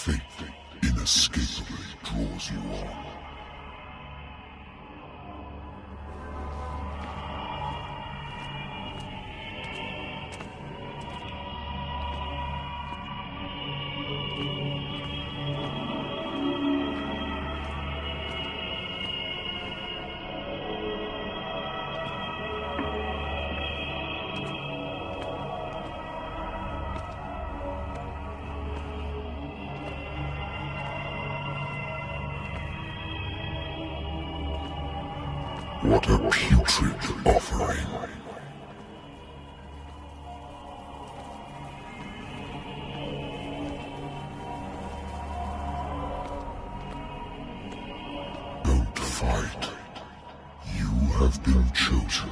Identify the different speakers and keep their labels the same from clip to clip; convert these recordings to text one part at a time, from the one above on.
Speaker 1: Fate inescapably draws you on. What a putrid offering. Don't fight. You have been chosen.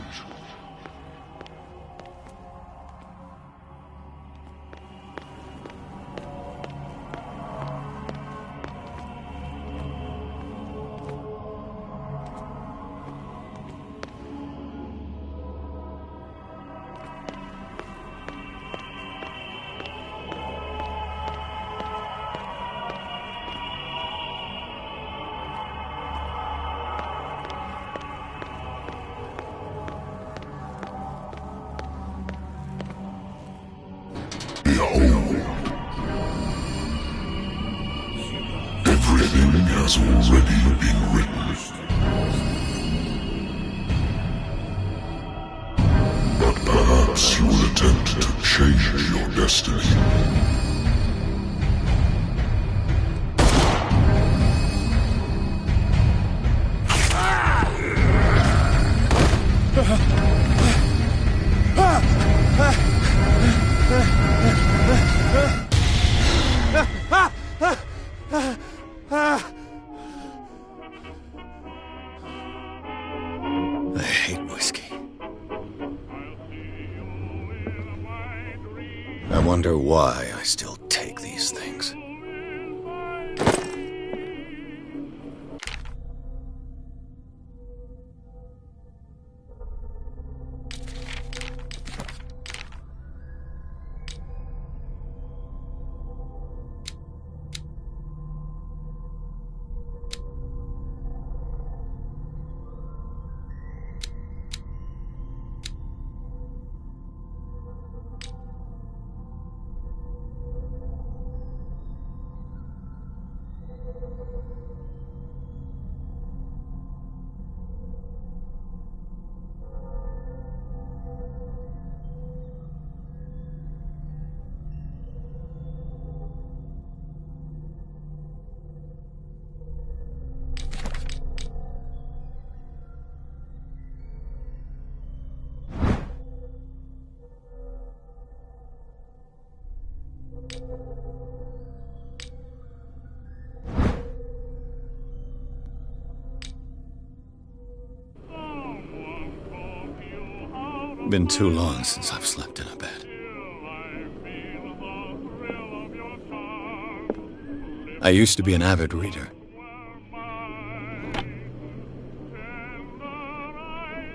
Speaker 1: Everything has already been written. But perhaps you will attempt to change your destiny.
Speaker 2: I hate whiskey. I wonder why I still take these things. Been too long since I've slept in a bed. I used to be an avid reader.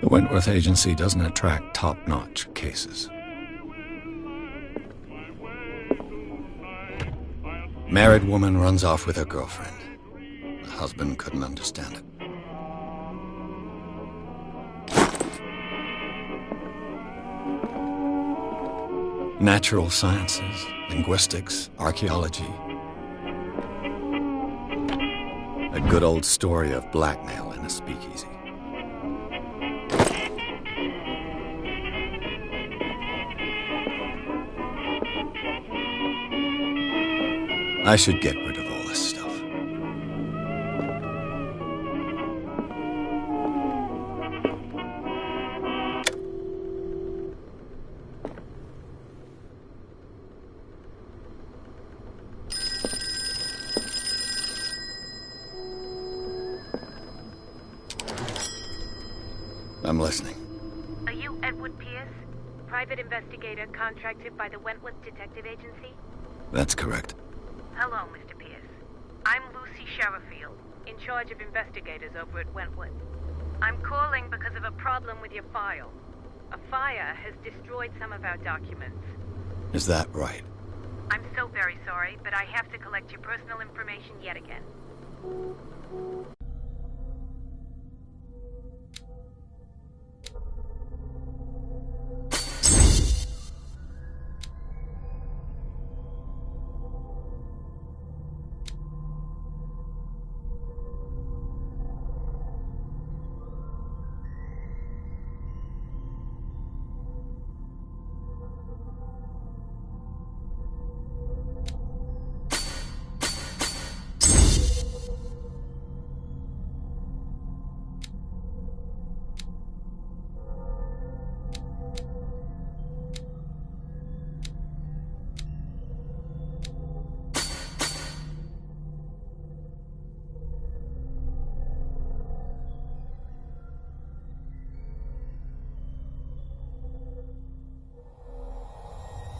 Speaker 2: The Wentworth Agency doesn't attract top-notch cases. Married woman runs off with her girlfriend. The husband couldn't understand it. Natural sciences, linguistics, archaeology. A good old story of blackmail in a speakeasy. I should get rid of all this stuff. I'm listening.
Speaker 3: Are you Edward Pierce, private investigator contracted by the Wentworth Detective Agency?
Speaker 2: That's correct.
Speaker 3: Hello, Mr. Pierce. I'm Lucy Sherifield, in charge of investigators over at Wentworth. I'm calling because of a problem with your file. A fire has destroyed some of our documents.
Speaker 2: Is that right?
Speaker 3: I'm so very sorry, but I have to collect your personal information yet again.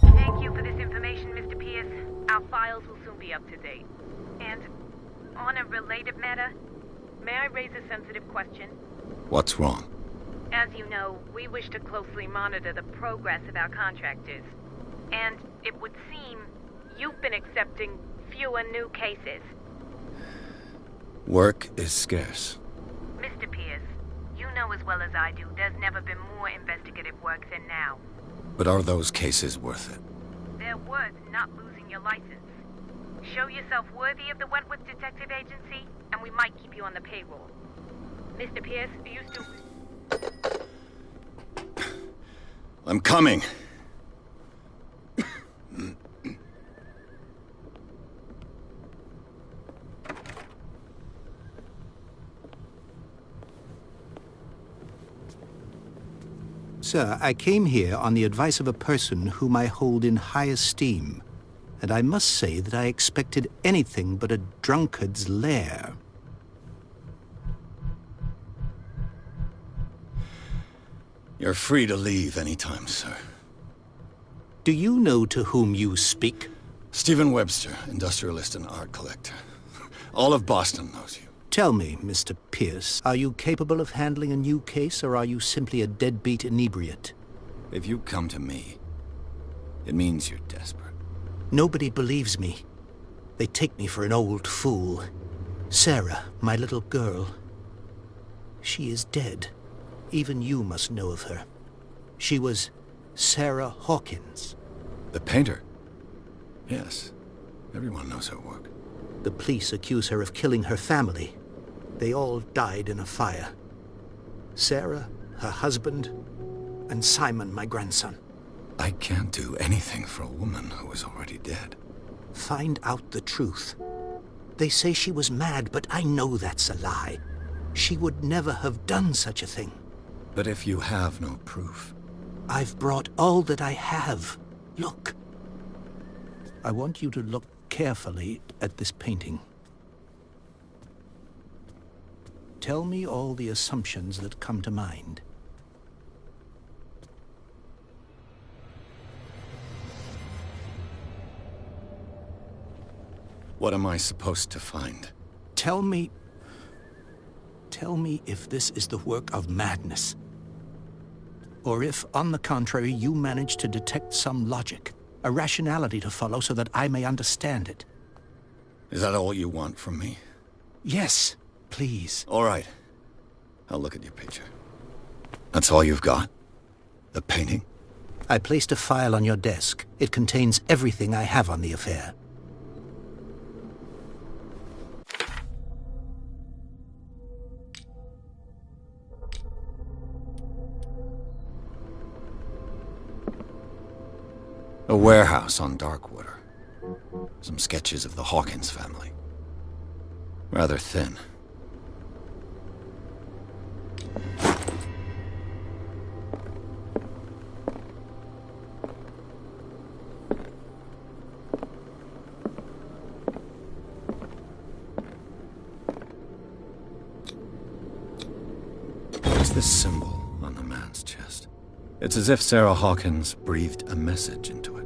Speaker 3: Thank you for this information, Mr. Pierce. Our files will soon be up to date. And on a related matter, may I raise a sensitive question?
Speaker 2: What's wrong?
Speaker 3: As you know, we wish to closely monitor the progress of our contractors. And it would seem you've been accepting fewer new cases.
Speaker 2: Work is scarce.
Speaker 3: Mr. Pierce, you know as well as I do, there's never been more investigative work than now.
Speaker 2: But are those cases worth it?
Speaker 3: They're worth not losing your license. Show yourself worthy of the Wentworth Detective Agency, and we might keep you on the payroll. Mr. Pierce, are you still...
Speaker 2: I'm coming!
Speaker 4: Sir, I came here on the advice of a person whom I hold in high esteem, and I must say that I expected anything but a drunkard's lair.
Speaker 2: You're free to leave anytime, sir.
Speaker 4: Do you know to whom you speak?
Speaker 2: Stephen Webster, industrialist and art collector. All of Boston knows you.
Speaker 4: Tell me, Mr. Pierce, are you capable of handling a new case, or are you simply a deadbeat inebriate?
Speaker 2: If you come to me, it means you're desperate.
Speaker 4: Nobody believes me. They take me for an old fool. Sarah, my little girl, she is dead. Even you must know of her. She was Sarah Hawkins.
Speaker 2: The painter? Yes. Everyone knows her work.
Speaker 4: The police accuse her of killing her family. They all died in a fire. Sarah, her husband, and Simon, my grandson.
Speaker 2: I can't do anything for a woman who is already dead.
Speaker 4: Find out the truth. They say she was mad, but I know that's a lie. She would never have done such a thing.
Speaker 2: But if you have no proof...
Speaker 4: I've brought all that I have. Look. I want you to look carefully at this painting. Tell me all the assumptions that come to mind.
Speaker 2: What am I supposed to find?
Speaker 4: Tell me if this is the work of madness. Or if, on the contrary, you manage to detect some logic, a rationality to follow so that I may understand it.
Speaker 2: Is that all you want from me?
Speaker 4: Yes, please.
Speaker 2: All right. I'll look at your picture. That's all you've got? The painting?
Speaker 4: I placed a file on your desk. It contains everything I have on the affair.
Speaker 2: A warehouse on Darkwater. Some sketches of the Hawkins family. Rather thin. What's this symbol on the man's chest? It's as if Sarah Hawkins breathed a message into it.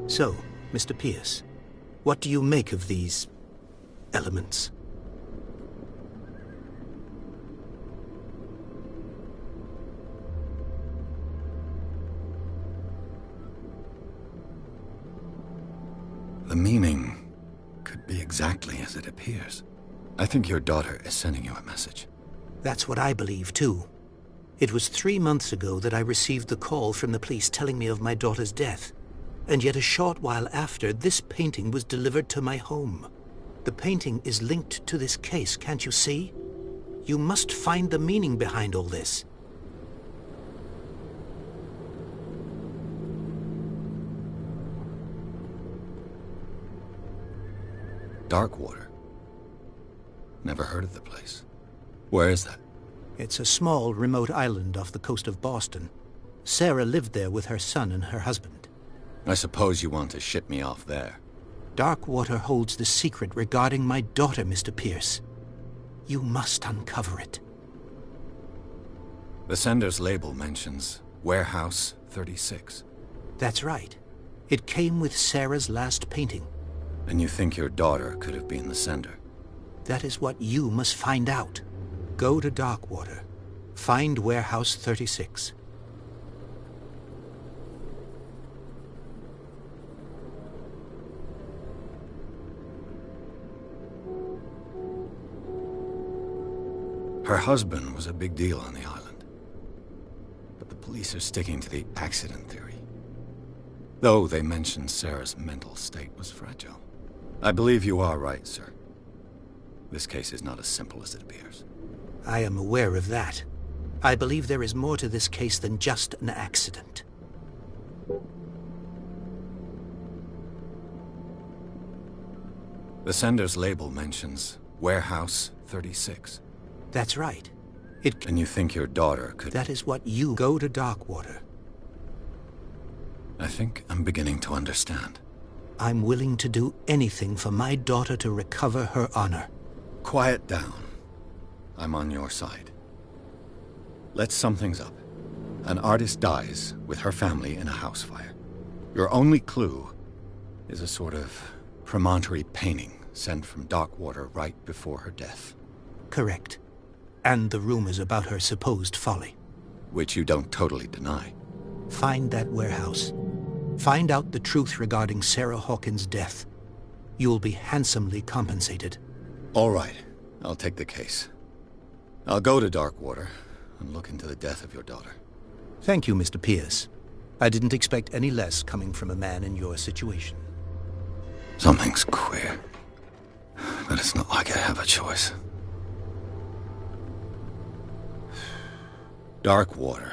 Speaker 4: So, Mr. Pierce, what do you make of these elements?
Speaker 2: The meaning could be exactly as it appears. I think your daughter is sending you a message.
Speaker 4: That's what I believe, too. It was 3 months ago that I received the call from the police telling me of my daughter's death. And yet a short while after, this painting was delivered to my home. The painting is linked to this case, can't you see? You must find the meaning behind all this.
Speaker 2: Darkwater. Never heard of the place. Where is that?
Speaker 4: It's a small, remote island off the coast of Boston. Sarah lived there with her son and her husband.
Speaker 2: I suppose you want to ship me off there.
Speaker 4: Darkwater holds the secret regarding my daughter, Mr. Pierce. You must uncover it.
Speaker 2: The sender's label mentions Warehouse 36.
Speaker 4: That's right. It came with Sarah's last painting.
Speaker 2: And you think your daughter could have been the sender?
Speaker 4: That is what you must find out. Go to Darkwater. Find Warehouse 36.
Speaker 2: Her husband was a big deal on the island. But the police are sticking to the accident theory. Though they mentioned Sarah's mental state was fragile. I believe you are right, sir. This case is not as simple as it appears.
Speaker 4: I am aware of that. I believe there is more to this case than just an accident.
Speaker 2: The sender's label mentions Warehouse 36.
Speaker 4: That's right.
Speaker 2: And you think your daughter could...
Speaker 4: That is what you... Go to Darkwater.
Speaker 2: I think I'm beginning to understand.
Speaker 4: I'm willing to do anything for my daughter to recover her honor.
Speaker 2: Quiet down. I'm on your side. Let's sum things up. An artist dies with her family in a house fire. Your only clue is a sort of promontory painting sent from Darkwater right before her death.
Speaker 4: Correct. And the rumors about her supposed folly.
Speaker 2: Which you don't totally deny.
Speaker 4: Find that warehouse. Find out the truth regarding Sarah Hawkins' death. You'll be handsomely compensated.
Speaker 2: All right. I'll take the case. I'll go to Darkwater and look into the death of your daughter.
Speaker 4: Thank you, Mr. Pierce. I didn't expect any less coming from a man in your situation.
Speaker 2: Something's queer. But it's not like I have a choice. Darkwater.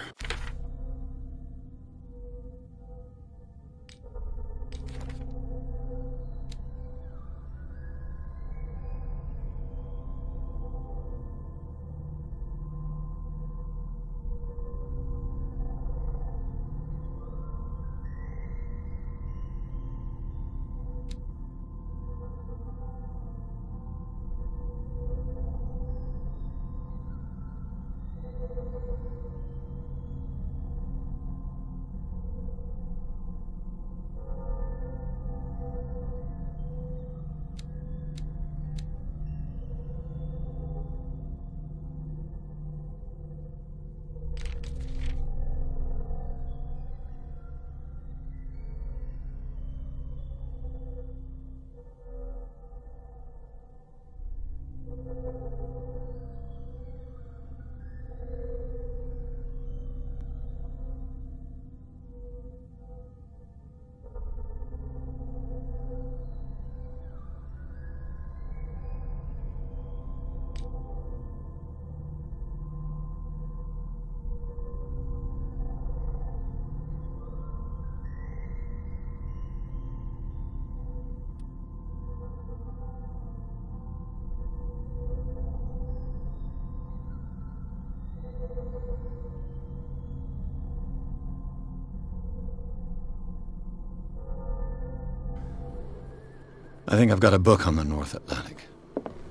Speaker 2: I think I've got a book on the North Atlantic.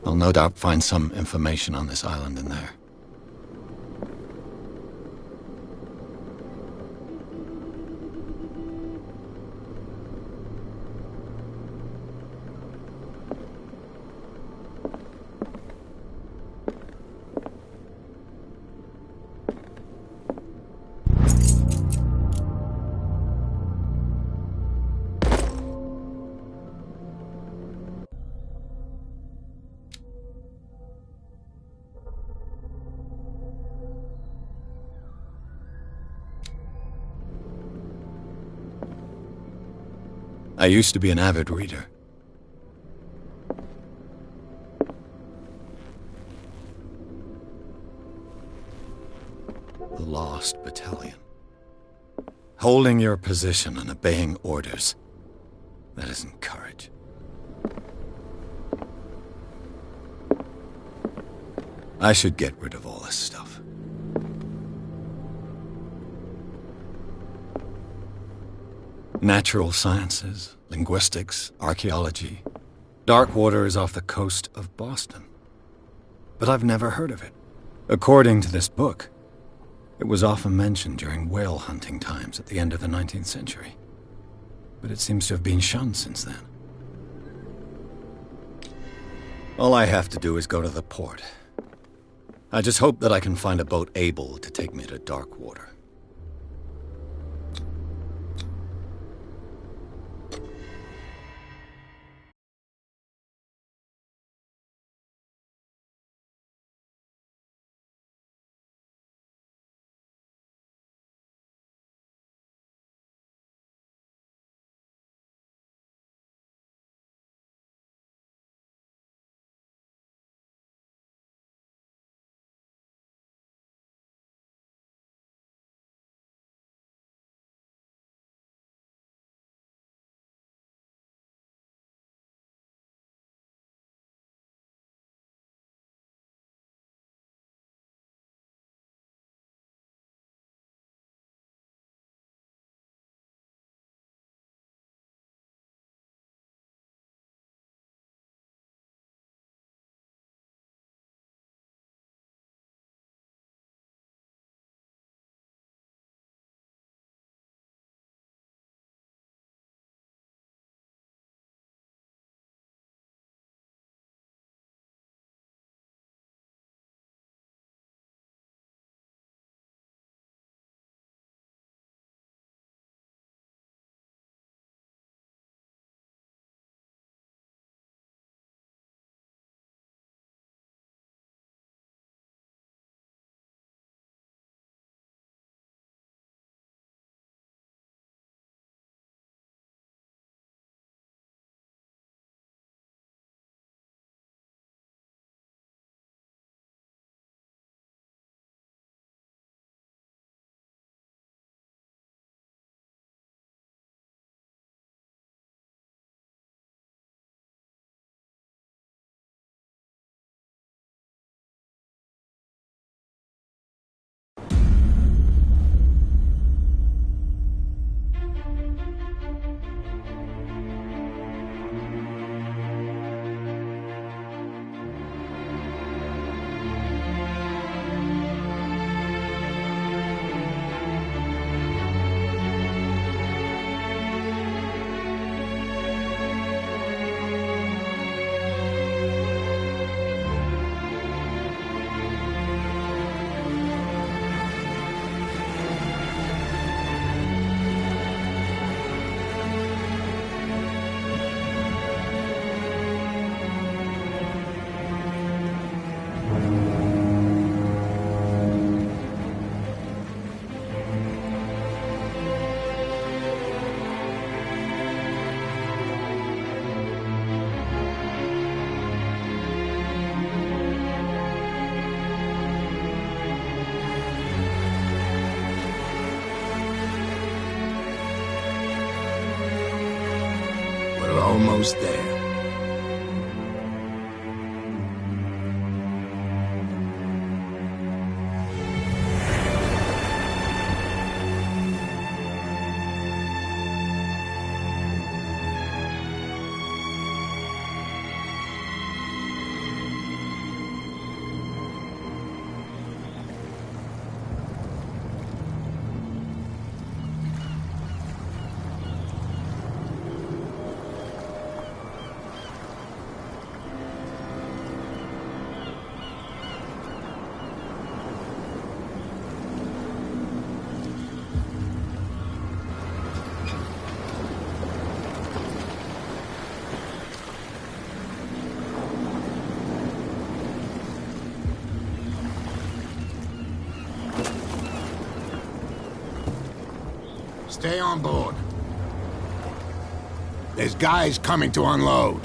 Speaker 2: I'll no doubt find some information on this island in there. I used to be an avid reader. The Lost Battalion. Holding your position and obeying orders. That isn't courage. I should get rid of all this stuff. Natural sciences, linguistics, archaeology. Darkwater is off the coast of Boston. But I've never heard of it. According to this book, it was often mentioned during whale hunting times at the end of the 19th century. But it seems to have been shunned since then. All I have to do is go to the port. I just hope that I can find a boat able to take me to Darkwater.
Speaker 5: Almost there. Stay on board. There's guys coming to unload.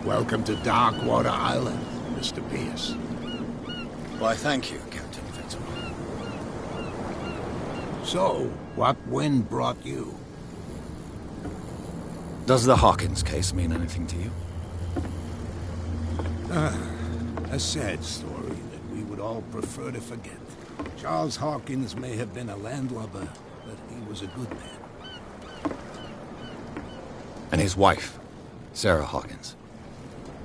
Speaker 5: Welcome to Darkwater Island, Mr. Pierce.
Speaker 2: Why, thank you, Captain Fitzroy.
Speaker 5: So, what wind brought you?
Speaker 2: Does the Hawkins case mean anything to you?
Speaker 5: A sad story that we would all prefer to forget. Charles Hawkins may have been a landlubber, but he was a good man.
Speaker 2: And his wife, Sarah Hawkins.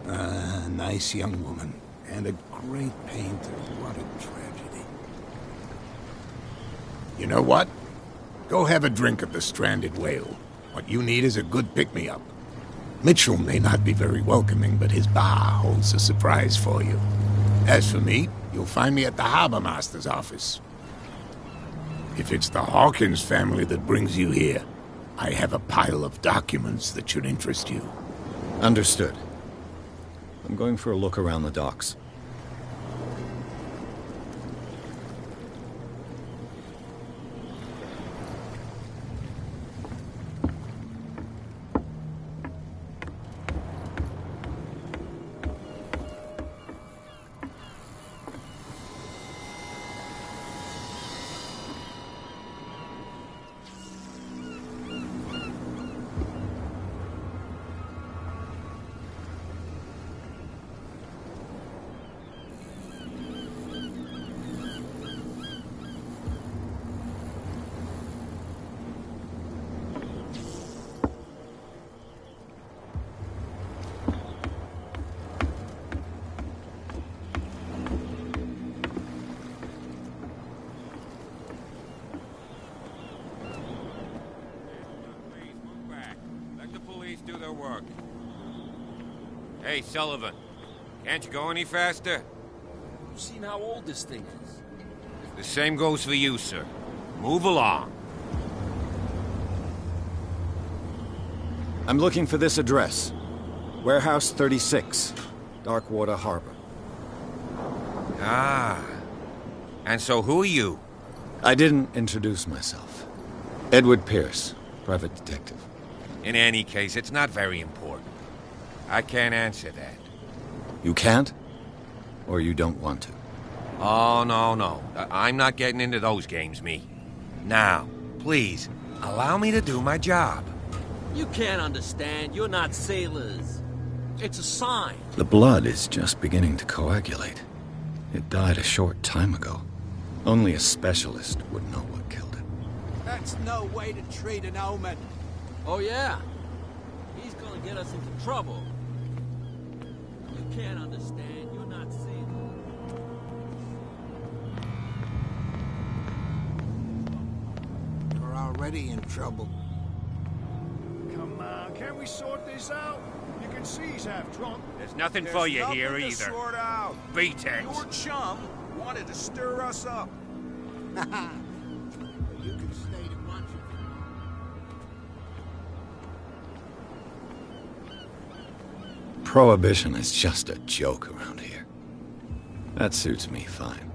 Speaker 5: A nice young woman, and a great painter. What a tragedy. You know what? Go have a drink at the Stranded Whale. What you need is a good pick-me-up. Mitchell may not be very welcoming, but his bar holds a surprise for you. As for me, you'll find me at the Harbor Master's office. If it's the Hawkins family that brings you here, I have a pile of documents that should interest you.
Speaker 2: Understood. I'm going for a look around the docks.
Speaker 6: Do their work. Hey, Sullivan. Can't you go any faster?
Speaker 7: You've seen how old this thing is.
Speaker 6: The same goes for you, sir. Move along.
Speaker 2: I'm looking for this address. Warehouse 36, Darkwater Harbor.
Speaker 6: Ah. And so who are you?
Speaker 2: I didn't introduce myself. Edward Pierce, private detective.
Speaker 6: In any case, it's not very important. I can't answer that.
Speaker 2: You can't? Or you don't want to?
Speaker 6: Oh, no. I'm not getting into those games, me. Now, please, allow me to do my job.
Speaker 7: You can't understand. You're not sailors. It's a sign.
Speaker 2: The blood is just beginning to coagulate. It died a short time ago. Only a specialist would know what killed it.
Speaker 8: That's no way to treat an omen.
Speaker 7: Oh, yeah? He's gonna get us into trouble. You can't understand. You're not sailors.
Speaker 5: You're already in trouble.
Speaker 8: Come on, can't we sort this out? You can see he's half drunk.
Speaker 6: There's nothing for you here
Speaker 8: to
Speaker 6: either.
Speaker 8: Sort out.
Speaker 6: Beatex.
Speaker 8: Your chum wanted to stir us up.
Speaker 5: You can stay to watch it.
Speaker 2: Prohibition is just a joke around here. That suits me fine.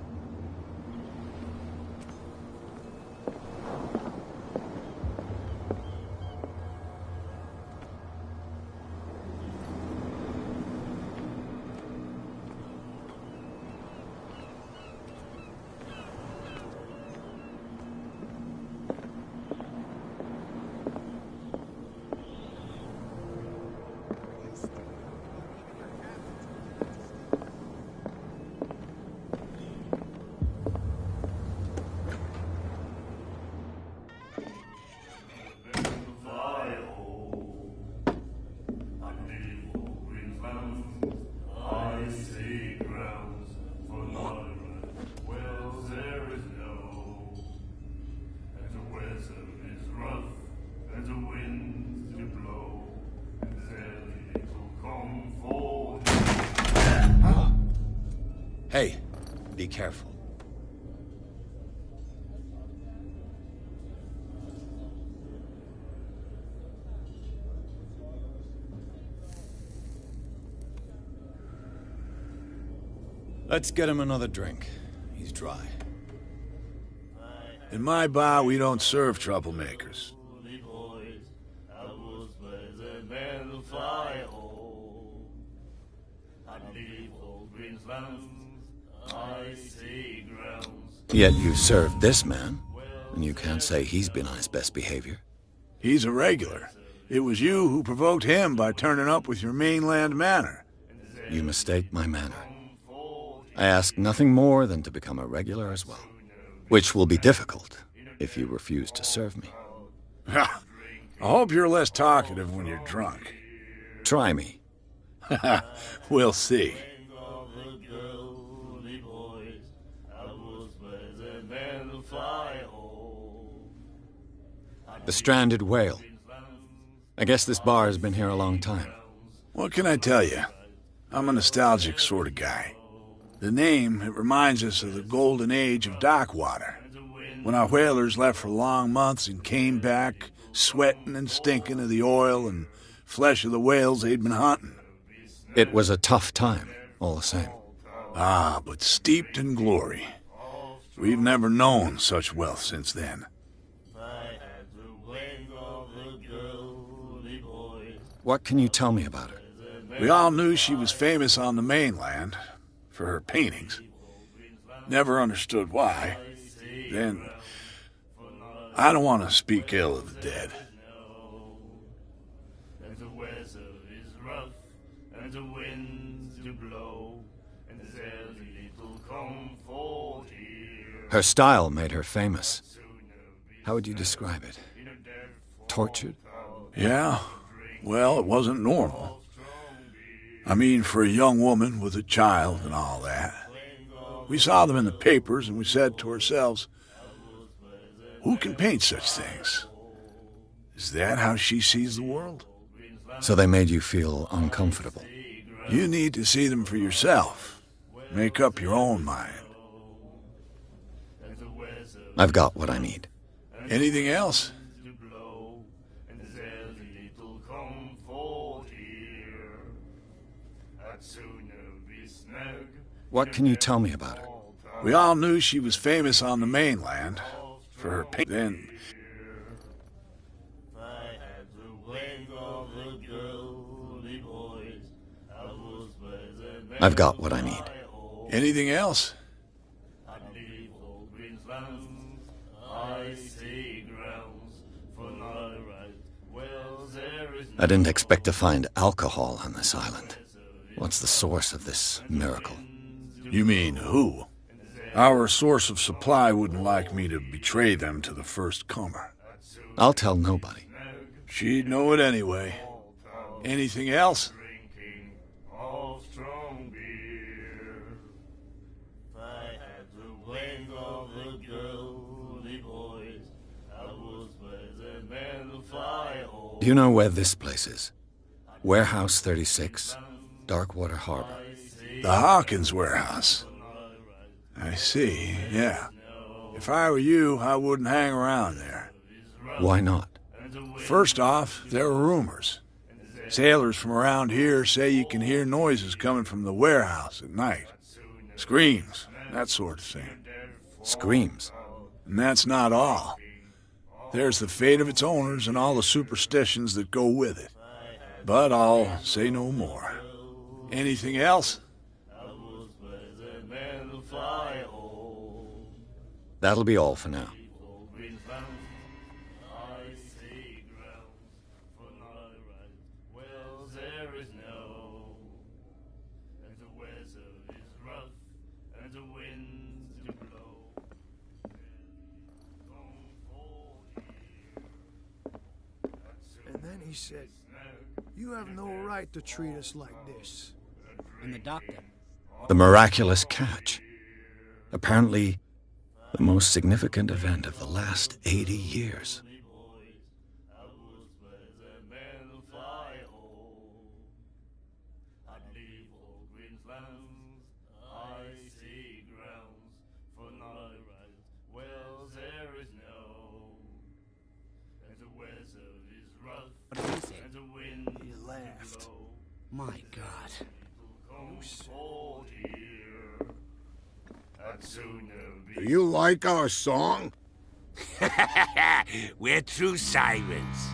Speaker 2: Hey, be careful. Let's get him another drink. He's try.
Speaker 8: In my bar, we don't serve troublemakers.
Speaker 2: Yet you served this man, and you can't say he's been on his best behavior.
Speaker 8: He's a regular. It was you who provoked him by turning up with your mainland manner.
Speaker 2: You mistake my manner. I ask nothing more than to become a regular as well, which will be difficult if you refuse to serve me.
Speaker 8: I hope you're less talkative when you're drunk.
Speaker 2: Try me.
Speaker 8: We'll see.
Speaker 2: The Stranded Whale. I guess this bar has been here a long time.
Speaker 8: What can I tell you? I'm a nostalgic sort of guy. The name, it reminds us of the golden age of dock water, when our whalers left for long months and came back sweating and stinking of the oil and flesh of the whales they'd been hunting.
Speaker 2: It was a tough time, all the same.
Speaker 8: Ah, but steeped in glory. We've never known such wealth since then.
Speaker 2: What can you tell me about her?
Speaker 8: We all knew she was famous on the mainland for her paintings. Never understood why. Then, I don't want to speak ill of the dead.
Speaker 2: Her style made her famous. How would you describe it? Tortured?
Speaker 8: Yeah, well, it wasn't normal. I mean, for a young woman with a child and all that. We saw them in the papers and we said to ourselves, who can paint such things? Is that how she sees the world?
Speaker 2: So they made you feel uncomfortable.
Speaker 8: You need to see them for yourself. Make up your own mind.
Speaker 2: I've got what I need.
Speaker 8: Anything else?
Speaker 2: What can you tell me about her?
Speaker 8: We all knew she was famous on the mainland for her paint. Then
Speaker 2: I've got what I need.
Speaker 8: anything else?
Speaker 2: I didn't expect to find alcohol on this island. What's the source of this miracle?
Speaker 8: You mean who? Our source of supply wouldn't like me to betray them to the first comer.
Speaker 2: I'll tell nobody.
Speaker 8: She'd know it anyway. Anything else?
Speaker 2: Do you know where this place is? Warehouse 36, Darkwater Harbor.
Speaker 8: The Hawkins warehouse. I see, yeah. If I were you, I wouldn't hang around there.
Speaker 2: Why not?
Speaker 8: First off, there are rumors. Sailors from around here say you can hear noises coming from the warehouse at night. Screams, that sort of thing.
Speaker 2: Screams?
Speaker 8: And that's not all. There's the fate of its owners and all the superstitions that go with it. But I'll say no more. Anything else?
Speaker 2: That'll be all for now.
Speaker 9: And then he said, "You have no right to treat us like this."
Speaker 10: And the doctor?
Speaker 2: The miraculous catch. Apparently, the most significant event of the last 80 years.
Speaker 10: What did he say?
Speaker 9: He laughed.
Speaker 10: My God.
Speaker 5: Do you like our song?
Speaker 6: We're true sirens.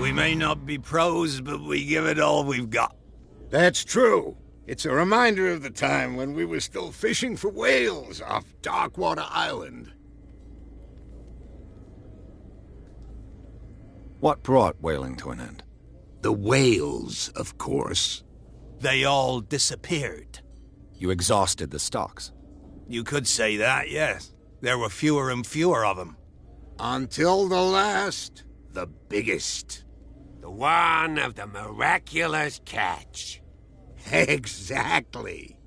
Speaker 2: We may not be pros, but we give it all we've got.
Speaker 5: That's true. It's a reminder of the time when we were still fishing for whales off Darkwater Island.
Speaker 2: What brought whaling to an end?
Speaker 5: The whales, of course.
Speaker 4: They all disappeared.
Speaker 2: You exhausted the stocks.
Speaker 4: You could say that, yes. There were fewer and fewer of them.
Speaker 5: Until the last, the biggest.
Speaker 6: The one of the miraculous catch.
Speaker 5: Exactly.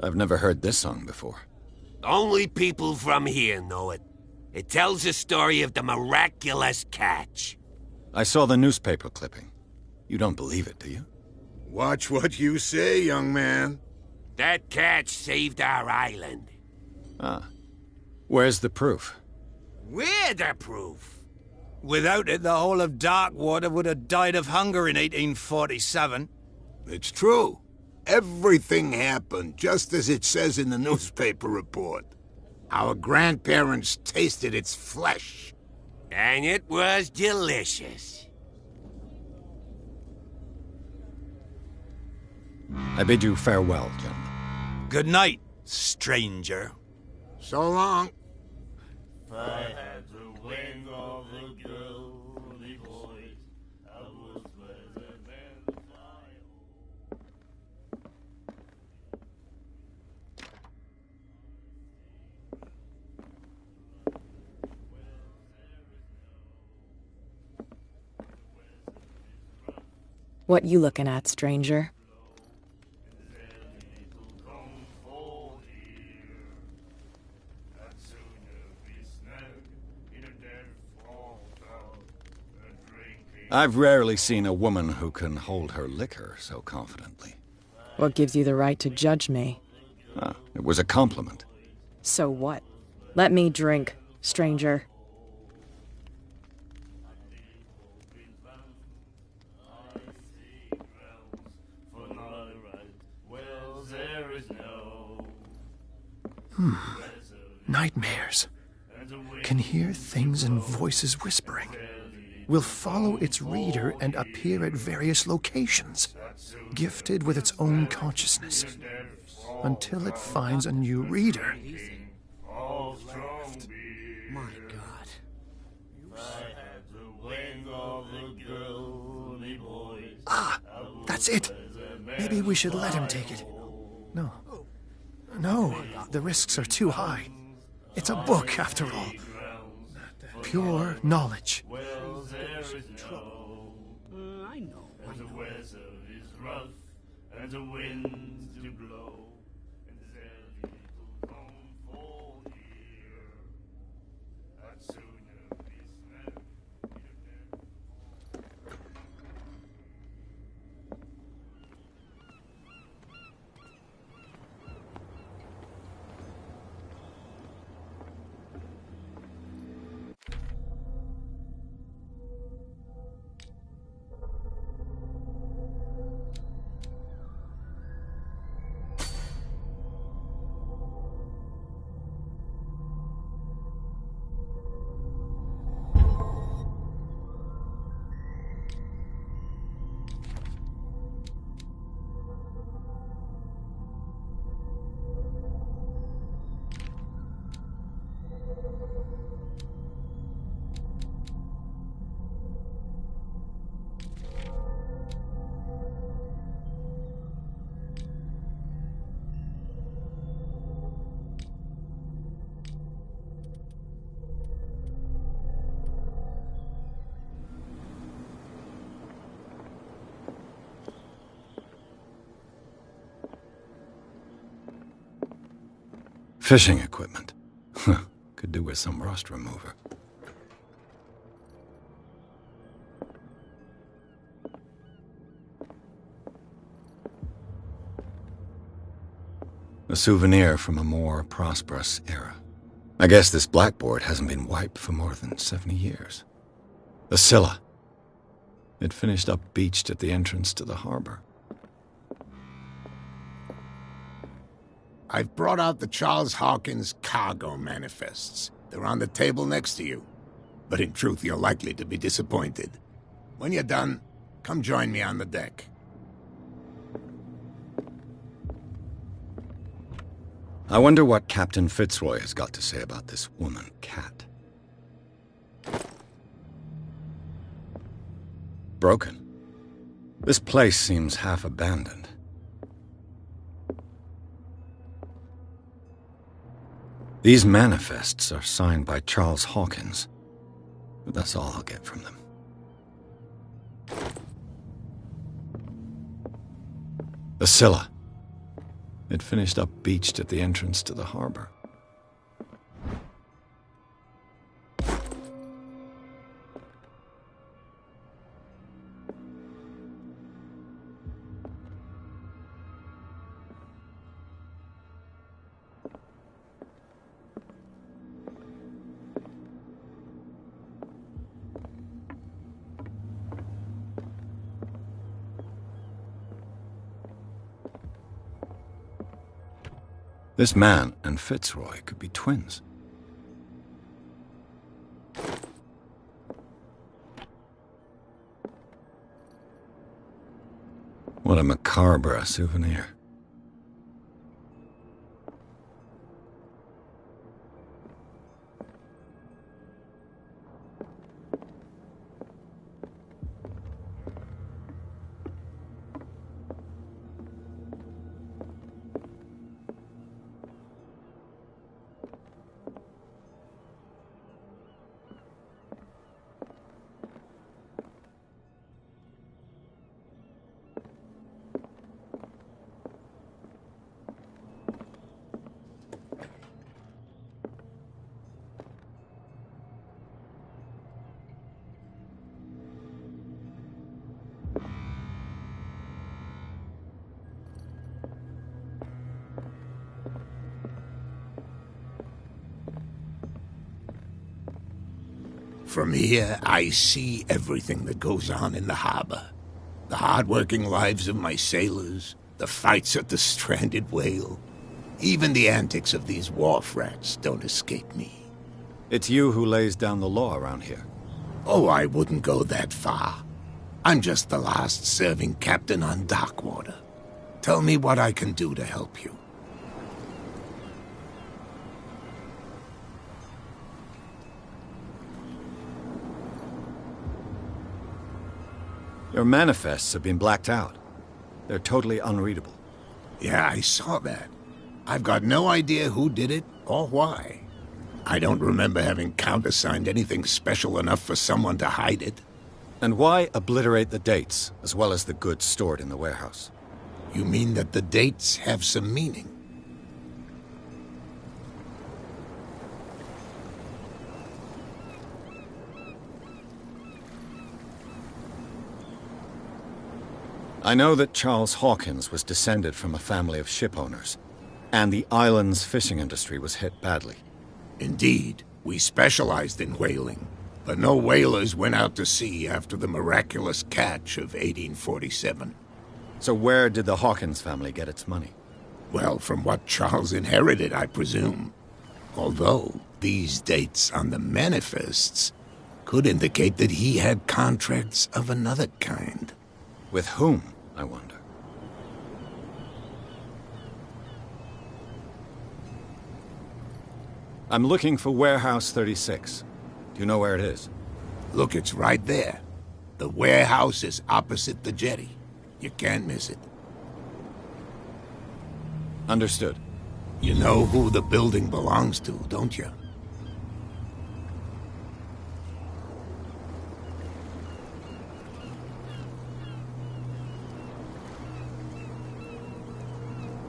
Speaker 2: I've never heard this song before.
Speaker 6: Only people from here know it. It tells the story of the miraculous catch.
Speaker 2: I saw the newspaper clipping. You don't believe it, do you?
Speaker 5: Watch what you say, young man.
Speaker 6: That catch saved our island.
Speaker 2: Ah. Where's the proof?
Speaker 6: We're the proof.
Speaker 4: Without it, the whole of Darkwater would have died of hunger in 1847.
Speaker 5: It's true. Everything happened just as it says in the newspaper report. Our grandparents tasted its flesh.
Speaker 6: And it was delicious.
Speaker 2: I bid you farewell, gentlemen.
Speaker 4: Good night, stranger.
Speaker 5: So long.
Speaker 11: If I had the wing of a girly voice, I was better than the fire.
Speaker 12: What you looking at, stranger?
Speaker 2: I've rarely seen a woman who can hold her liquor so confidently.
Speaker 12: What gives you the right to judge me?
Speaker 2: Ah, it was a compliment.
Speaker 12: So what? Let me drink, stranger.
Speaker 9: Nightmares. Can hear things and voices whispering. Will follow its reader and appear at various locations, gifted with its own consciousness, until it finds a new reader.
Speaker 10: My God.
Speaker 9: Ah, that's it. Maybe we should let him take it. No. No, the risks are too high. It's a book, after all. Pure knowledge.
Speaker 10: I know.
Speaker 11: And the weather is rough, and the winds do blow, and there's little comfort here. I'd sooner be snug in a
Speaker 2: Fishing equipment. Could do with some rust remover. A souvenir from a more prosperous era. I guess this blackboard hasn't been wiped for more than 70 years. The Scylla. It finished up beached at the entrance to the harbor.
Speaker 5: I've brought out the Charles Hawkins cargo manifests. They're on the table next to you. But in truth, you're likely to be disappointed. When you're done, come join me on the deck.
Speaker 2: I wonder what Captain Fitzroy has got to say about this woman, Cat. Broken. This place seems half abandoned. These manifests are signed by Charles Hawkins, but that's all I'll get from them. The Scylla. It finished up beached at the entrance to the harbor. This man and Fitzroy could be twins. What a macabre souvenir.
Speaker 5: From here, I see everything that goes on in the harbor. The hard-working lives of my sailors, the fights at the stranded whale. Even the antics of these wharf rats don't escape me.
Speaker 2: It's you who lays down the law around here.
Speaker 5: Oh, I wouldn't go that far. I'm just the last serving captain on Darkwater. Tell me what I can do to help you.
Speaker 2: Your manifests have been blacked out. They're totally unreadable.
Speaker 5: Yeah, I saw that. I've got no idea who did it or why. I don't remember having countersigned anything special enough for someone to hide it.
Speaker 2: And why obliterate the dates, as well as the goods stored in the warehouse?
Speaker 5: You mean that the dates have some meaning?
Speaker 2: I know that Charles Hawkins was descended from a family of ship owners, and the island's fishing industry was hit badly.
Speaker 5: Indeed, we specialized in whaling, but no whalers went out to sea after the miraculous catch of 1847.
Speaker 2: So where did the Hawkins family get its money?
Speaker 5: Well, from what Charles inherited, I presume. Although, these dates on the manifests could indicate that he had contracts of another kind.
Speaker 2: With whom, I wonder? I'm looking for Warehouse 36. Do you know where it is?
Speaker 5: Look, it's right there. The warehouse is opposite the jetty. You can't miss it.
Speaker 2: Understood.
Speaker 5: You know who the building belongs to, don't you?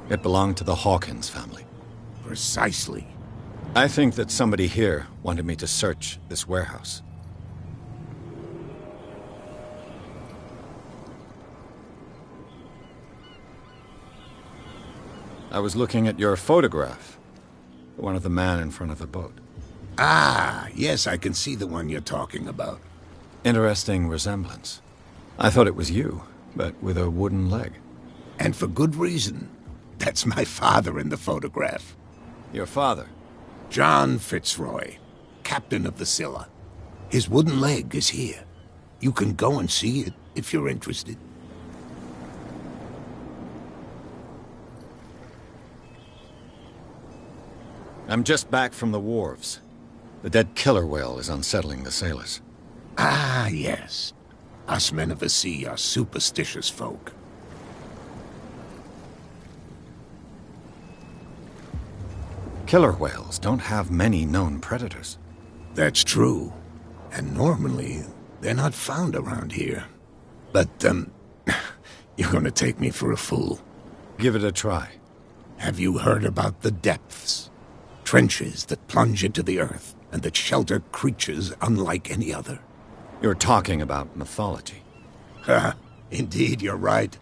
Speaker 2: It belonged to the Hawkins family.
Speaker 5: Precisely.
Speaker 2: I think that somebody here wanted me to search this warehouse. I was looking at your photograph. One of the man in front of the boat.
Speaker 5: Ah, yes, I can see the one you're talking about.
Speaker 2: Interesting resemblance. I thought it was you, but with a wooden leg.
Speaker 5: And for good reason. That's my father in the photograph.
Speaker 2: Your father?
Speaker 5: John Fitzroy, captain of the Scylla. His wooden leg is here. You can go and see it if you're interested.
Speaker 2: I'm just back from the wharves. The dead killer whale is unsettling the sailors.
Speaker 5: Ah, yes. Us men of the sea are superstitious folk.
Speaker 2: Killer whales don't have many known predators.
Speaker 5: That's true. And normally, they're not found around here. But, you're gonna take me for a fool.
Speaker 2: Give it a try.
Speaker 5: Have you heard about the depths? Trenches that plunge into the earth, and that shelter creatures unlike any other.
Speaker 2: You're talking about mythology.
Speaker 5: Ha! Indeed, you're right.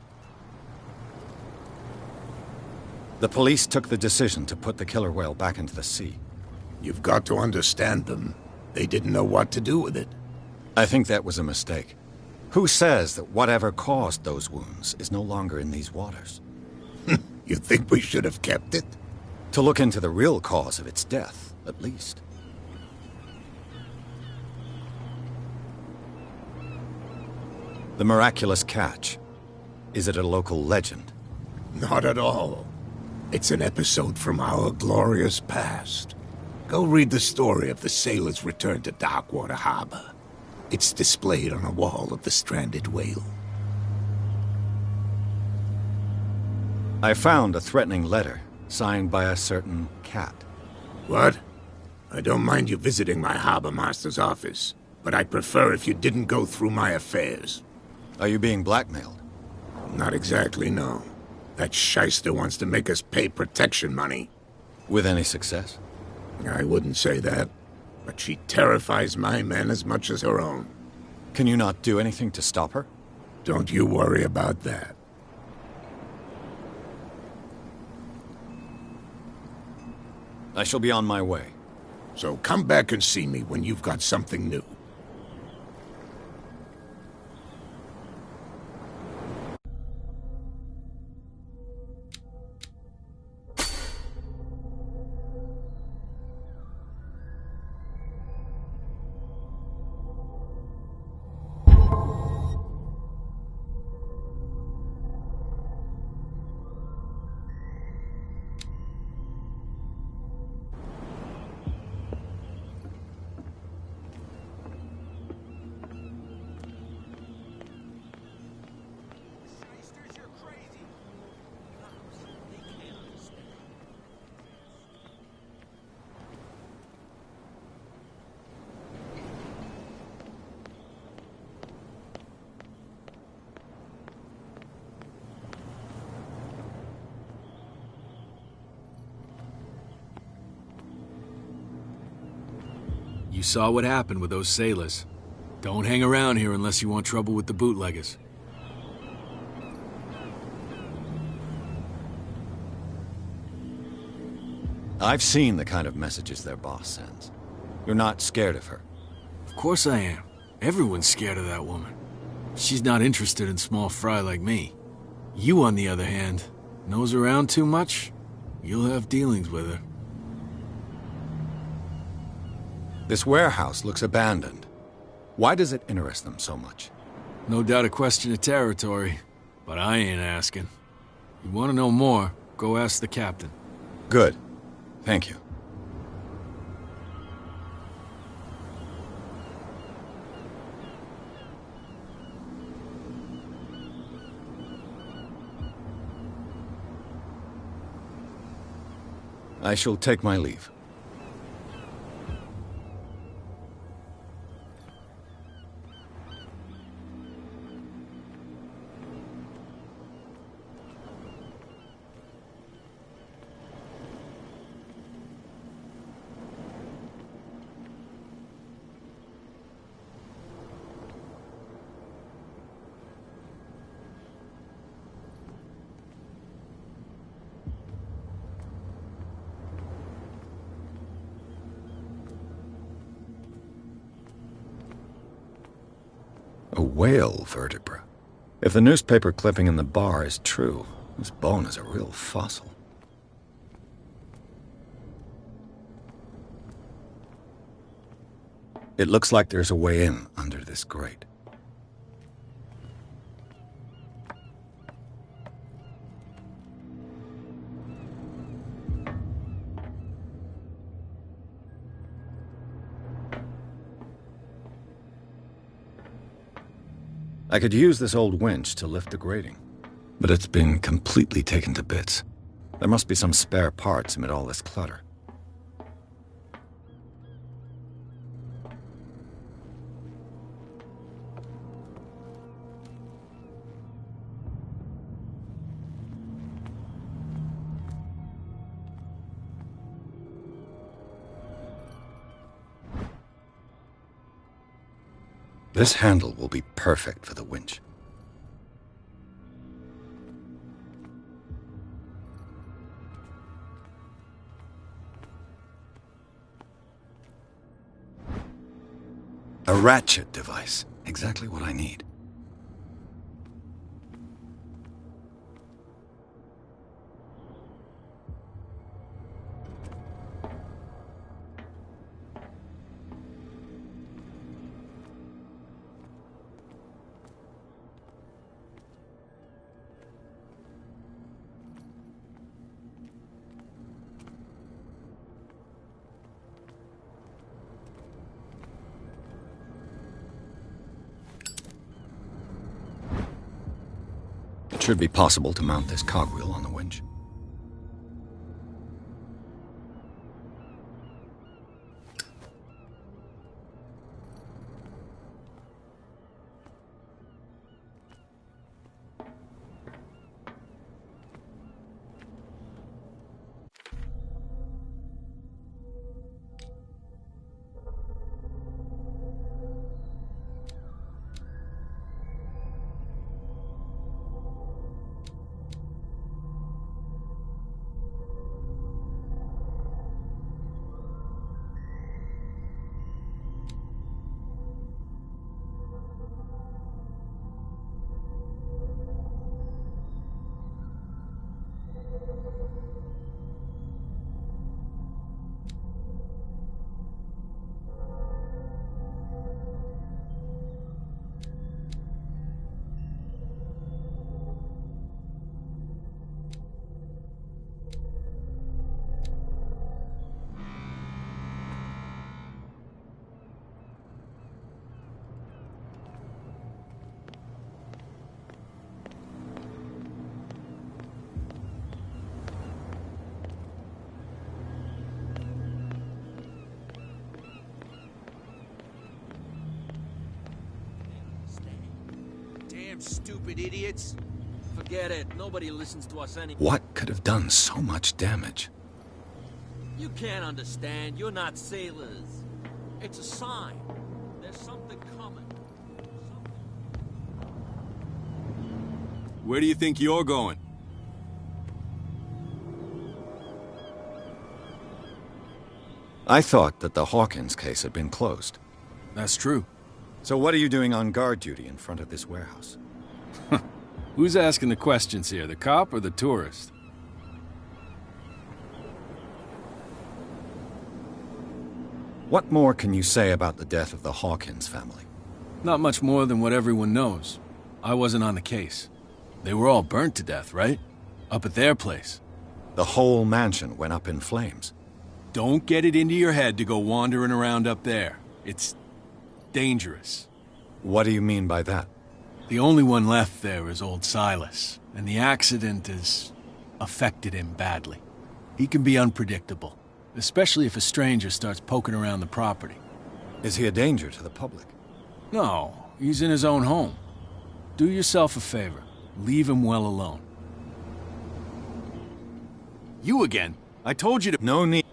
Speaker 2: The police took the decision to put the killer whale back into the sea.
Speaker 5: You've got to understand them. They didn't know what to do with it.
Speaker 2: I think that was a mistake. Who says that whatever caused those wounds is no longer in these waters?
Speaker 5: You think we should have kept it?
Speaker 2: To look into the real cause of its death, at least. The miraculous catch. Is it a local legend?
Speaker 5: Not at all. It's an episode from our glorious past. Go read the story of the sailor's return to Darkwater Harbor. It's displayed on a wall of the stranded whale.
Speaker 2: I found a threatening letter, signed by a certain cat.
Speaker 5: What? I don't mind you visiting my harbor master's office, but I'd prefer if you didn't go through my affairs.
Speaker 2: Are you being blackmailed?
Speaker 5: Not exactly, no. That shyster wants to make us pay protection money.
Speaker 2: With any success?
Speaker 5: I wouldn't say that, but she terrifies my men as much as her own.
Speaker 2: Can you not do anything to stop her?
Speaker 5: Don't you worry about that.
Speaker 2: I shall be on my way.
Speaker 5: So come back and see me when you've got something new.
Speaker 13: You saw what happened with those sailors. Don't hang around here unless you want trouble with the bootleggers.
Speaker 2: I've seen the kind of messages their boss sends. You're not scared of her?
Speaker 13: Of course I am. Everyone's scared of that woman. She's not interested in small fry like me. You, on the other hand, nose around too much, you'll have dealings with her.
Speaker 2: This warehouse looks abandoned. Why does it interest them so much?
Speaker 13: No doubt a question of territory, but I ain't asking. You want to know more, go ask the captain.
Speaker 2: Good. Thank you. I shall take my leave. A whale vertebra. If the newspaper clipping in the bar is true, This bone is a real fossil. It looks like there's a way in under this grate. I could use this old winch to lift the grating, but it's been completely taken to bits. There must be some spare parts amid all this clutter. This handle will be perfect for the winch. A ratchet device. Exactly what I need. It should be possible to mount this cogwheel on the winch.
Speaker 7: Stupid idiots. Forget it. Nobody listens to us anymore.
Speaker 2: What could have done so much damage?
Speaker 7: You can't understand. You're not sailors. It's a sign. There's something coming.
Speaker 13: Where do you think you're going?
Speaker 2: I thought that the Hawkins case had been closed.
Speaker 13: That's true.
Speaker 2: So what are you doing on guard duty in front of this warehouse?
Speaker 13: Who's asking the questions here, the cop or the tourist?
Speaker 2: What more can you say about the death of the Hawkins family?
Speaker 13: Not much more than what everyone knows. I wasn't on the case. They were all burnt to death, right? Up at their place.
Speaker 2: The whole mansion went up in flames.
Speaker 13: Don't get it into your head to go wandering around up there. It's dangerous.
Speaker 2: What do you mean by that?
Speaker 13: The only one left there is old Silas, and the accident has affected him badly. He can be unpredictable, especially if a stranger starts poking around the property.
Speaker 2: Is he a danger to the public?
Speaker 13: No, he's in his own home. Do yourself a favor. Leave him well alone. You again? I told you to—
Speaker 2: No need.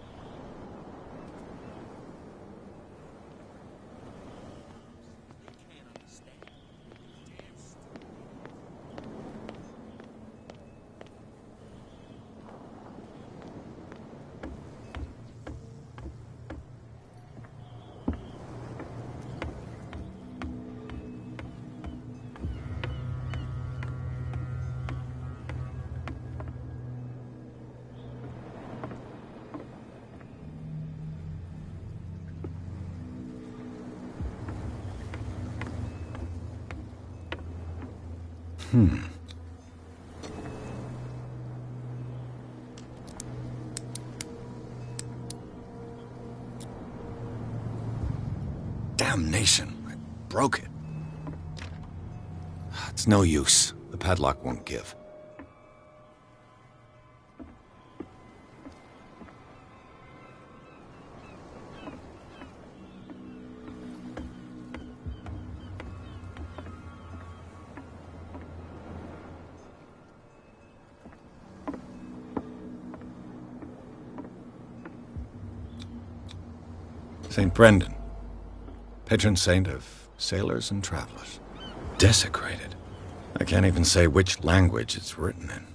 Speaker 2: Damnation. I broke it. It's no use. The padlock won't give. St. Brendan, patron saint of sailors and travelers. Desecrated. I can't even say which language it's written in.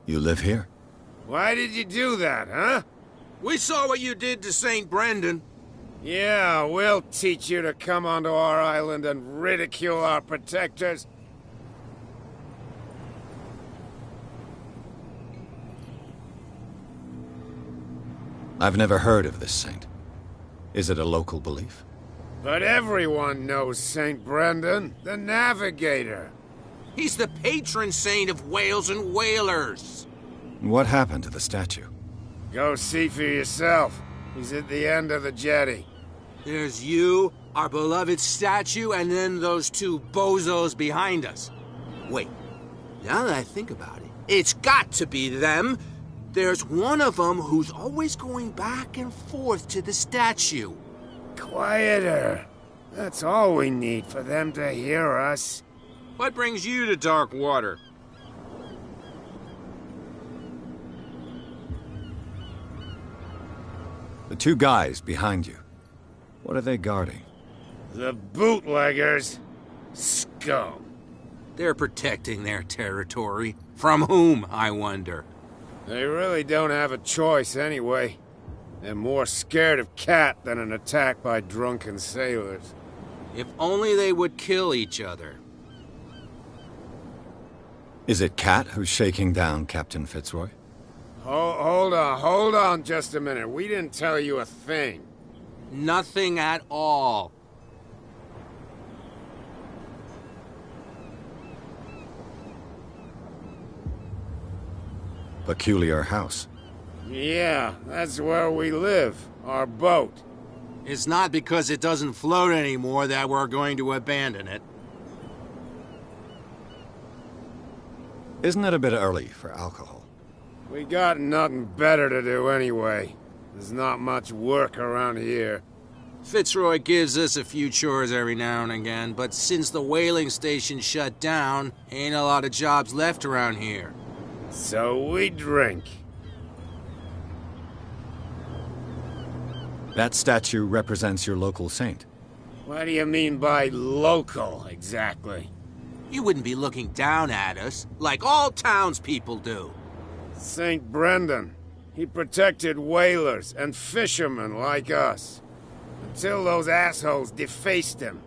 Speaker 2: You live here?
Speaker 6: Why did you do that, huh?
Speaker 14: We saw what you did to St. Brendan.
Speaker 6: Yeah, we'll teach you to come onto our island and ridicule our protectors.
Speaker 2: I've never heard of this saint. Is it a local belief?
Speaker 6: But everyone knows St. Brendan, the Navigator.
Speaker 14: He's the patron saint of whales and whalers.
Speaker 2: What happened to the statue?
Speaker 6: Go see for yourself. He's at the end of the jetty.
Speaker 14: There's you, our beloved statue, and then those two bozos behind us. Wait, now that I think about it, it's got to be them. There's one of them who's always going back and forth to the statue.
Speaker 6: Quieter. That's all we need for them to hear us.
Speaker 14: What brings you to dark water?
Speaker 2: The two guys behind you. What are they guarding?
Speaker 6: The bootleggers. Scum.
Speaker 14: They're protecting their territory. From whom, I wonder?
Speaker 6: They really don't have a choice anyway. They're more scared of Cat than an attack by drunken sailors.
Speaker 14: If only they would kill each other.
Speaker 2: Is it Cat who's shaking down Captain Fitzroy?
Speaker 6: Hold on just a minute. We didn't tell you a thing.
Speaker 14: Nothing at all.
Speaker 2: Peculiar house.
Speaker 6: Yeah, that's where we live. Our boat.
Speaker 14: It's not because it doesn't float anymore that we're going to abandon it.
Speaker 2: Isn't it a bit early for alcohol?
Speaker 6: We got nothing better to do anyway. There's not much work around here.
Speaker 14: Fitzroy gives us a few chores every now and again, but since the whaling station shut down, ain't a lot of jobs left around here.
Speaker 6: So we drink.
Speaker 2: That statue represents your local saint.
Speaker 6: What do you mean by local, exactly?
Speaker 14: You wouldn't be looking down at us, like all townspeople do.
Speaker 6: St. Brendan. He protected whalers and fishermen like us. Until those assholes defaced him.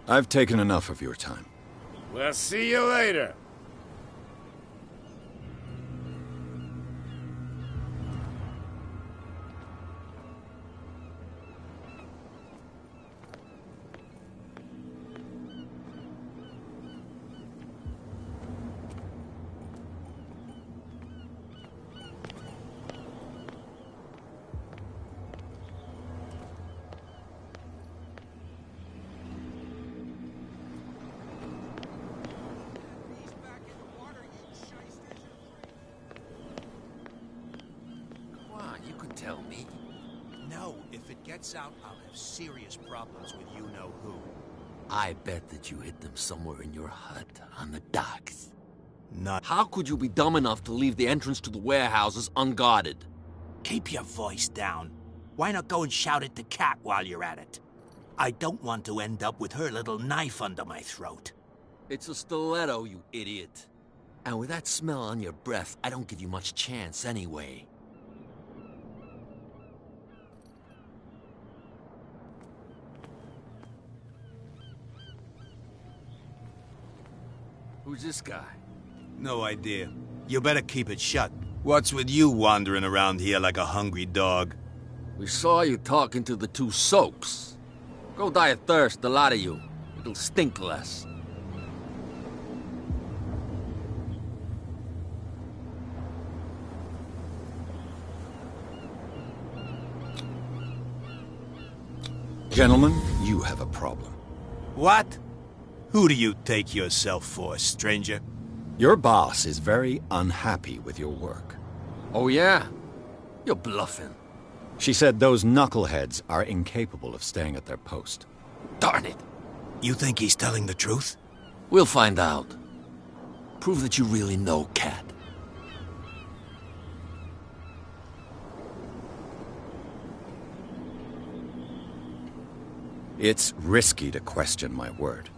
Speaker 2: I've taken enough of your time.
Speaker 6: We'll see you later.
Speaker 15: tell me.
Speaker 4: No, if it gets out, I'll have serious problems with you-know-who.
Speaker 15: I bet that you hid them somewhere in your hut on the docks.
Speaker 4: Not.
Speaker 15: How could you be dumb enough to leave the entrance to the warehouses unguarded?
Speaker 4: Keep your voice down. Why not go and shout at the cat while you're at it? I don't want to end up with her little knife under my throat.
Speaker 15: It's a stiletto, you idiot. And with that smell on your breath, I don't give you much chance anyway. Who's this guy?
Speaker 4: No idea. You better keep it shut. What's with you wandering around here like a hungry dog?
Speaker 15: We saw you talking to the two soaks. Go die of thirst, the lot of you. It'll stink less.
Speaker 2: Gentlemen, you have a problem.
Speaker 4: What? Who do you take yourself for, stranger?
Speaker 2: Your boss is very unhappy with your work.
Speaker 15: Oh yeah? You're bluffing.
Speaker 2: She said those knuckleheads are incapable of staying at their post.
Speaker 15: Darn it.
Speaker 4: You think he's telling the truth?
Speaker 15: We'll find out. Prove that you really know Cat.
Speaker 2: It's risky to question my word.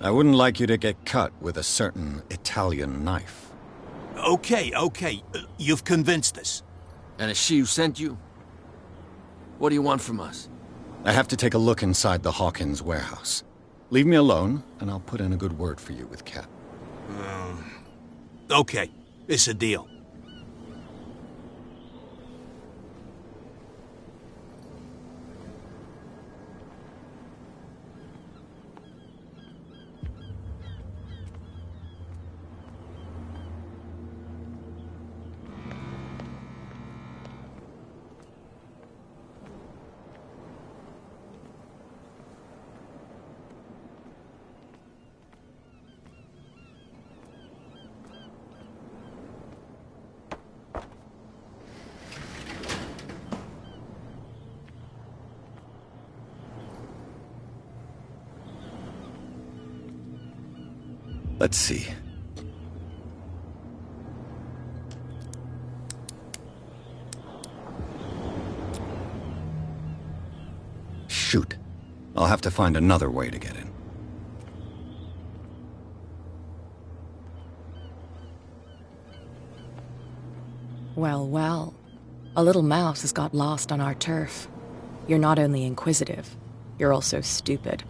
Speaker 2: I wouldn't like you to get cut with a certain Italian knife.
Speaker 4: Okay. You've convinced us.
Speaker 15: And it's she who sent you? What do you want from us?
Speaker 2: I have to take a look inside the Hawkins warehouse. Leave me alone, and I'll put in a good word for you with Cat.
Speaker 4: Okay. It's a deal.
Speaker 2: Let's see. Shoot. I'll have to find another way to get in.
Speaker 12: Well, well. A little mouse has got lost on our turf. You're not only inquisitive, you're also stupid.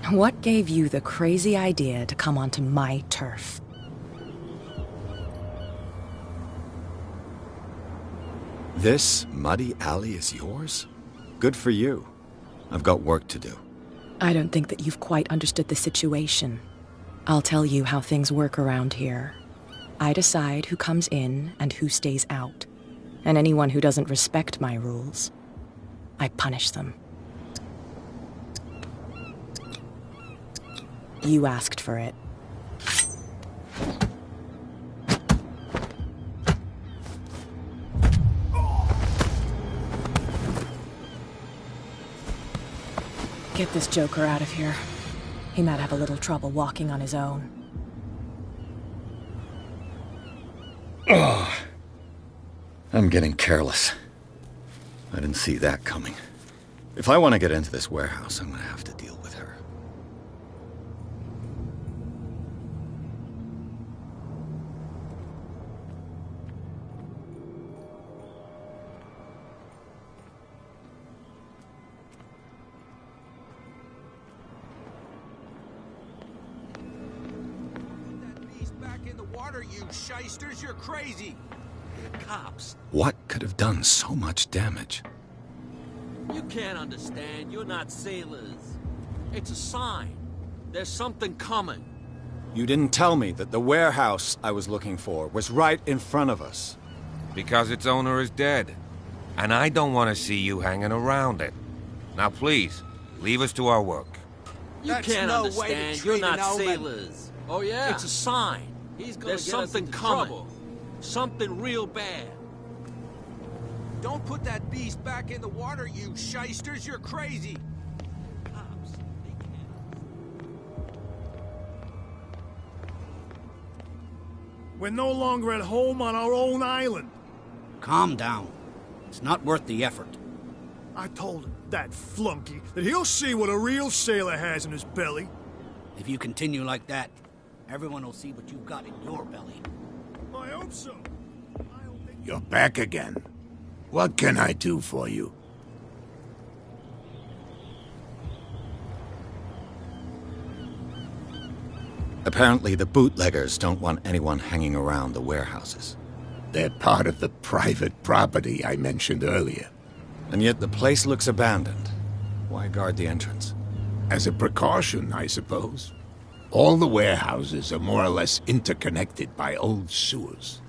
Speaker 12: What gave you the crazy idea to come onto my turf?
Speaker 2: This muddy alley is yours? Good for you. I've got work to do.
Speaker 12: I don't think that you've quite understood the situation. I'll tell you how things work around here. I decide who comes in and who stays out. And anyone who doesn't respect my rules, I punish them. You asked for it. Get this joker out of here. He might have a little trouble walking on his own.
Speaker 2: Oh, I'm getting careless. I didn't see that coming. If I want to get into this warehouse, I'm going to have to deal with her.
Speaker 14: You shysters, you're crazy! The cops.
Speaker 2: What could have done so much damage?
Speaker 15: You can't understand. You're not sailors. It's a sign. There's something coming.
Speaker 2: You didn't tell me that the warehouse I was looking for was right in front of us.
Speaker 16: Because its owner is dead. And I don't want to see you hanging around it. Now please, leave us to our work.
Speaker 15: You can't understand. You're not sailors. Oh yeah? It's a sign. There's something coming. Something real bad.
Speaker 14: Don't put that beast back in the water, you shysters! You're crazy!
Speaker 11: We're no longer at home on our own island.
Speaker 10: Calm down. It's not worth the effort.
Speaker 11: I told that flunky that he'll see what a real sailor has in his belly.
Speaker 10: If you continue like that, everyone will see what you've got in your belly.
Speaker 11: I hope so.
Speaker 5: You're back again. What can I do for you?
Speaker 2: Apparently the bootleggers don't want anyone hanging around the warehouses.
Speaker 5: They're part of the private property I mentioned earlier.
Speaker 2: And yet the place looks abandoned. Why guard the entrance?
Speaker 5: As a precaution, I suppose. All the warehouses are more or less interconnected by old sewers.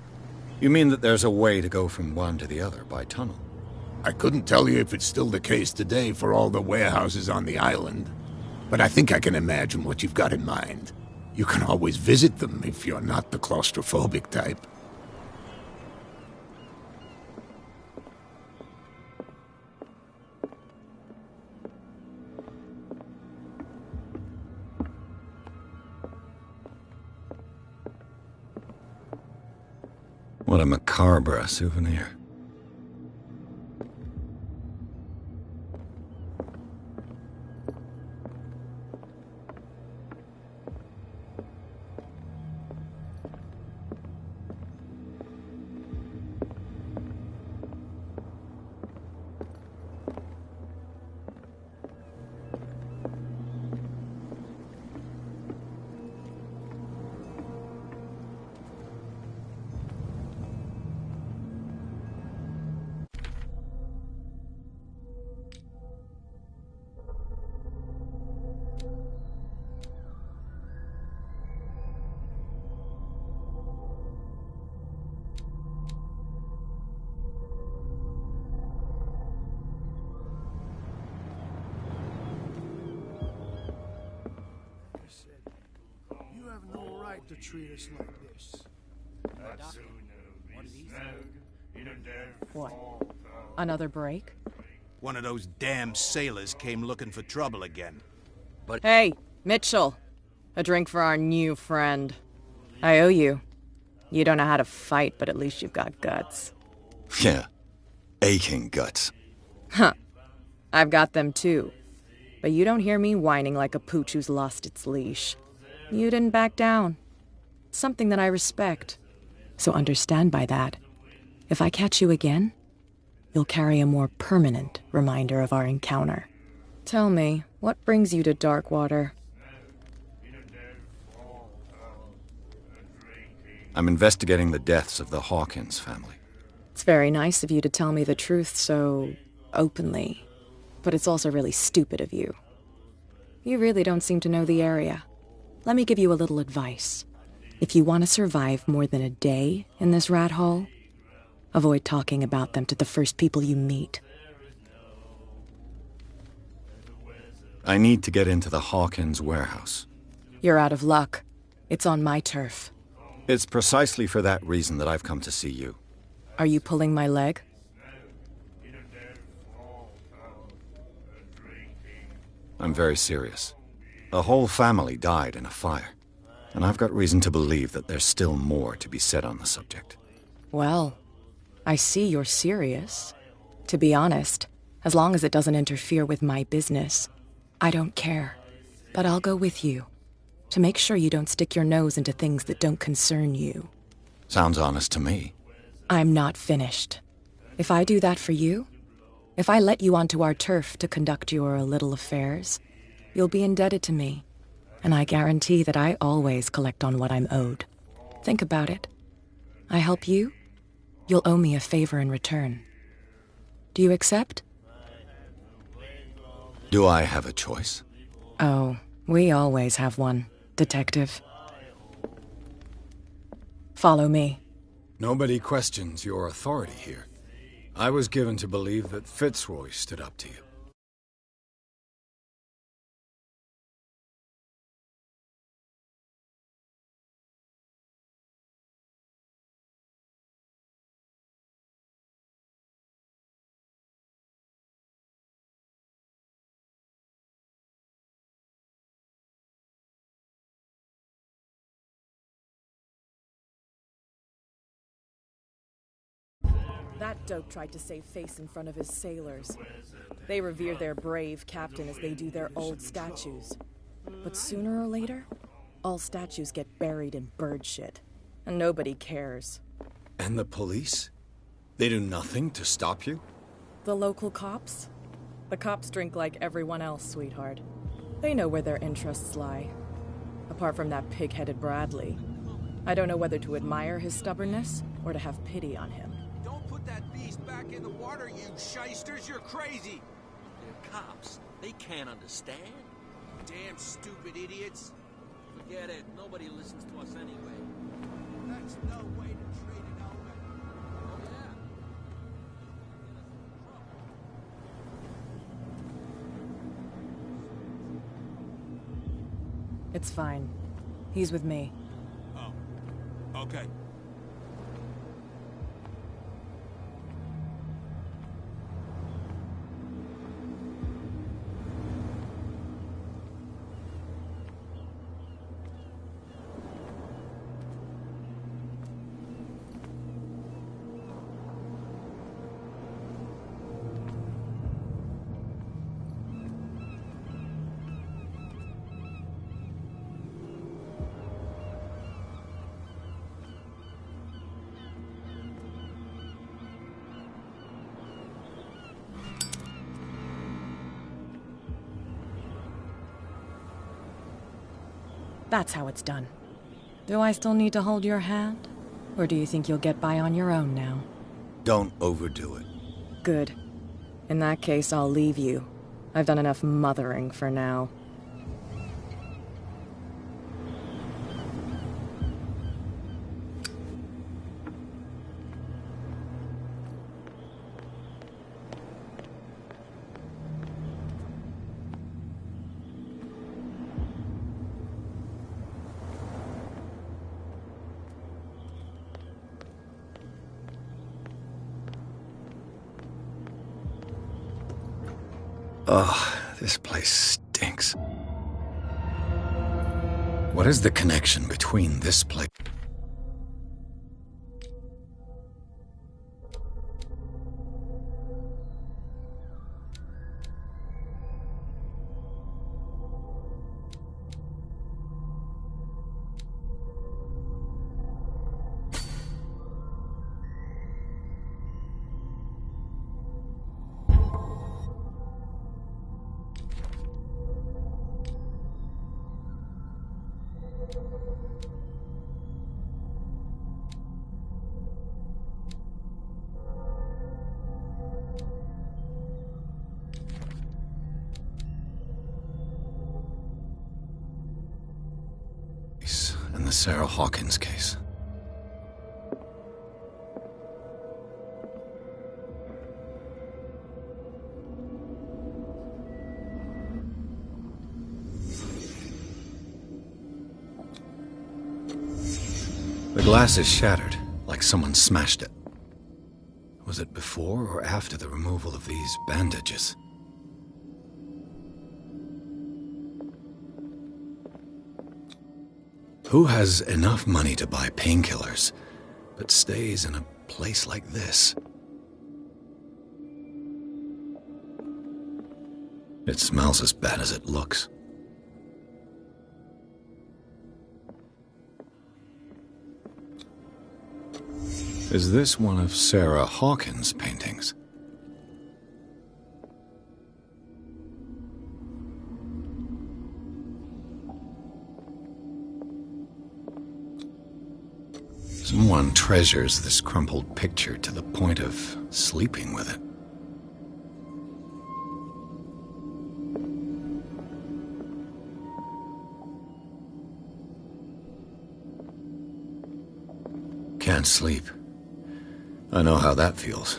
Speaker 2: You mean that there's a way to go from one to the other by tunnel?
Speaker 5: I couldn't tell you if it's still the case today for all the warehouses on the island, but I think I can imagine what you've got in mind. You can always visit them if you're not the claustrophobic type.
Speaker 2: What a macabre souvenir.
Speaker 11: You have no right to treat us like this.
Speaker 12: What? Another break?
Speaker 17: One of those damn sailors came looking for trouble again.
Speaker 10: But
Speaker 12: hey, Mitchell. A drink for our new friend. I owe you. You don't know how to fight, but at least you've got guts.
Speaker 2: Yeah. Aching guts.
Speaker 12: Huh. I've got them too. But you don't hear me whining like a pooch who's lost its leash. You didn't back down. It's something that I respect. So understand by that. If I catch you again, you'll carry a more permanent reminder of our encounter. Tell me, what brings you to Darkwater?
Speaker 2: I'm investigating the deaths of the Hawkins family.
Speaker 12: It's very nice of you to tell me the truth so openly. But it's also really stupid of you. You really don't seem to know the area. Let me give you a little advice. If you want to survive more than a day in this rat hole, avoid talking about them to the first people you meet.
Speaker 2: I need to get into the Hawkins warehouse.
Speaker 12: You're out of luck. It's on my turf.
Speaker 2: It's precisely for that reason that I've come to see you.
Speaker 12: Are you pulling my leg?
Speaker 2: I'm very serious. A whole family died in a fire, and I've got reason to believe that there's still more to be said on the subject.
Speaker 12: Well, I see you're serious. To be honest, as long as it doesn't interfere with my business, I don't care. But I'll go with you, to make sure you don't stick your nose into things that don't concern you.
Speaker 2: Sounds honest to me.
Speaker 12: I'm not finished. If I do that for you, if I let you onto our turf to conduct your little affairs, you'll be indebted to me, and I guarantee that I always collect on what I'm owed. Think about it. I help you, you'll owe me a favor in return. Do you accept?
Speaker 2: Do I have a choice?
Speaker 12: Oh, we always have one, Detective. Follow me.
Speaker 2: Nobody questions your authority here. I was given to believe that Fitzroy stood up to you.
Speaker 12: That dope tried to save face in front of his sailors. They revere their brave captain as they do their old statues. But sooner or later, all statues get buried in bird shit. And nobody cares.
Speaker 2: And the police? They do nothing to stop you?
Speaker 12: The local cops? The cops drink like everyone else, sweetheart. They know where their interests lie. Apart from that pig-headed Bradley. I don't know whether to admire his stubbornness or to have pity on him.
Speaker 14: Don't put that beast back in the water, you shysters! You're crazy!
Speaker 15: They're cops. They can't understand.
Speaker 14: Damn stupid idiots!
Speaker 15: Forget it. Nobody listens to us anyway.
Speaker 14: That's no way to treat an omen.
Speaker 15: Oh, yeah.
Speaker 12: It's fine. He's with me.
Speaker 17: Oh. Okay.
Speaker 12: That's how it's done. Do I still need to hold your hand? Or do you think you'll get by on your own now?
Speaker 2: Don't overdo it.
Speaker 12: Good. In that case, I'll leave you. I've done enough mothering for now.
Speaker 2: Ugh, this place stinks. What is the connection between this place? And the Sarah Hawkins case. The glass is shattered, like someone smashed it. Was it before or after the removal of these bandages? Who has enough money to buy painkillers, but stays in a place like this? It smells as bad as it looks. Is this one of Sarah Hawkins' paintings? Someone treasures this crumpled picture to the point of sleeping with it. Can't sleep. I know how that feels.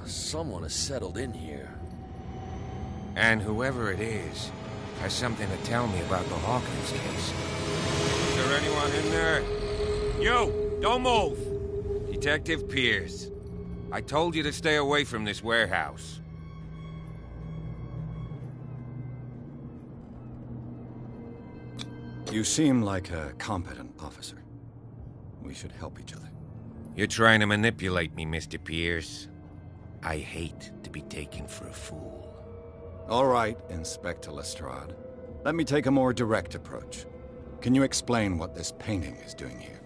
Speaker 15: Someone has settled in here.
Speaker 16: And whoever it is has something to tell me about the Hawkins case. Is there anyone in there? You! Don't move! Detective Pierce. I told you to stay away from this warehouse.
Speaker 2: You seem like a competent officer. We should help each other.
Speaker 16: You're trying to manipulate me, Mr. Pierce. I hate to be taken for a fool.
Speaker 2: All right, Inspector Lestrade. Let me take a more direct approach. Can you explain what this painting is doing here?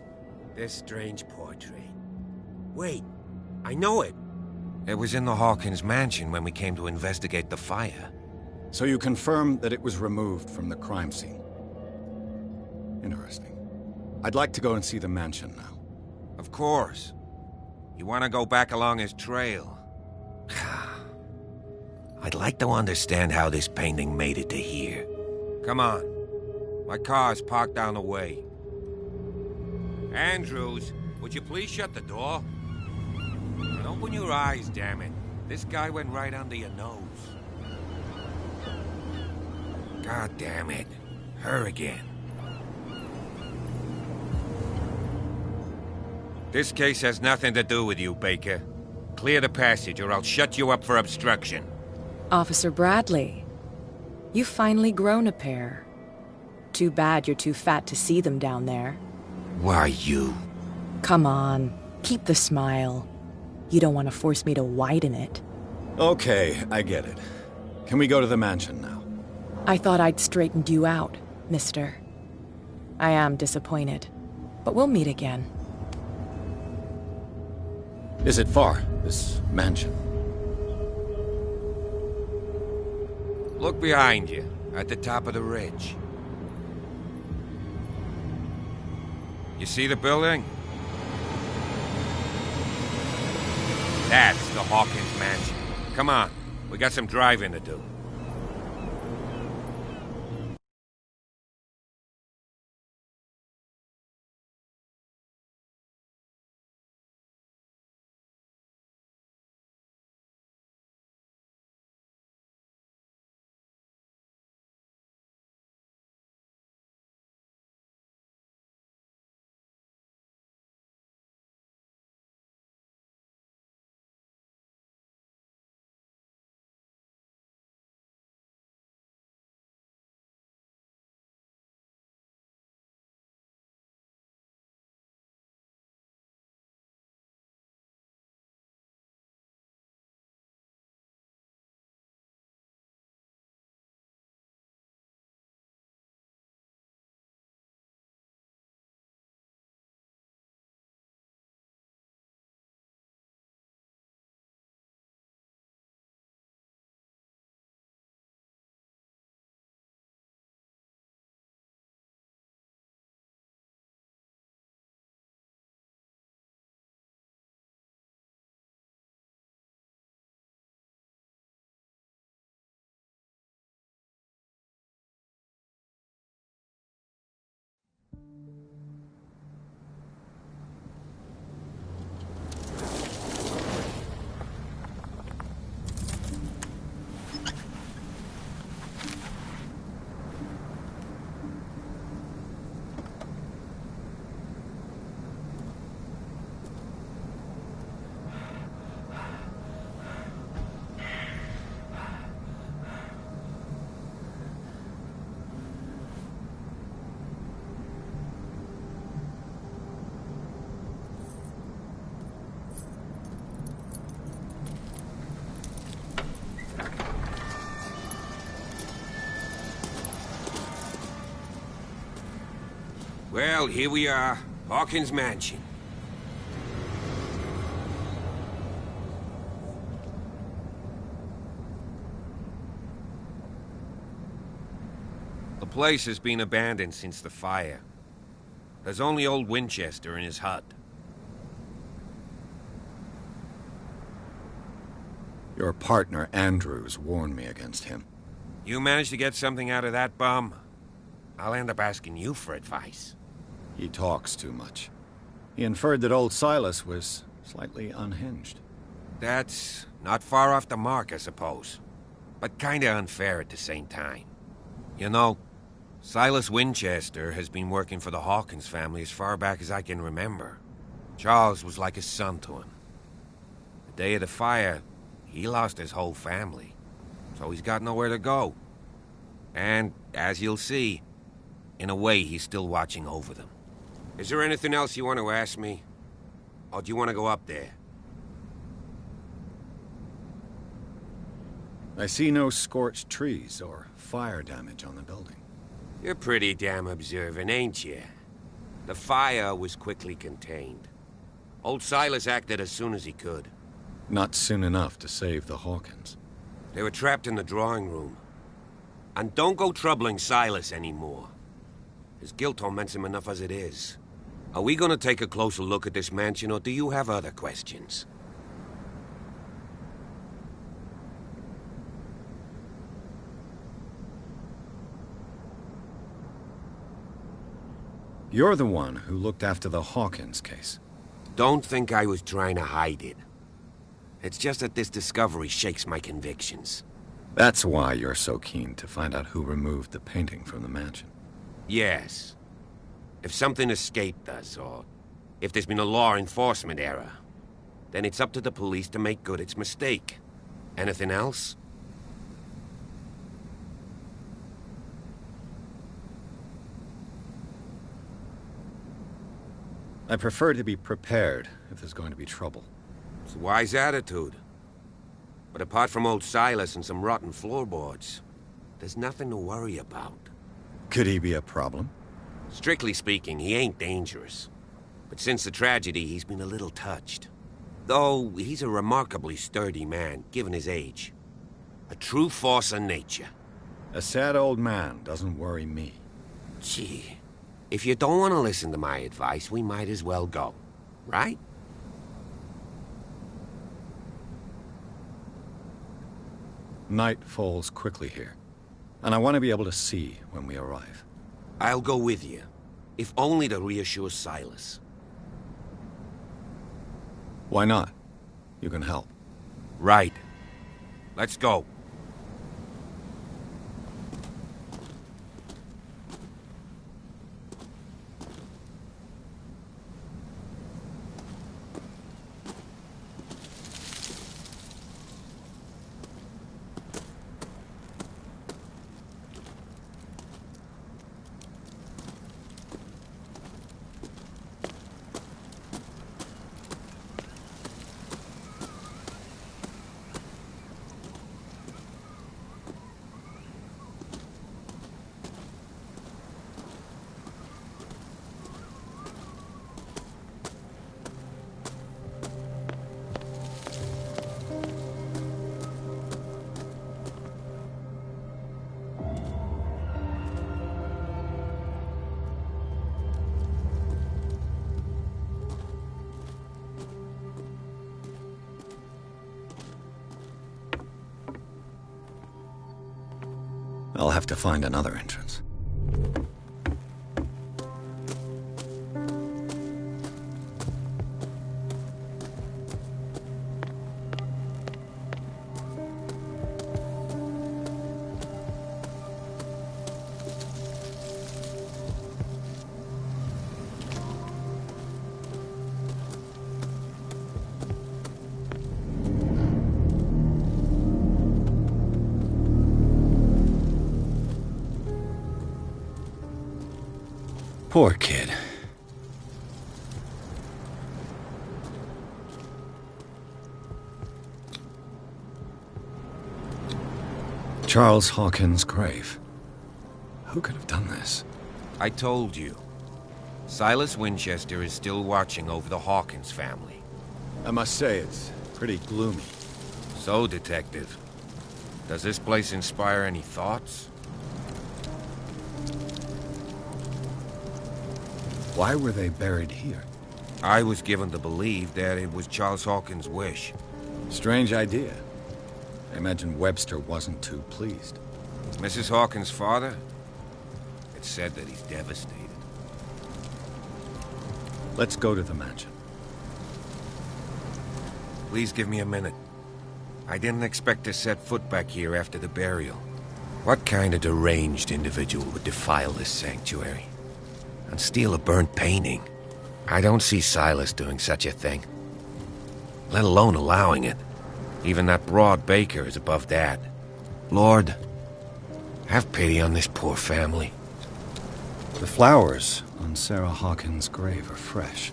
Speaker 16: This strange portrait. Wait, I know it. It was in the Hawkins mansion when we came to investigate the fire.
Speaker 2: So you confirm that it was removed from the crime scene? Interesting. I'd like to go and see the mansion now.
Speaker 16: Of course. You want to go back along his trail? I'd like to understand how this painting made it to here. Come on. My car's parked down the way. Andrews, would you please shut the door? And open your eyes, damn it. This guy went right under your nose. God damn it. Her again. This case has nothing to do with you, Baker. Clear the passage or I'll shut you up for obstruction.
Speaker 12: Officer Bradley, you've finally grown a pair. Too bad you're too fat to see them down there.
Speaker 16: Why, you?
Speaker 12: Come on, keep the smile. You don't want to force me to widen it.
Speaker 2: Okay, I get it. Can we go to the mansion now?
Speaker 12: I thought I'd straightened you out, mister. I am disappointed, but we'll meet again.
Speaker 2: Is it far, this mansion?
Speaker 16: Look behind you, at the top of the ridge. You see the building? That's the Hawkins mansion. Come on, we got some driving to do. Well, here we are. Hawkins Mansion. The place has been abandoned since the fire. There's only old Winchester in his hut.
Speaker 2: Your partner, Andrews, warned me against him.
Speaker 16: You managed to get something out of that bum? I'll end up asking you for advice.
Speaker 2: He talks too much. He inferred that old Silas was slightly unhinged.
Speaker 16: That's not far off the mark, I suppose. But kinda unfair at the same time. You know, Silas Winchester has been working for the Hawkins family as far back as I can remember. Charles was like a son to him. The day of the fire, he lost his whole family. So he's got nowhere to go. And, as you'll see, in a way he's still watching over them. Is there anything else you want to ask me? Or do you want to go up there?
Speaker 2: I see no scorched trees or fire damage on the building.
Speaker 16: You're pretty damn observant, ain't you? The fire was quickly contained. Old Silas acted as soon as he could.
Speaker 2: Not soon enough to save the Hawkins.
Speaker 16: They were trapped in the drawing room. And don't go troubling Silas anymore. His guilt torments him enough as it is. Are we gonna take a closer look at this mansion, or do you have other questions?
Speaker 2: You're the one who looked after the Hawkins case.
Speaker 16: Don't think I was trying to hide it. It's just that this discovery shakes my convictions.
Speaker 2: That's why you're so keen to find out who removed the painting from the mansion.
Speaker 16: Yes. If something escaped us, or if there's been a law enforcement error, then it's up to the police to make good its mistake. Anything else?
Speaker 2: I prefer to be prepared if there's going to be trouble.
Speaker 16: It's a wise attitude. But apart from old Silas and some rotten floorboards, there's nothing to worry about.
Speaker 2: Could he be a problem?
Speaker 16: Strictly speaking, he ain't dangerous. But since the tragedy, he's been a little touched. Though, he's a remarkably sturdy man, given his age. A true force of nature.
Speaker 2: A sad old man doesn't worry me.
Speaker 16: Gee, if you don't want to listen to my advice, we might as well go. Right?
Speaker 2: Night falls quickly here, and I want to be able to see when we arrive.
Speaker 16: I'll go with you, if only to reassure Silas.
Speaker 2: Why not? You can help.
Speaker 16: Right. Let's go.
Speaker 2: I'll have to find another entrance. Poor kid. Charles Hawkins' grave. Who could have done this?
Speaker 16: I told you. Silas Winchester is still watching over the Hawkins family.
Speaker 2: I must say, it's pretty gloomy.
Speaker 16: So, Detective, does this place inspire any thoughts?
Speaker 2: Why were they buried here?
Speaker 16: I was given to believe that it was Charles Hawkins' wish.
Speaker 2: Strange idea. I imagine Webster wasn't too pleased.
Speaker 16: Mrs. Hawkins' father? It's said that he's devastated.
Speaker 2: Let's go to the mansion.
Speaker 16: Please give me a minute. I didn't expect to set foot back here after the burial. What kind of deranged individual would defile this sanctuary? And steal a burnt painting? I don't see Silas doing such a thing. Let alone allowing it. Even that broad baker is above that. Lord, have pity on this poor family.
Speaker 2: The flowers on Sarah Hawkins' grave are fresh.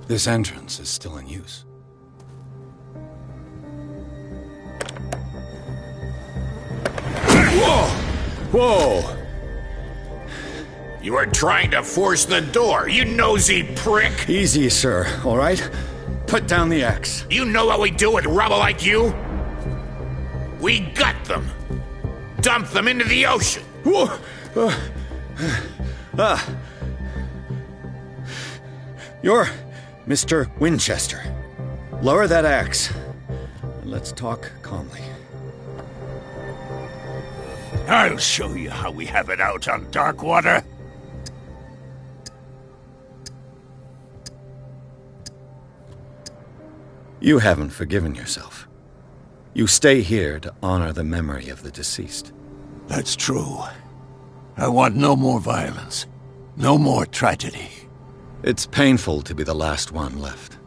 Speaker 2: This entrance is still in use.
Speaker 18: Whoa!
Speaker 2: Whoa!
Speaker 18: You were trying to force the door, you nosy prick!
Speaker 2: Easy, sir, all right? Put down the axe.
Speaker 18: You know what we do with rubble like you? We gut them. Dump them into the ocean.
Speaker 2: Whoa! You're Mr. Winchester. Lower that axe. And let's talk calmly.
Speaker 18: I'll show you how we have it out on Darkwater.
Speaker 2: You haven't forgiven yourself. You stay here to honor the memory of the deceased.
Speaker 18: That's true. I want no more violence. No more tragedy.
Speaker 2: It's painful to be the last one left.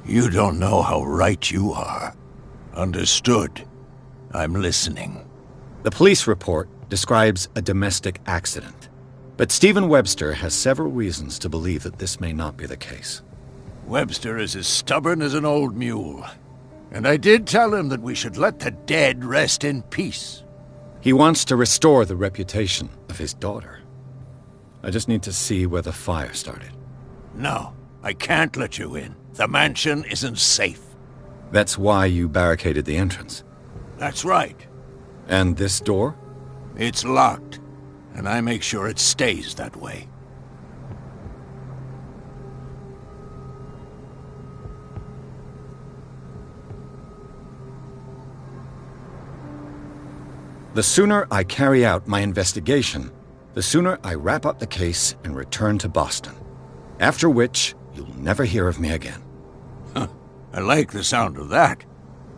Speaker 18: You don't know how right you are. Understood. I'm listening.
Speaker 2: The police report describes a domestic accident, but Stephen Webster has several reasons to believe that this may not be the case.
Speaker 18: Webster is as stubborn as an old mule. And I did tell him that we should let the dead rest in peace.
Speaker 2: He wants to restore the reputation of his daughter. I just need to see where the fire started.
Speaker 18: No, I can't let you in. The mansion isn't safe.
Speaker 2: That's why you barricaded the entrance.
Speaker 18: That's right.
Speaker 2: And this door?
Speaker 18: It's locked, and I make sure it stays that way.
Speaker 2: The sooner I carry out my investigation, the sooner I wrap up the case and return to Boston. After which, you'll never hear of me again.
Speaker 18: Huh. I like the sound of that,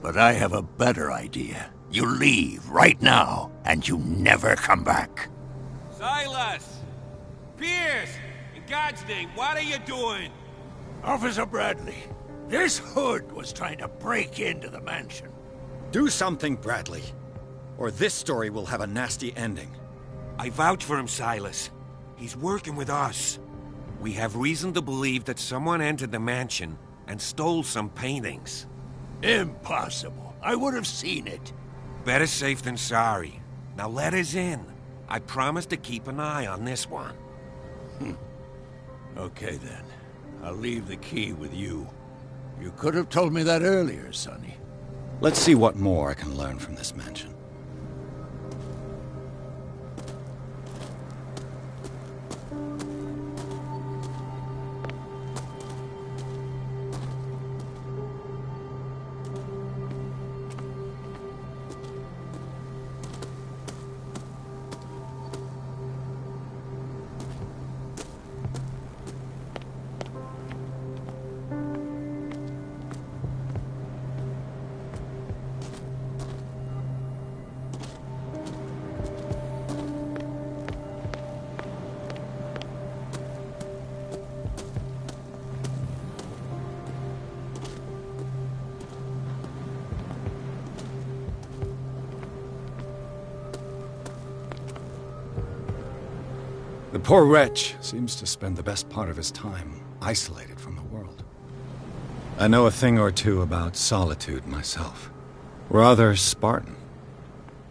Speaker 18: but I have a better idea. You leave right now, and you never come back.
Speaker 15: Silas! Pierce! In God's name, what are you doing?
Speaker 18: Officer Bradley, this hood was trying to break into the mansion.
Speaker 2: Do something, Bradley, or this story will have a nasty ending.
Speaker 16: I vouch for him, Silas. He's working with us. We have reason to believe that someone entered the mansion and stole some paintings.
Speaker 18: Impossible. I would have seen it.
Speaker 16: Better safe than sorry. Now let us in. I promise to keep an eye on this one.
Speaker 18: Okay then. I'll leave the key with you. You could have told me that earlier, Sonny.
Speaker 2: Let's see what more I can learn from this mansion. The poor wretch seems to spend the best part of his time isolated from the world. I know a thing or two about solitude myself. Rather Spartan.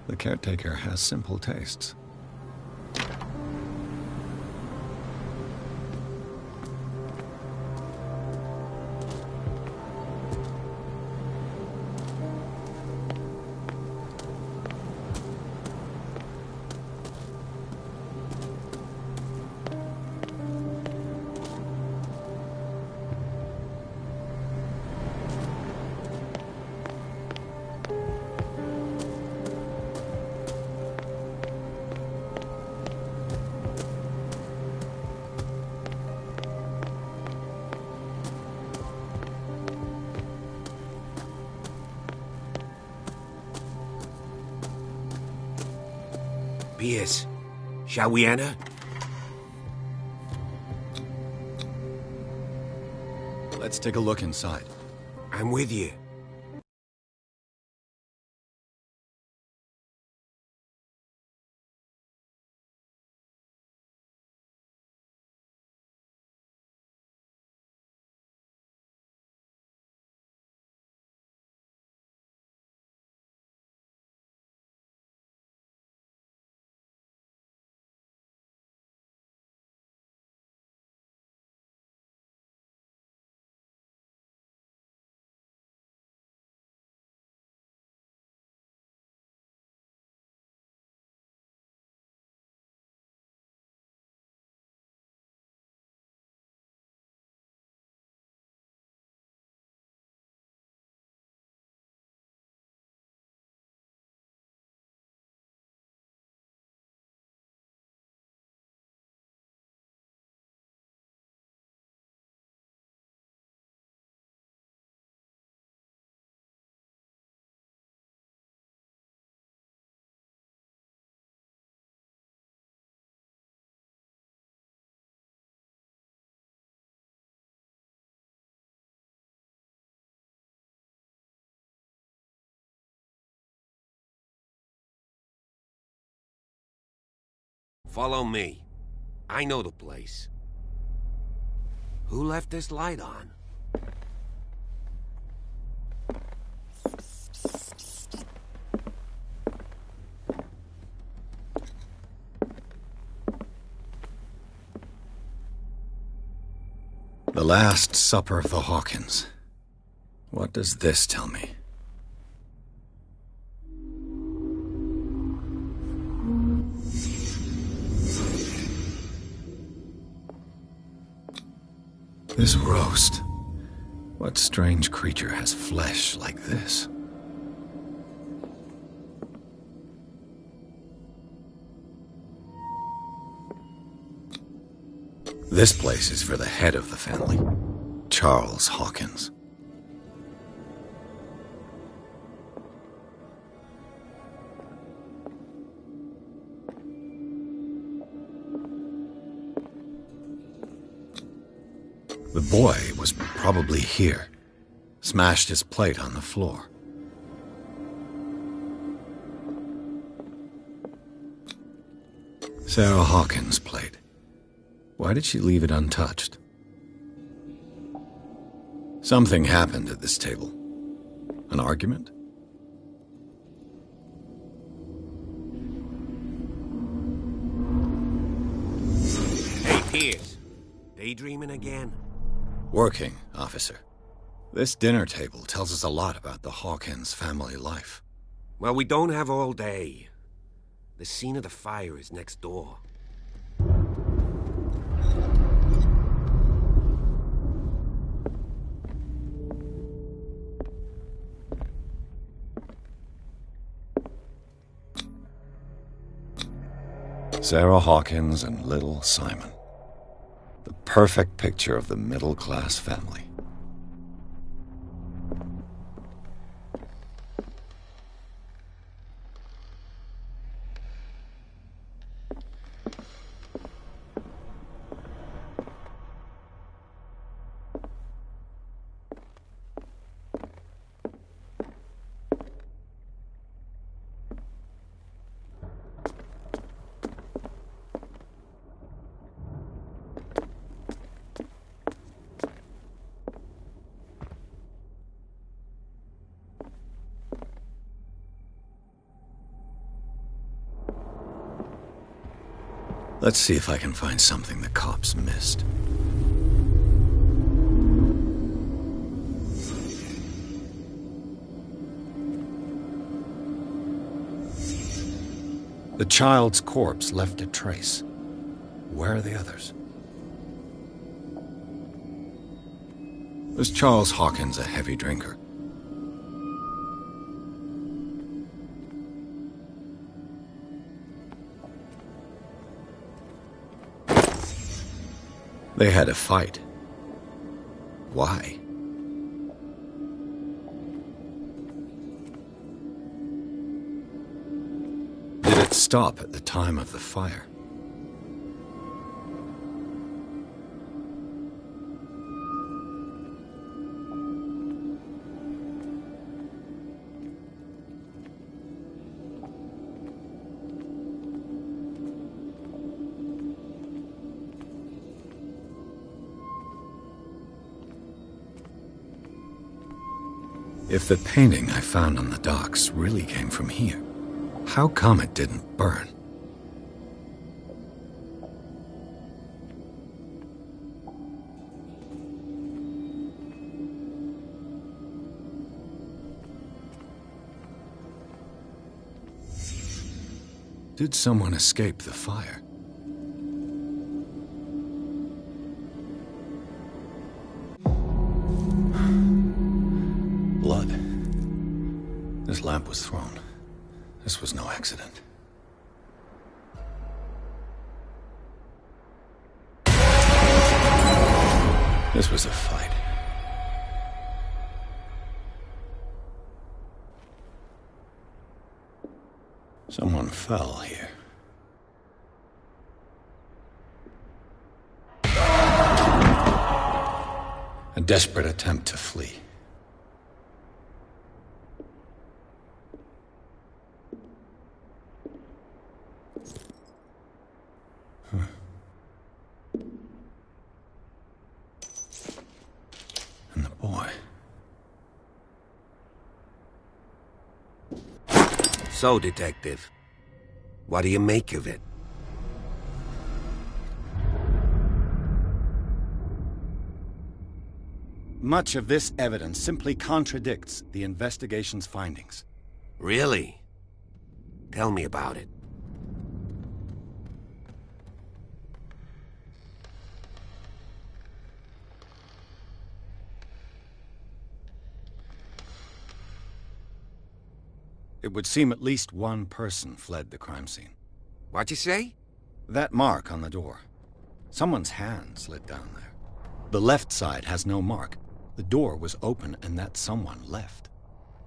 Speaker 2: The caretaker has simple tastes.
Speaker 16: Pierce, shall we enter?
Speaker 2: Let's take a look inside.
Speaker 16: I'm with you. Follow me. I know the place. Who left this light on?
Speaker 2: The Last Supper of the Hawkins. What does this tell me? This roast. What strange creature has flesh like this? This place is for the head of the family, Charles Hawkins. The boy was probably here. Smashed his plate on the floor. Sarah Hawkins' plate. Why did she leave it untouched? Something happened at this table. An argument?
Speaker 16: Hey, Pierce. Daydreaming again?
Speaker 2: Working, officer. This dinner table tells us a lot about the Hawkins family life.
Speaker 16: Well, we don't have all day. The scene of the fire is next door.
Speaker 2: Sarah Hawkins and little Simon. The perfect picture of the middle-class family. Let's see if I can find something the cops missed. The child's corpse left a trace. Where are the others? Was Charles Hawkins a heavy drinker? They had a fight. Why? Did it stop at the time of the fire? If the painting I found on the docks really came from here, how come it didn't burn? Did someone escape the fire? Blood. This lamp was thrown. This was no accident. This was a fight. Someone fell here. A desperate attempt to flee. And the boy.
Speaker 16: So, Detective, what do you make of it?
Speaker 2: Much of this evidence simply contradicts the investigation's findings.
Speaker 16: Really? Tell me about it.
Speaker 2: It would seem at least one person fled the crime scene.
Speaker 16: What'd you say?
Speaker 2: That mark on the door. Someone's hand slid down there. The left side has no mark. The door was open and that someone left.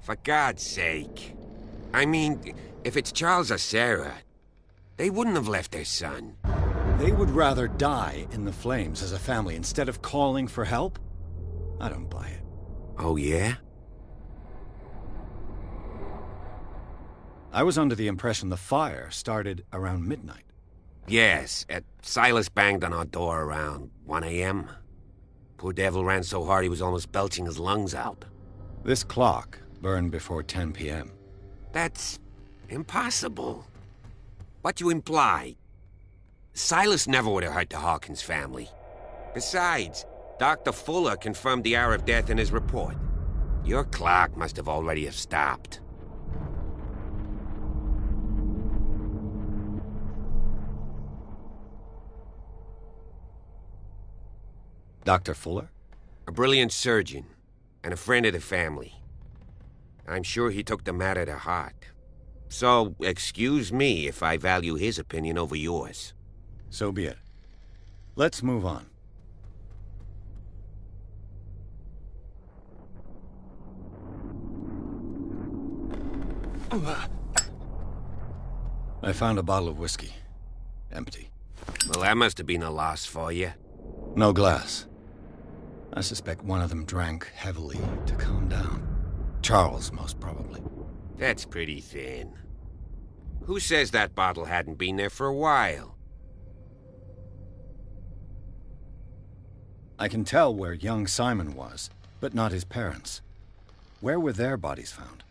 Speaker 16: For God's sake. I mean, if it's Charles or Sarah, they wouldn't have left their son.
Speaker 2: They would rather die in the flames as a family instead of calling for help? I don't buy it.
Speaker 16: Oh, yeah?
Speaker 2: I was under the impression the fire started around midnight.
Speaker 16: Yes, Silas banged on our door around 1 a.m. Poor devil ran so hard he was almost belching his lungs out.
Speaker 2: This clock burned before 10 p.m.
Speaker 16: That's impossible. What you imply? Silas never would have hurt the Hawkins family. Besides, Dr. Fuller confirmed the hour of death in his report. Your clock must have already have stopped.
Speaker 2: Dr. Fuller?
Speaker 16: A brilliant surgeon, and a friend of the family. I'm sure he took the matter to heart. So, excuse me if I value his opinion over yours.
Speaker 2: So be it. Let's move on. I found a bottle of whiskey. Empty.
Speaker 16: Well, that must have been a loss for you.
Speaker 2: No glass. I suspect one of them drank heavily to calm down. Charles, most probably.
Speaker 16: That's pretty thin. Who says that bottle hadn't been there for a while?
Speaker 2: I can tell where young Simon was, but not his parents. Where were their bodies found?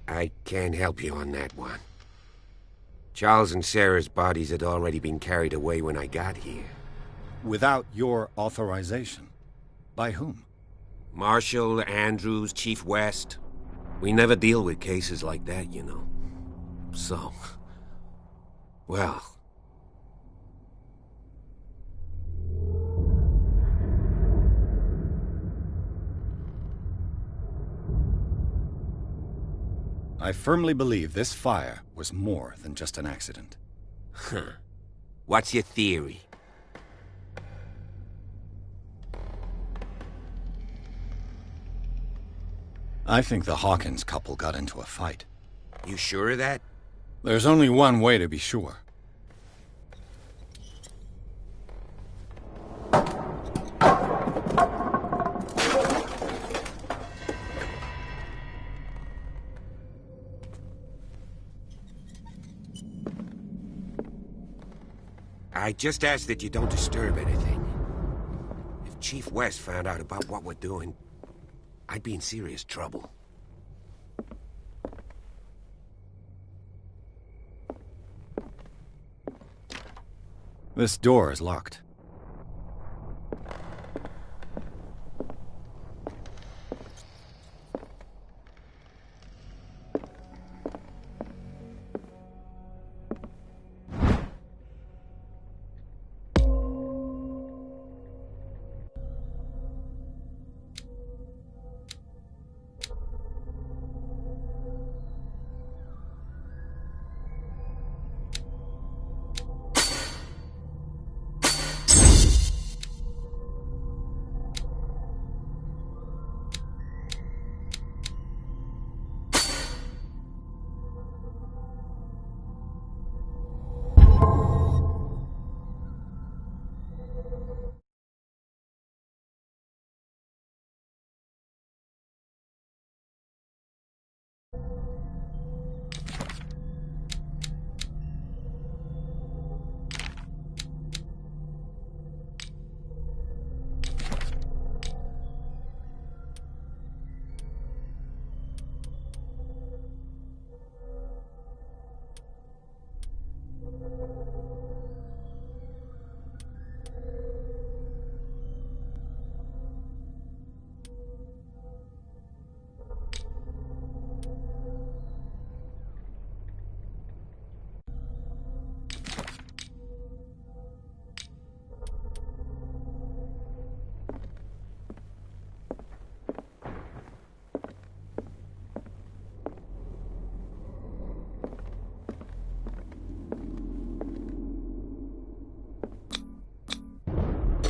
Speaker 16: I can't help you on that one. Charles and Sarah's bodies had already been carried away when I got here.
Speaker 2: Without your authorization? By whom?
Speaker 16: Marshall, Andrews, Chief West. We never deal with cases like that, you know. So... well...
Speaker 2: I firmly believe this fire was more than just an accident.
Speaker 16: Huh. What's your theory?
Speaker 2: I think the Hawkins couple got into a fight.
Speaker 16: You sure of that?
Speaker 2: There's only one way to be sure.
Speaker 16: I just ask that you don't disturb anything. If Chief West found out about what we're doing, I'd be in serious trouble.
Speaker 2: This door is locked.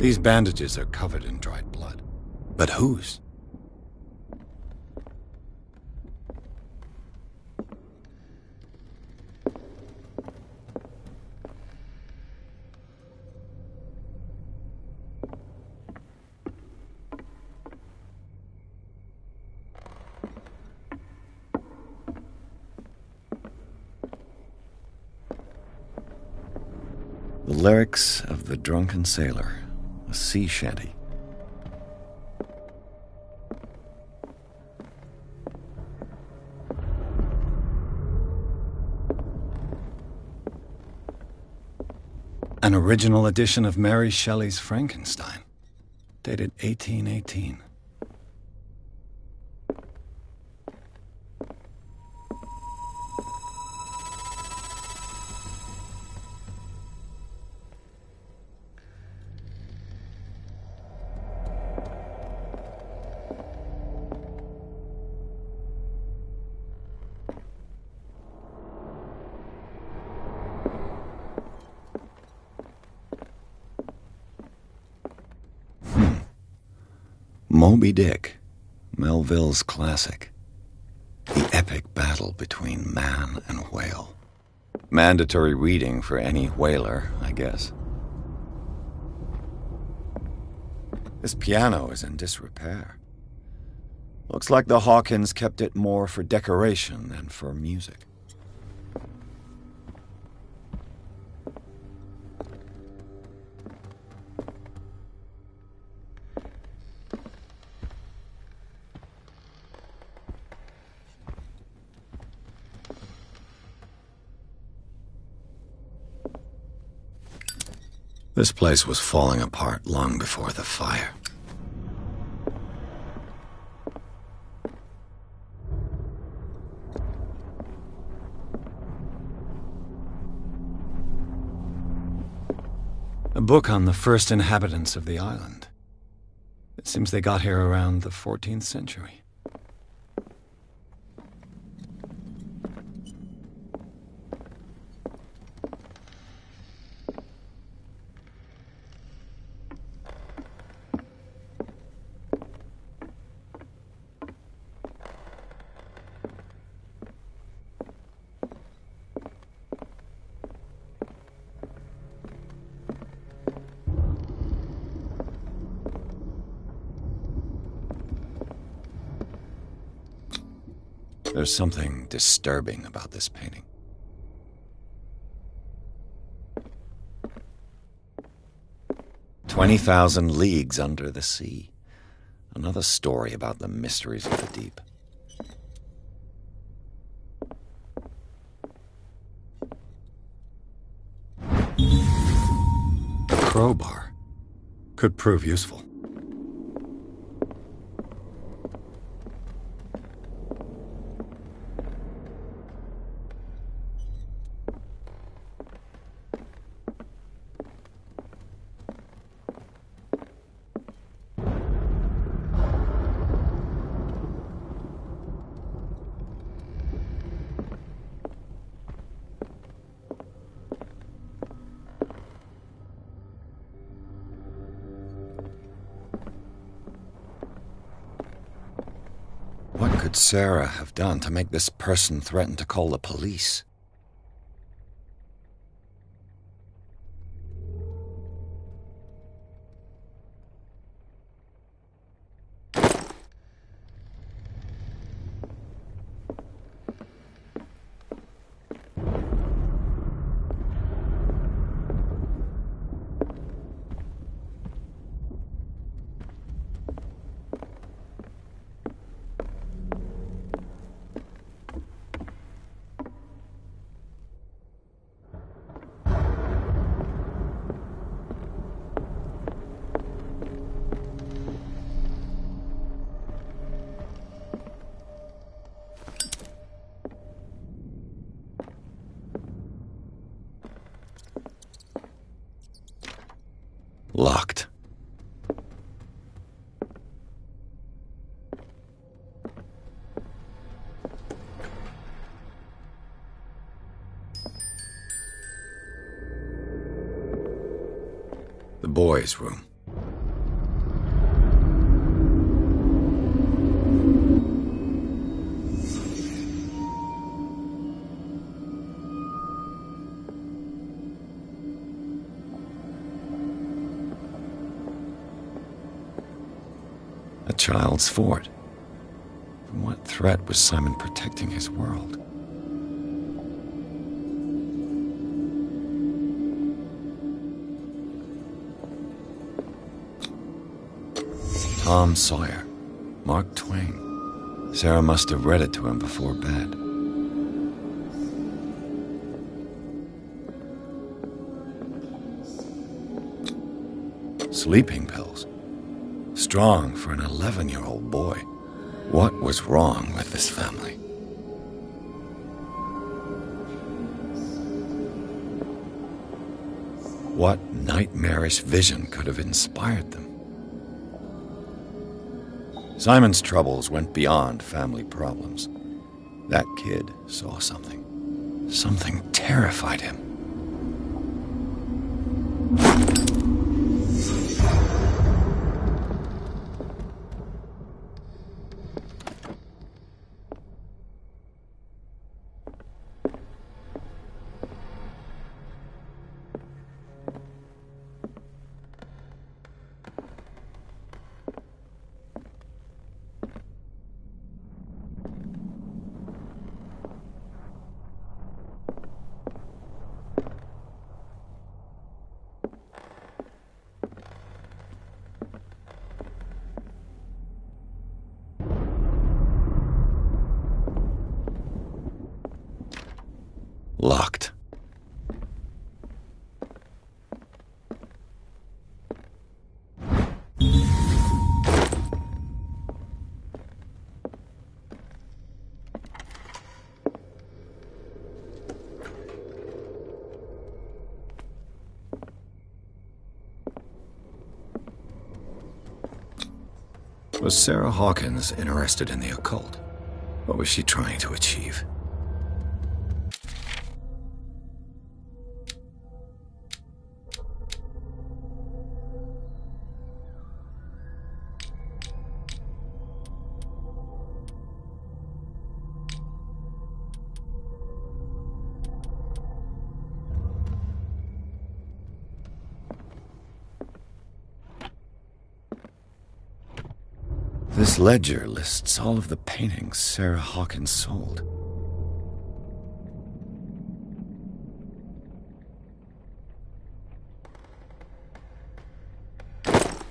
Speaker 2: These bandages are covered in dried blood. But whose? The lyrics of the drunken sailor. A sea shanty. An original edition of Mary Shelley's Frankenstein, dated 1818. Moby Dick, Melville's classic. The epic battle between man and whale. Mandatory reading for any whaler, I guess. This piano is in disrepair. Looks like the Hawkins kept it more for decoration than for music. This place was falling apart long before the fire. A book on the first inhabitants of the island. It seems they got here around the 14th century. There's something disturbing about this painting. "20,000 leagues under the sea." Another story about the mysteries of the deep. A crowbar could prove useful. What could Sarah have done to make this person threaten to call the police? Locked. The boys' room. A child's fort. From what threat was Simon protecting his world? Tom Sawyer, Mark Twain. Sarah must have read it to him before bed. Sleeping pills. Strong for an 11-year-old boy. What was wrong with this family? What nightmarish vision could have inspired them? Simon's troubles went beyond family problems. That kid saw something. Something terrified him. Locked. Was Sarah Hawkins interested in the occult? What was she trying to achieve? This ledger lists all of the paintings Sarah Hawkins sold.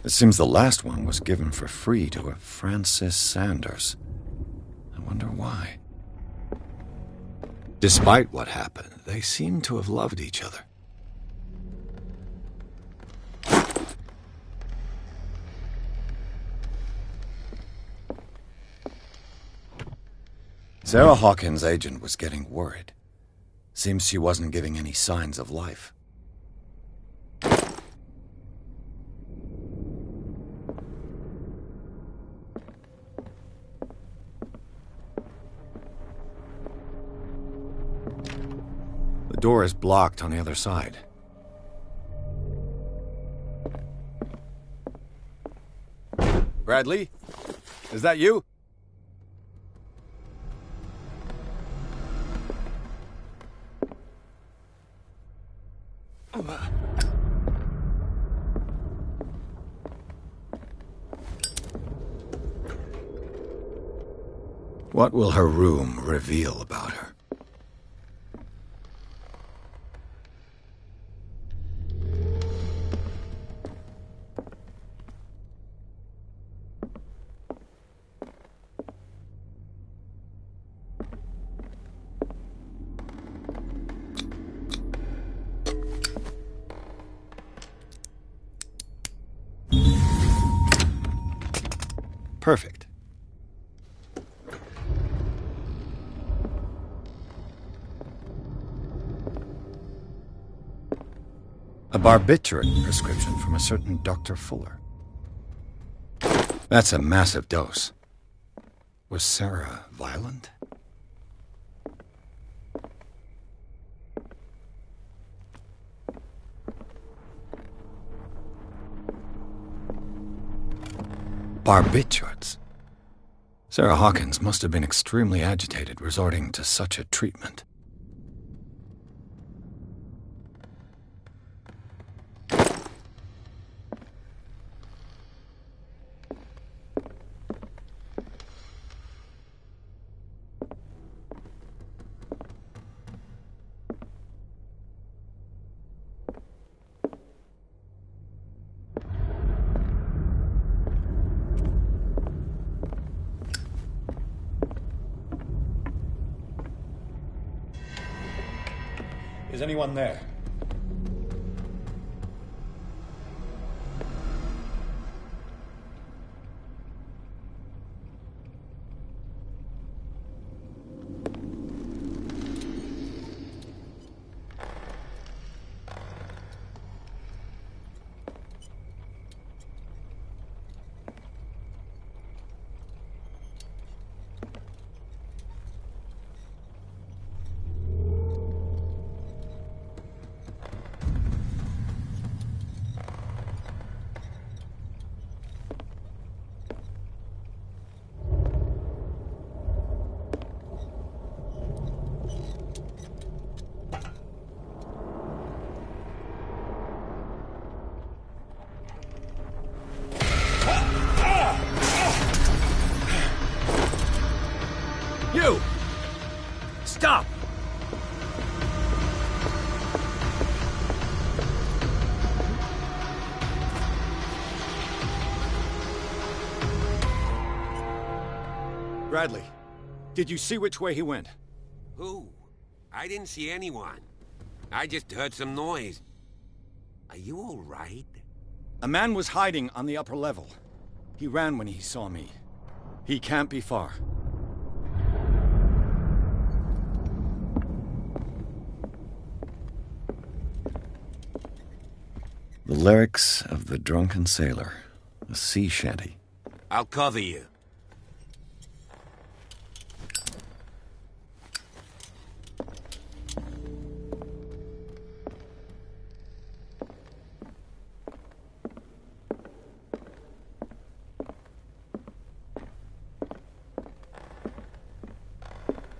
Speaker 2: It seems the last one was given for free to a Francis Sanders. I wonder why. Despite what happened, they seem to have loved each other. Sarah Hawkins' agent was getting worried. Seems she wasn't giving any signs of life. The door is blocked on the other side. Bradley? Is that you? What will her room reveal about her? Perfect. A barbiturate prescription from a certain Dr. Fuller. That's a massive dose. Was Sarah violent? Barbiturates. Sarah Hawkins must have been extremely agitated resorting to such a treatment. Is anyone there?
Speaker 15: You! Stop!
Speaker 2: Bradley, did you see which way he went?
Speaker 16: Who? I didn't see anyone. I just heard some noise. Are you all right?
Speaker 2: A man was hiding on the upper level. He ran when he saw me. He can't be far. The lyrics of the drunken sailor, a sea shanty.
Speaker 16: I'll cover you.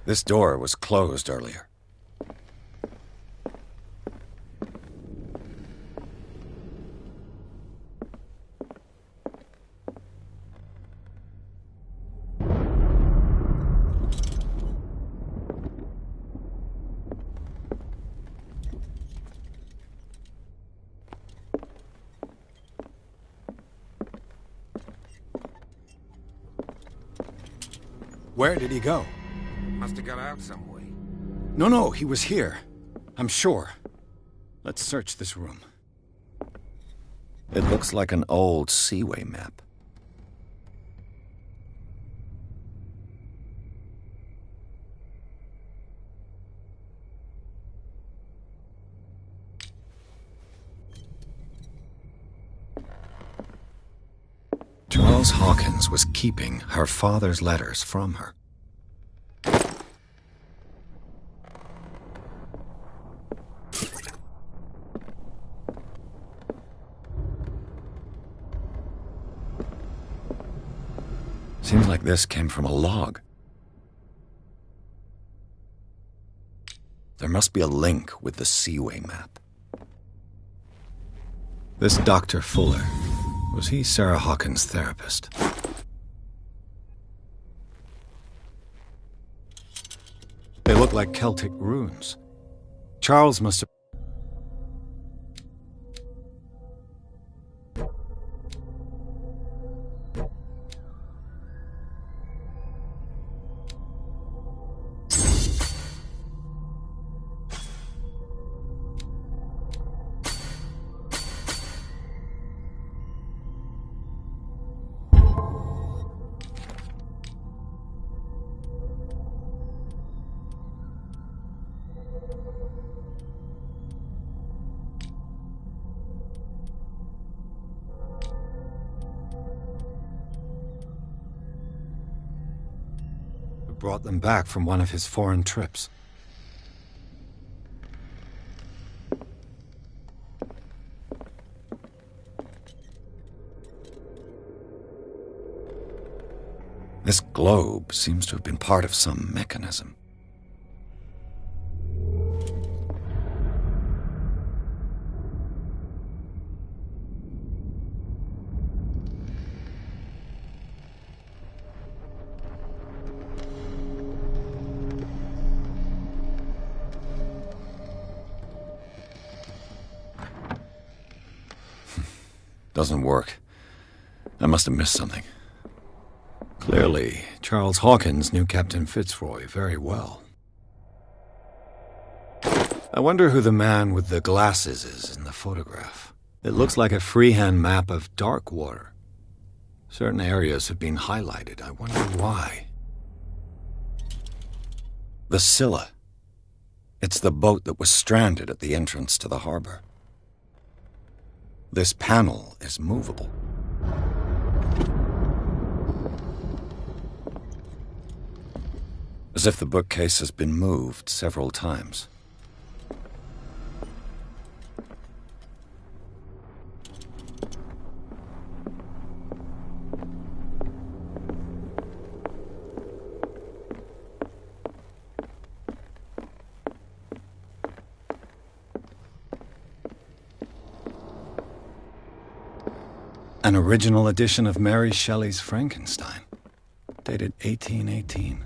Speaker 2: This door was closed earlier. Where did he go?
Speaker 16: Must have got out some way.
Speaker 2: No, he was here. I'm sure. Let's search this room. It looks like an old seaway map. Charles Hawkins was keeping her father's letters from her. Seems like this came from a log. There must be a link with the Seaway map. This Dr. Fuller, was he Sarah Hawkins' therapist? They look like Celtic runes. Charles must have... brought them back from one of his foreign trips. This globe seems to have been part of some mechanism. Doesn't work. I must have missed something. Clearly, Charles Hawkins knew Captain Fitzroy very well. I wonder who the man with the glasses is in the photograph. It looks like a freehand map of dark water. Certain areas have been highlighted. I wonder why. The Scylla. It's the boat that was stranded at the entrance to the harbor. This panel is movable. As if the bookcase has been moved several times. An original edition of Mary Shelley's Frankenstein, dated 1818.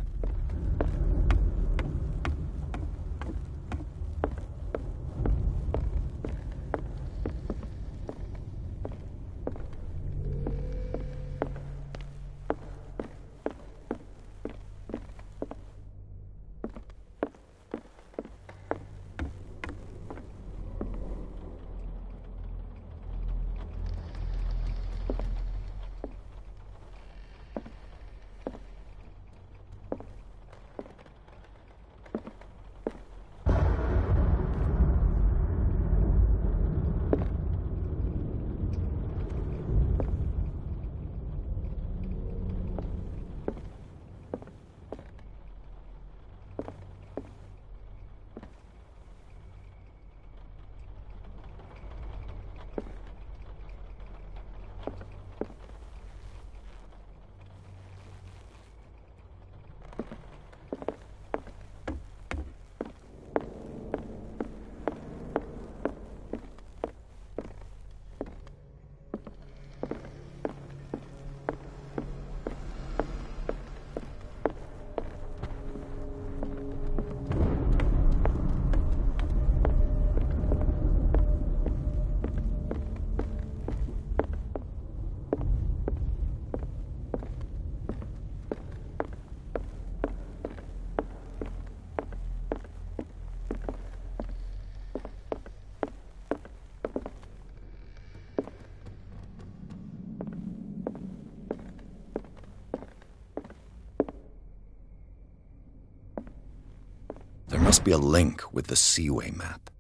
Speaker 2: must be a link with the Seaway map.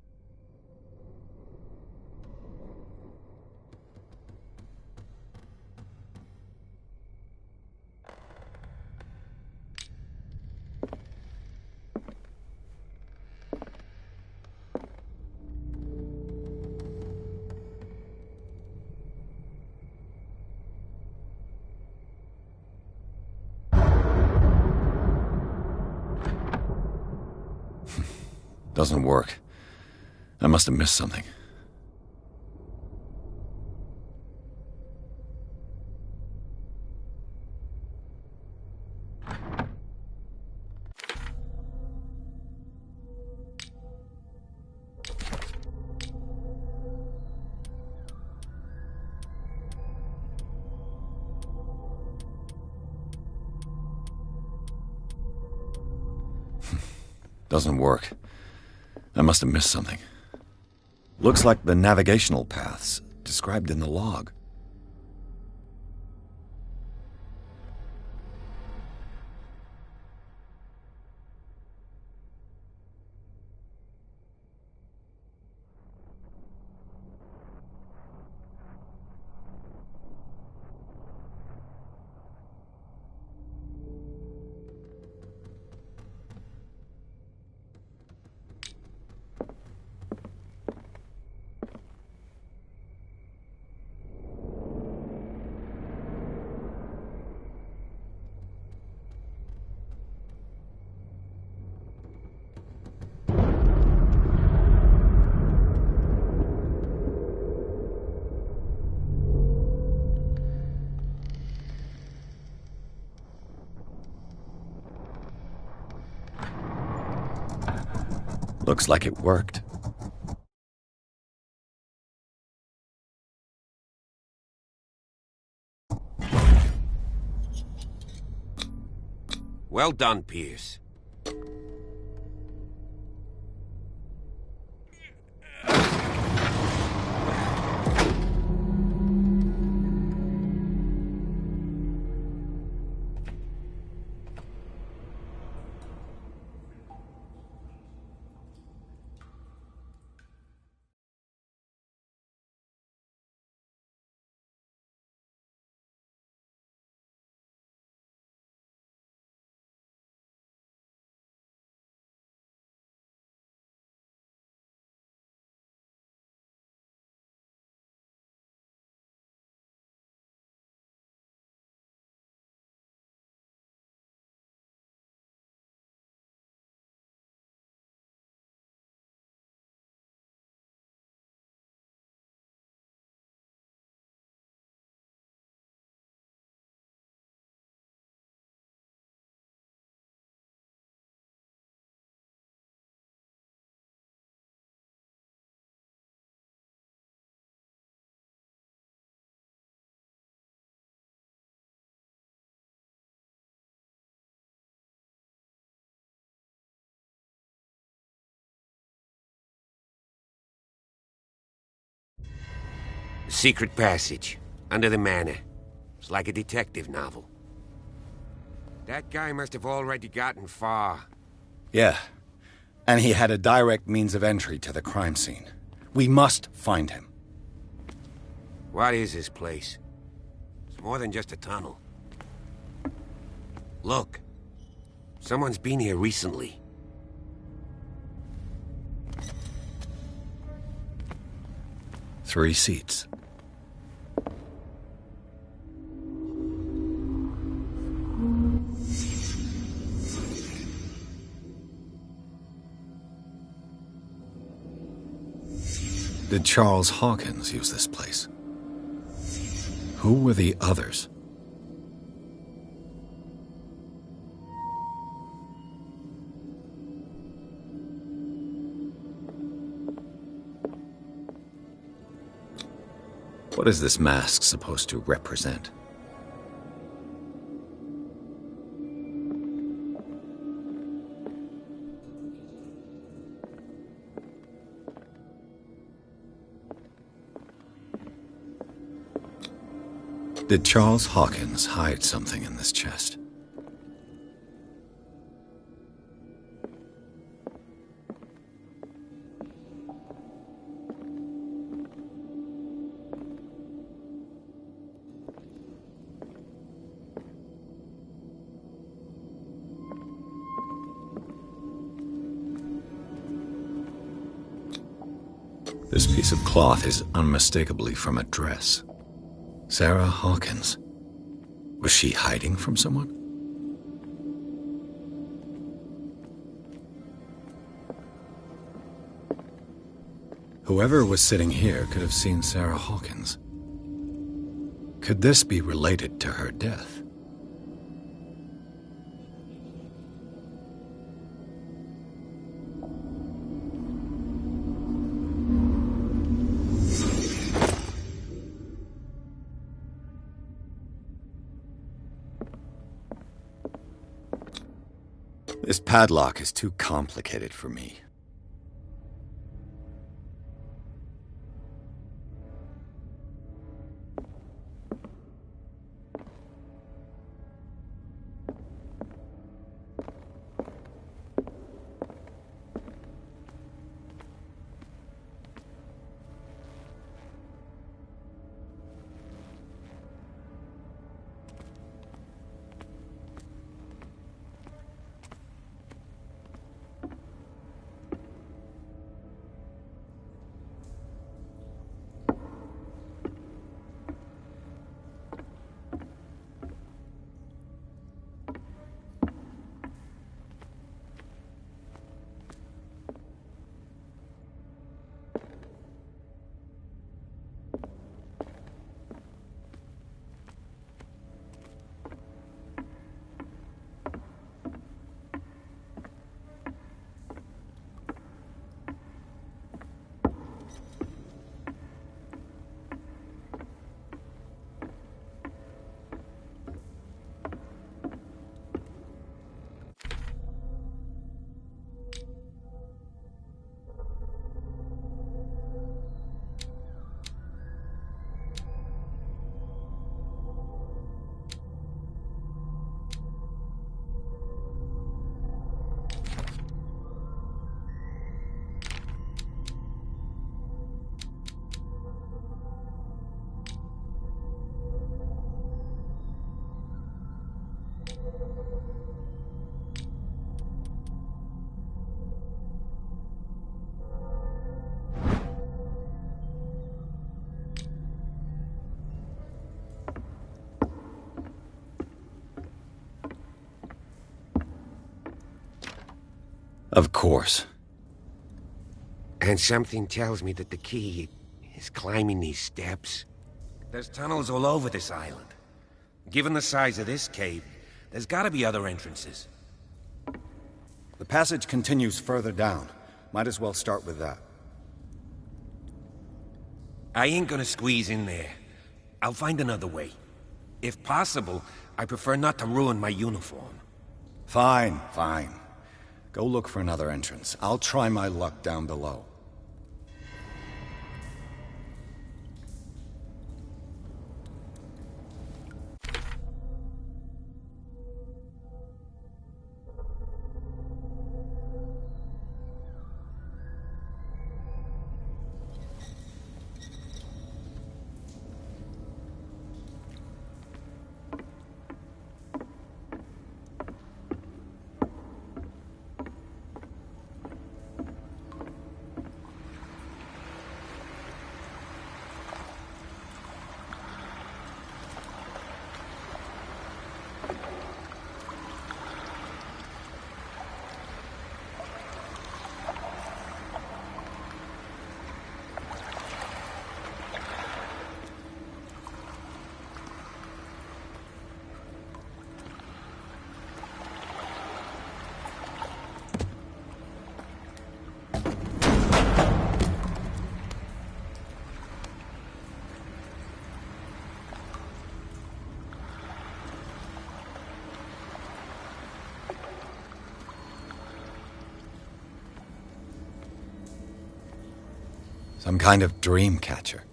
Speaker 2: Doesn't work. I must have missed something. Doesn't work. I must have missed something. Looks like the navigational paths described in the log. Looks like it worked.
Speaker 16: Well done, Pierce. Secret passage, under the manor. It's like a detective novel. That guy must have already gotten far.
Speaker 2: Yeah, and he had a direct means of entry to the crime scene. We must find him.
Speaker 16: What is this place? It's more than just a tunnel. Look, someone's been here recently.
Speaker 2: Three seats. Did Charles Hawkins use this place? Who were the others? What is this mask supposed to represent? Did Charles Hawkins hide something in this chest? This piece of cloth is unmistakably from a dress. Sarah Hawkins. Was she hiding from someone? Whoever was sitting here could have seen Sarah Hawkins. Could this be related to her death? This padlock is too complicated for me. Of course.
Speaker 16: And something tells me that the key is climbing these steps. There's tunnels all over this island. Given the size of this cave, there's gotta be other entrances.
Speaker 2: The passage continues further down. Might as well start with that.
Speaker 16: I ain't gonna squeeze in there. I'll find another way. If possible, I prefer not to ruin my uniform.
Speaker 2: Fine, fine. Go look for another entrance. I'll try my luck down below. Some kind of dream catcher.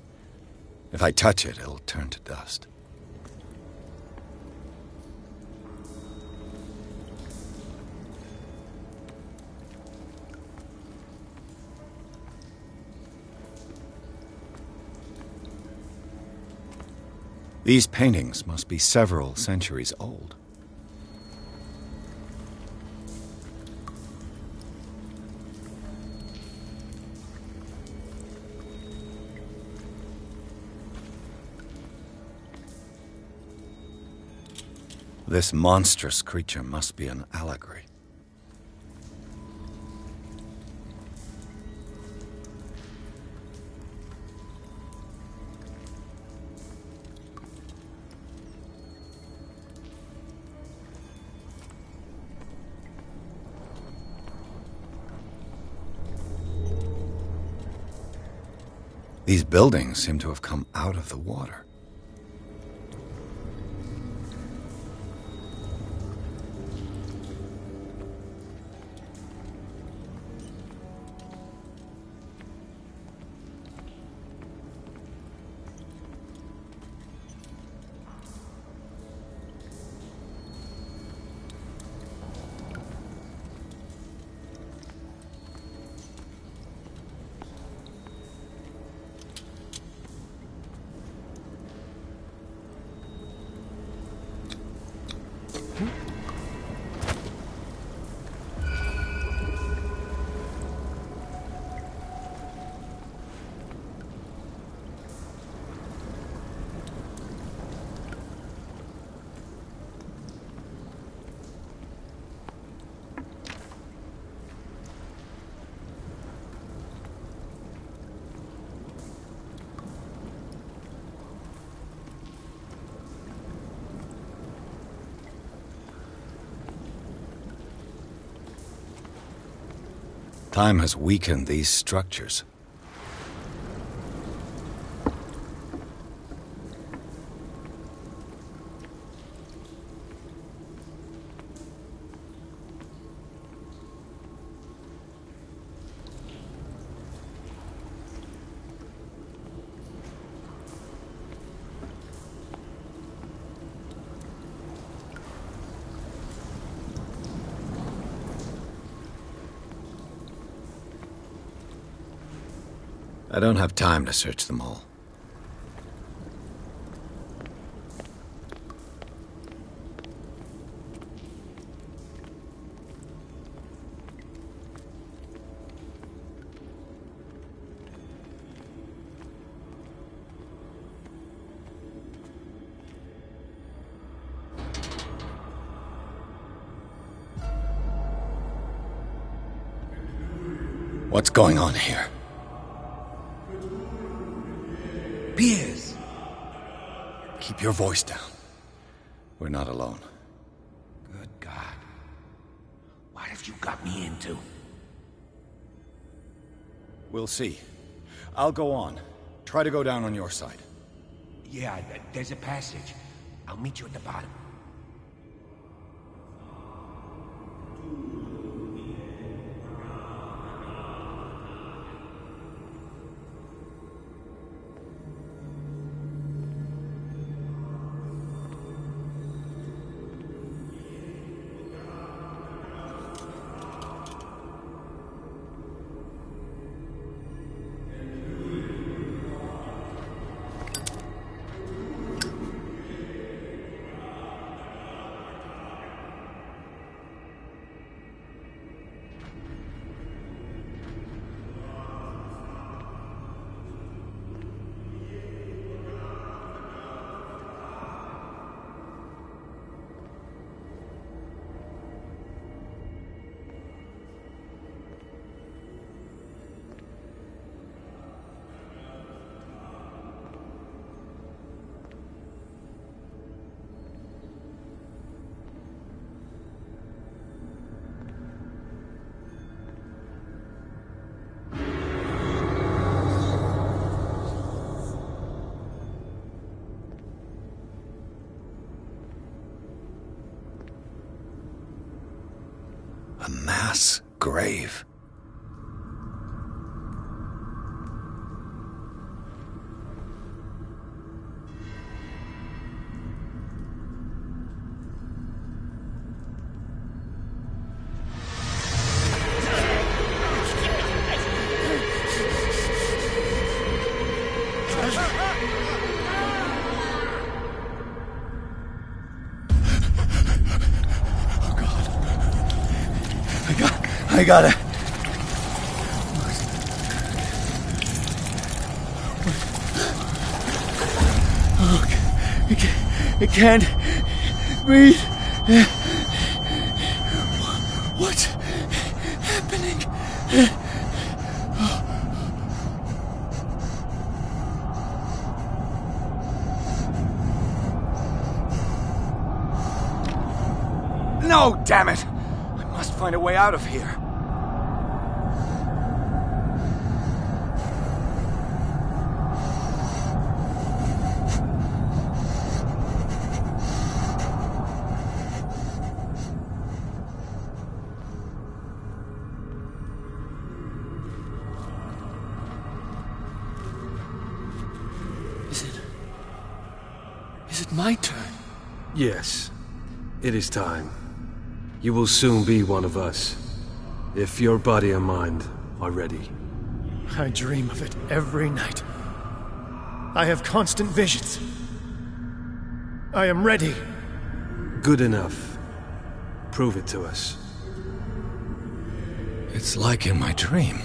Speaker 2: If I touch it, it'll turn to dust. These paintings must be several centuries old. This monstrous creature must be an allegory. These buildings seem to have come out of the water. Time has weakened these structures. I don't have time to search them all. What's going on here?
Speaker 14: Piers!
Speaker 2: Keep your voice down. We're not alone.
Speaker 18: Good God. What have you got me into?
Speaker 2: We'll see. I'll go on. Try to go down on your side.
Speaker 18: Yeah, there's a passage. I'll meet you at the bottom.
Speaker 2: A mass grave. I got it. Oh, I can't breathe.
Speaker 9: What's happening?
Speaker 2: No, damn it! I must find a way out of here.
Speaker 19: Is it my turn?
Speaker 20: Yes. It is time. You will soon be one of us, if your body and mind are ready.
Speaker 9: I dream of it every night. I have constant visions. I am ready.
Speaker 20: Good enough. Prove it to us.
Speaker 2: It's like in my dream.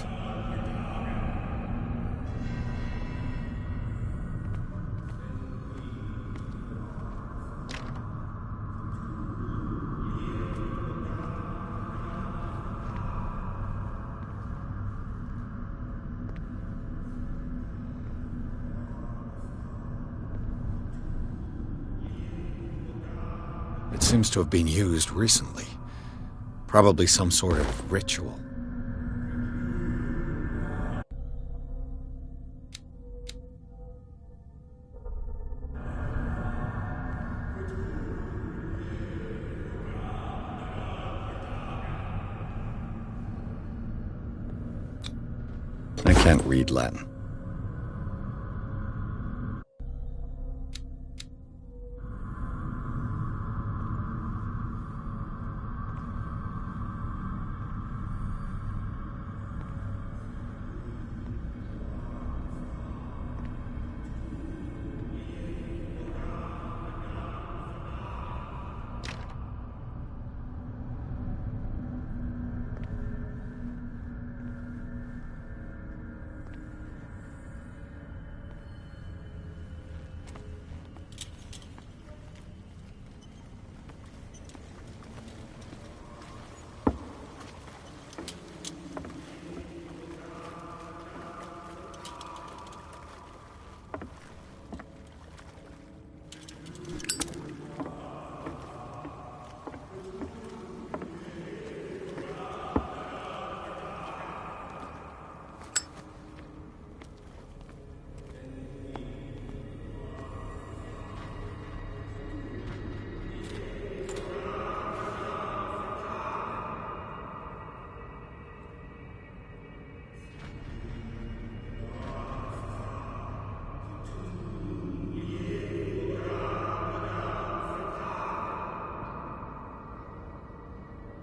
Speaker 2: It seems to have been used recently. Probably some sort of ritual. I can't read Latin.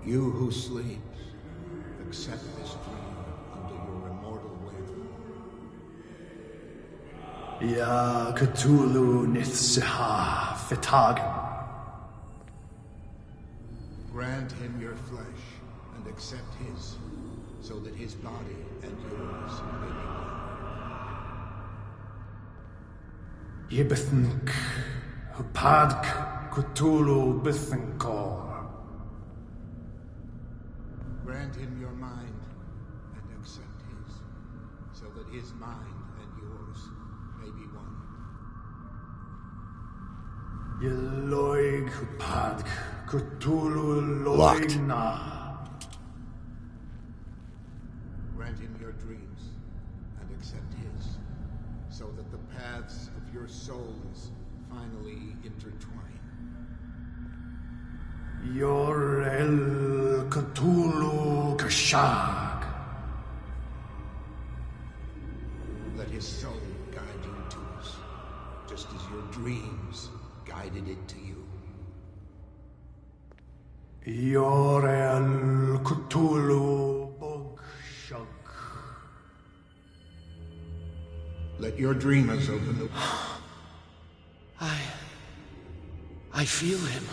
Speaker 5: You who sleep, accept this dream under your immortal will.
Speaker 9: Ya Cthulhu Nithsiha Fitagan.
Speaker 5: Grant him your flesh and accept his, so that his body and yours may be one.
Speaker 9: Yibithink Hupadk Cthulhu Bithinkor.
Speaker 5: Grant him your mind and accept his, so that his mind and yours may be one.
Speaker 9: Yeloig Hupadk Cthulhu
Speaker 2: Locked.
Speaker 9: Loigna.
Speaker 5: Grant him your dreams and accept his, so that the paths of your souls finally intertwine.
Speaker 9: Yor El Cthulhu Kashag.
Speaker 5: Let his soul guide you to us, just as your dreams guided it to you.
Speaker 9: Yor El Cthulhu Bogshug.
Speaker 5: Let your dreamers open the...
Speaker 19: I feel him.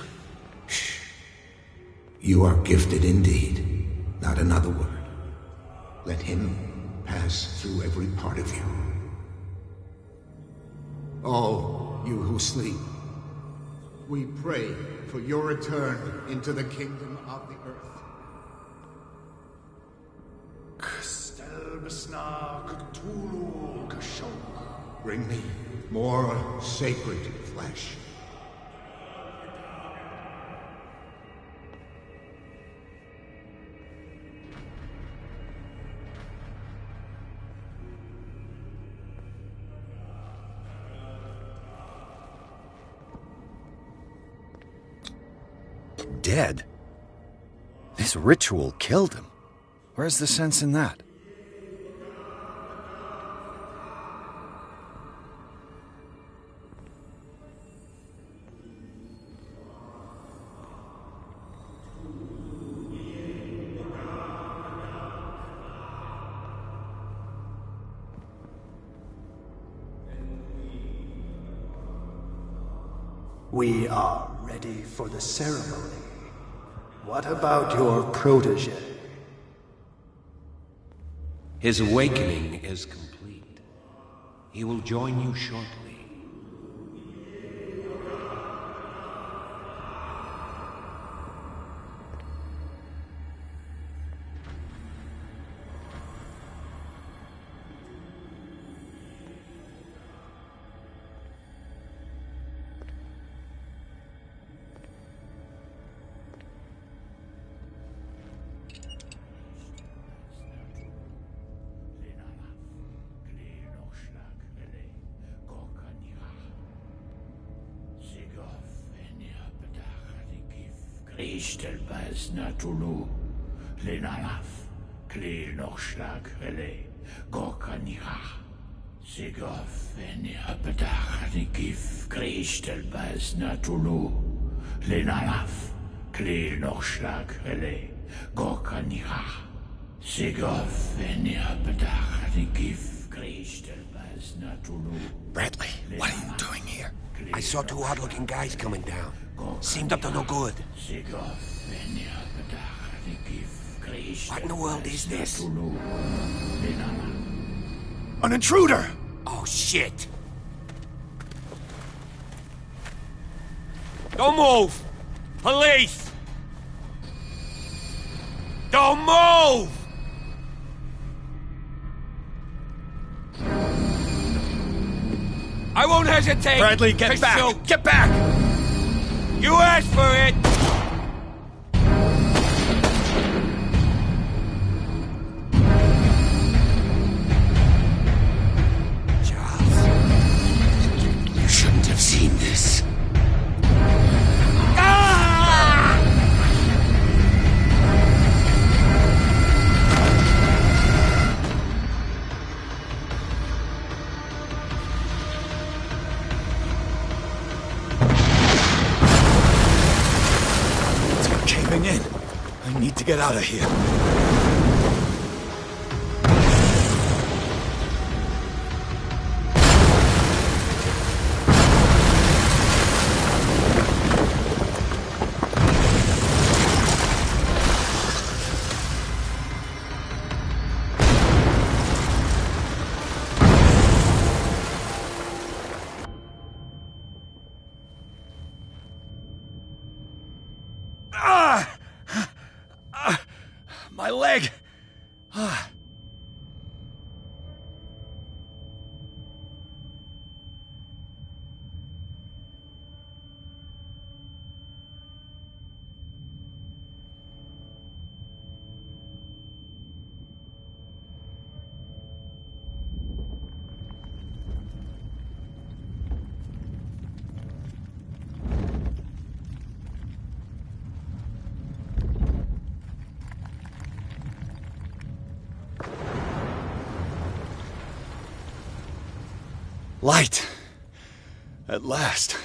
Speaker 5: You are gifted indeed, not another word. Let him pass through every part of you. Oh, you who sleep, We pray for your return into the kingdom of the earth. Bring me more sacred flesh.
Speaker 2: Dead? This ritual killed him. Where's the sense in that?
Speaker 9: We are ready for the ceremony. What about your protege?
Speaker 16: His awakening is complete. He will join you shortly.
Speaker 1: Ishtelbaz Natulu, Lenalaf, Kle Nochschlag Rele, Gorkanira, Sigov, Venia Bedach, Nikif, Krishtelbaz Natulu, Lenalaf, Kle Nochschlag Rele, Gorkanira, Sigov, Venia Bedach, Nikif, Krishtelbaz Natulu.
Speaker 16: Bradley, what are you doing here? I saw two odd-looking guys coming down. Seemed up to no good. What in the world is this?
Speaker 2: An intruder!
Speaker 16: Oh, shit! Don't move! Police! Don't move! I won't hesitate!
Speaker 2: Bradley, get back!
Speaker 16: Shoot.
Speaker 2: Get back!
Speaker 16: You asked for it!
Speaker 1: Charles, you shouldn't have seen this.
Speaker 2: In. I need to get out of here. My leg! Light. At last.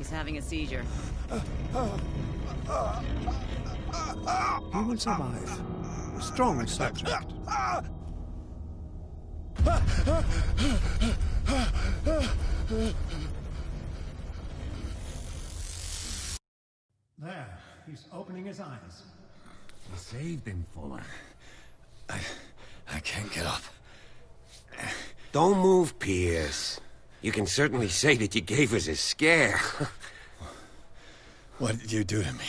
Speaker 21: He's having a seizure.
Speaker 4: He will survive. A strong subject.
Speaker 22: There, he's opening his eyes.
Speaker 16: You saved him, Fuller.
Speaker 2: I can't get up.
Speaker 16: Don't move, Pierce. You can certainly say that you gave us a scare.
Speaker 2: What did you do to me?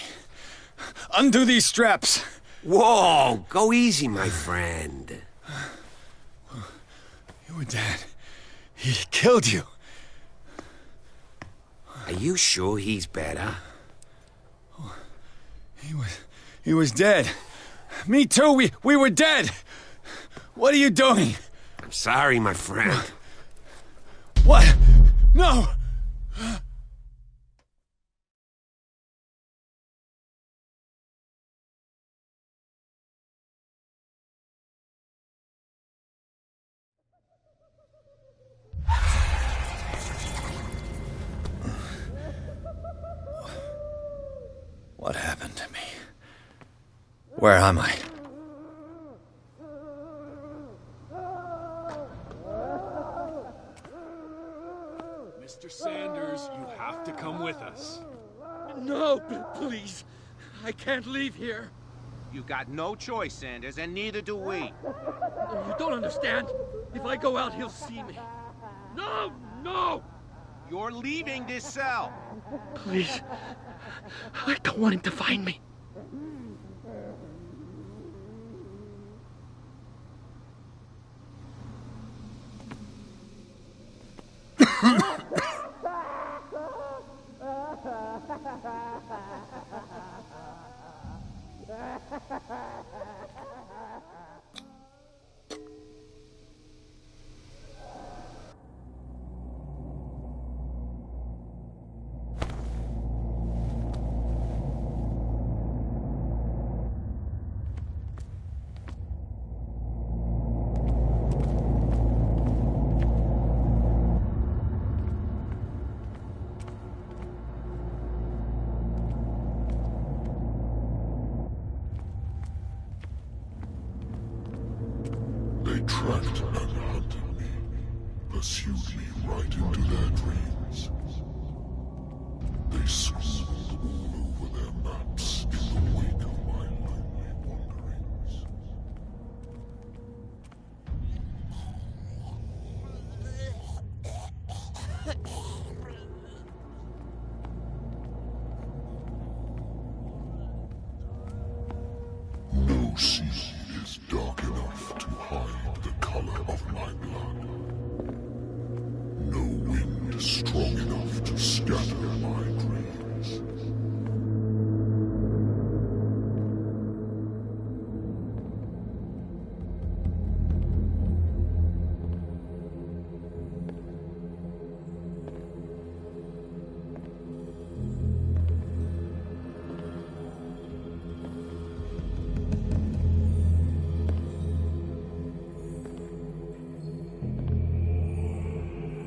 Speaker 2: Undo these straps!
Speaker 16: Whoa! Go easy, my friend.
Speaker 2: You were dead. He killed you.
Speaker 16: Are you sure he's better?
Speaker 2: He was dead. Me too, we were dead! What are you doing?
Speaker 16: I'm sorry, my friend.
Speaker 2: What? No! What happened to me? Where am I?
Speaker 20: Mr. Sanders, you have to come with us.
Speaker 15: No, please. I can't leave here.
Speaker 14: You got no choice, Sanders, and neither do we.
Speaker 15: You don't understand. If I go out, he'll see me. No! No!
Speaker 14: You're leaving this cell.
Speaker 15: Please. I don't want him to find me.
Speaker 1: They tracked and hunted me, pursued me right into their dreams. They scribbled all over their maps in the wake of my lonely wanderings. No sea is dark enough to hide the color of my blood. No wind strong enough to scatter my dreams.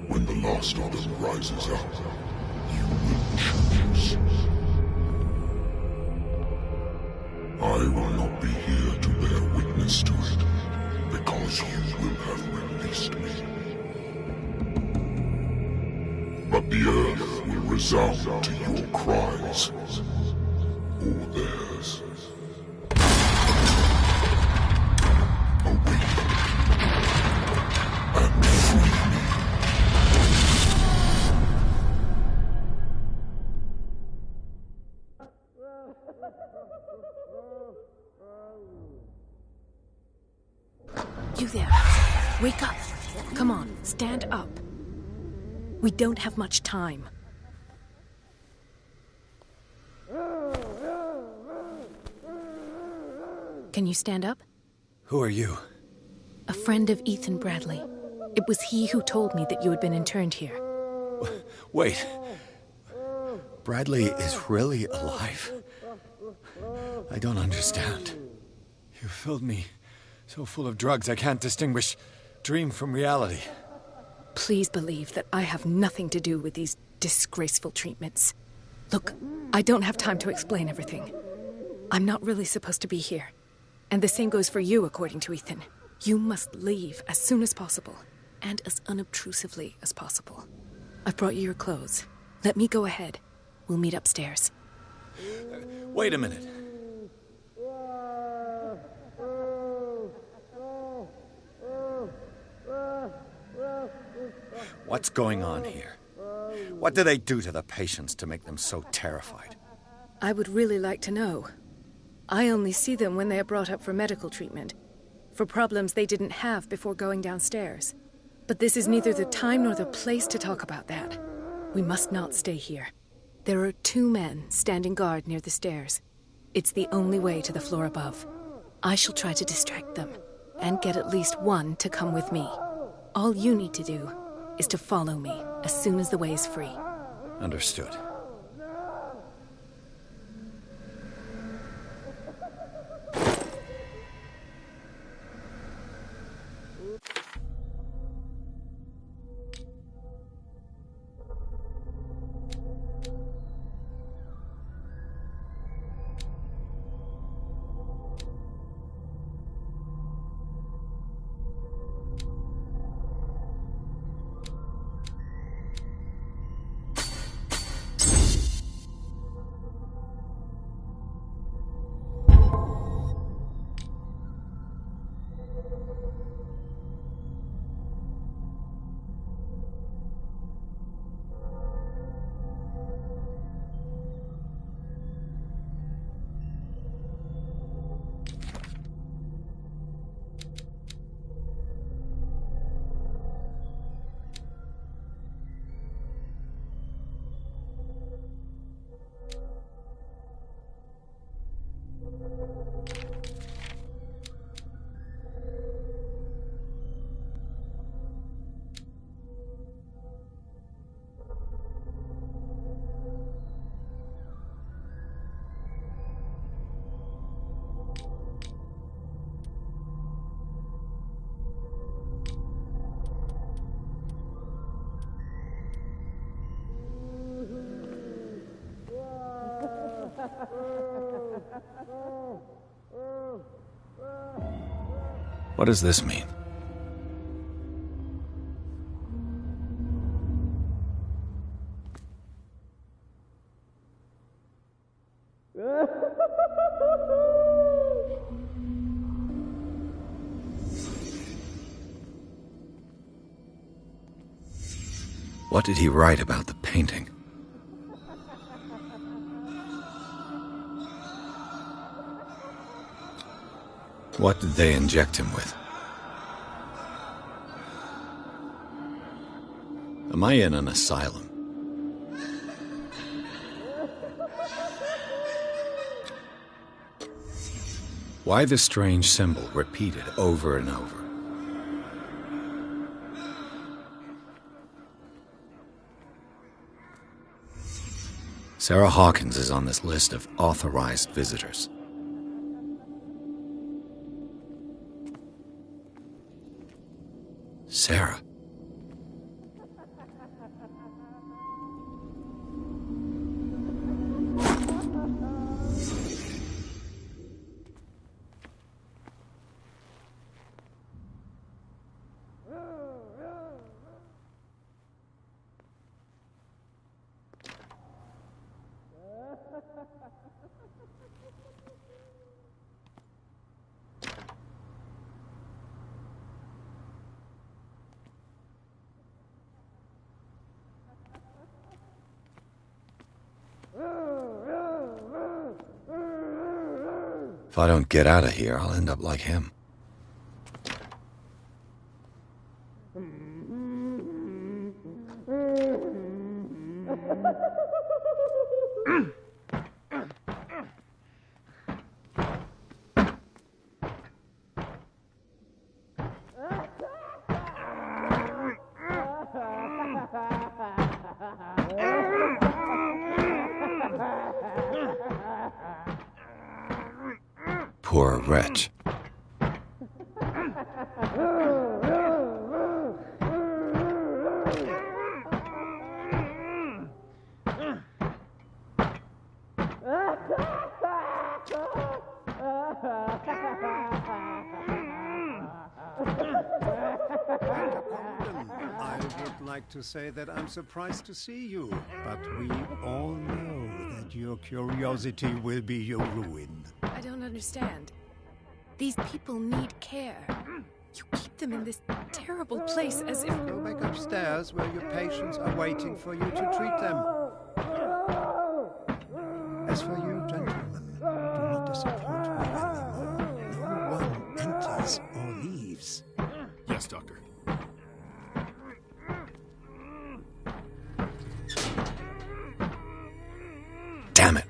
Speaker 1: When the last of them rises up, you will choose. I will not be here to bear witness to it, because you will have released me. But the earth will resound to your cries, or theirs. Awaken and free me.
Speaker 12: You there. Wake up. Come on, stand up. We don't have much time. Can you stand up?
Speaker 2: Who are you?
Speaker 12: A friend of Ethan Bradley. It was he who told me that you had been interned here.
Speaker 2: Wait. Bradley is really alive? I don't understand. You filled me so full of drugs I can't distinguish dream from reality.
Speaker 12: Please believe that I have nothing to do with these disgraceful treatments. Look, I don't have time to explain everything. I'm not really supposed to be here. And the same goes for you, according to Ethan. You must leave as soon as possible, and as unobtrusively as possible. I've brought you your clothes. Let me go ahead. We'll meet upstairs.
Speaker 2: Wait a minute. What's going on here? What do they do to the patients to make them so terrified?
Speaker 12: I would really like to know. I only see them when they are brought up for medical treatment, for problems they didn't have before going downstairs. But this is neither the time nor the place to talk about that. We must not stay here. There are 2 men standing guard near the stairs. It's the only way to the floor above. I shall try to distract them, and get at least one to come with me. All you need to do is to follow me as soon as the way is free.
Speaker 2: Understood. What does this mean? What did he write about the painting? What did they inject him with? Am I in an asylum? Why the strange symbol repeated over and over? Sarah Hawkins is on this list of authorized visitors. Sarah. If I don't get out of here, I'll end up like him. Poor wretch.
Speaker 3: like to say that I'm surprised to see you, but we all know that your curiosity will be your ruin.
Speaker 21: I don't understand. These people need care. You keep them in this terrible place as if...
Speaker 3: Go back upstairs where your patients are waiting for you to treat them. As for you, gentlemen, do not disappoint me anymore. No one enters or leaves.
Speaker 2: Yes, Doctor. Damn it!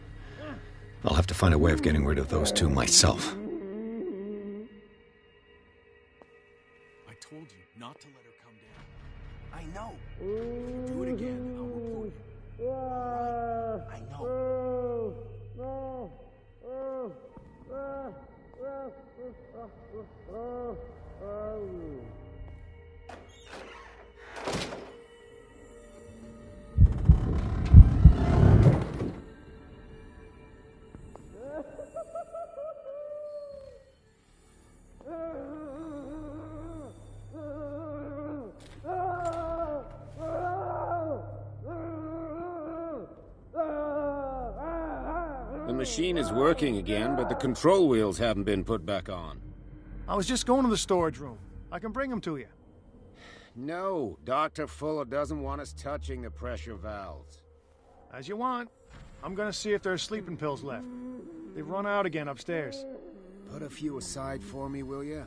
Speaker 2: I'll have to find a way of getting rid of those two myself.
Speaker 13: I told you not to let her come down.
Speaker 14: I know. If you do it again, I'll report you. All right. I know.
Speaker 6: The machine is working again, but the control wheels haven't been put back on.
Speaker 9: I was just going to the storage room. I can bring them to you.
Speaker 6: No, Dr. Fuller doesn't want us touching the pressure valves.
Speaker 9: As you want. I'm gonna see if there's sleeping pills left. They've run out again upstairs.
Speaker 6: Put a few aside for me, will you?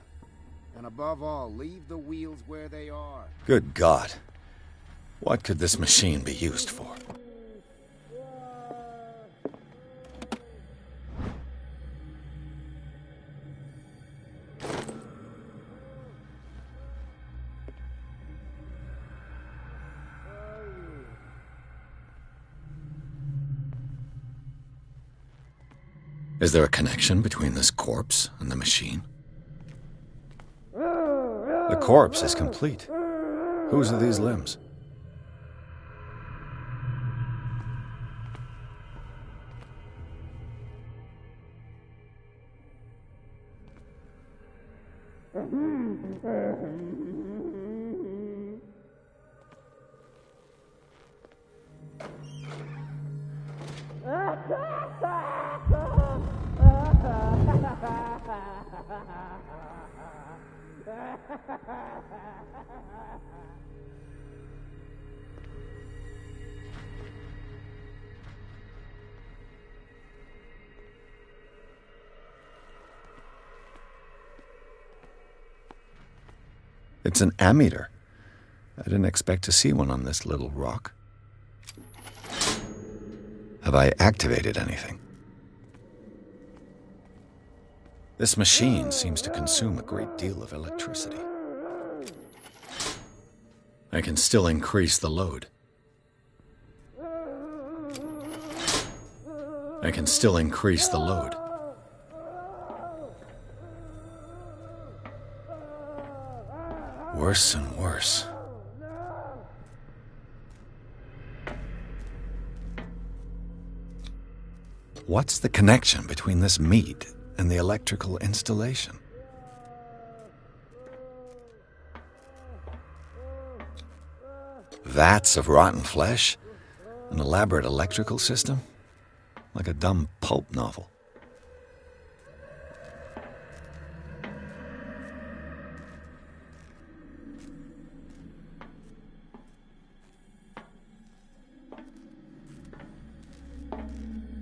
Speaker 6: And above all, leave the wheels where they are.
Speaker 2: Good God. What could this machine be used for? Is there a connection between this corpse and the machine? The corpse is complete. Whose are these limbs? It's an ammeter. I didn't expect to see one on this little rock. Have I activated anything? This machine seems to consume a great deal of electricity. I can still increase the load. I can still increase the load. Worse and worse. What's the connection between this meat and the electrical installation? Vats of rotten flesh? An elaborate electrical system? Like a dumb pulp novel.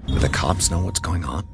Speaker 2: Do the cops know what's going on?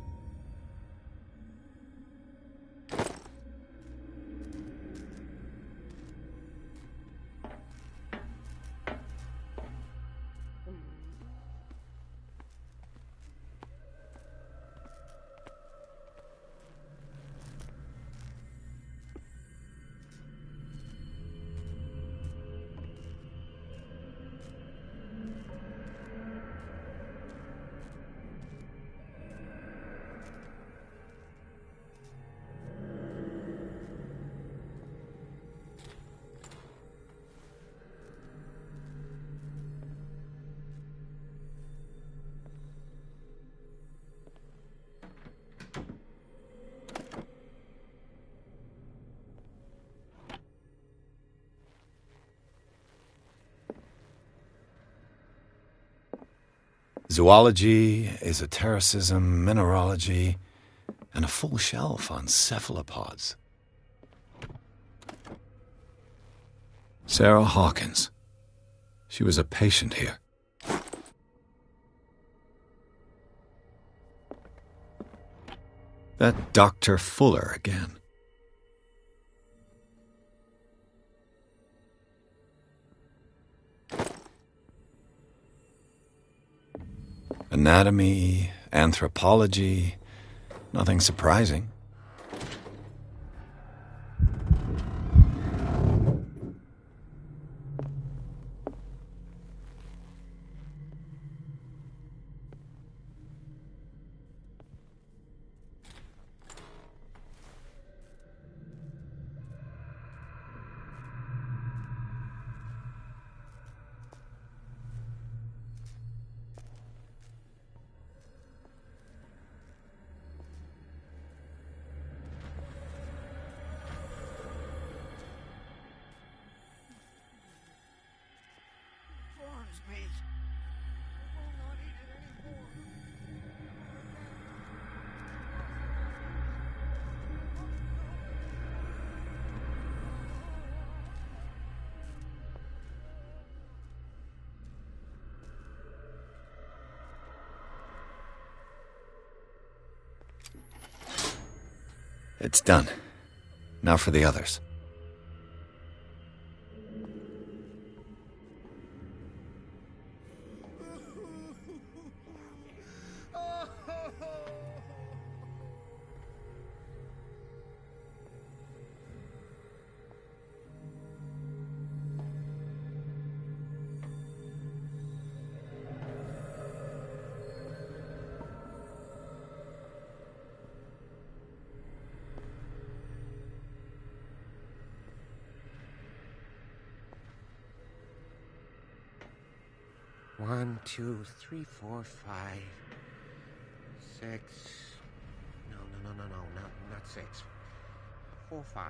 Speaker 2: zoology, esotericism, mineralogy, and a full shelf on cephalopods. Sarah Hawkins. She was a patient here. That Dr. Fuller again. Anatomy, anthropology, nothing surprising. It's done. Now for the others.
Speaker 16: One, 2, 3, 4, 5, 6. No, not 6. 4, 5.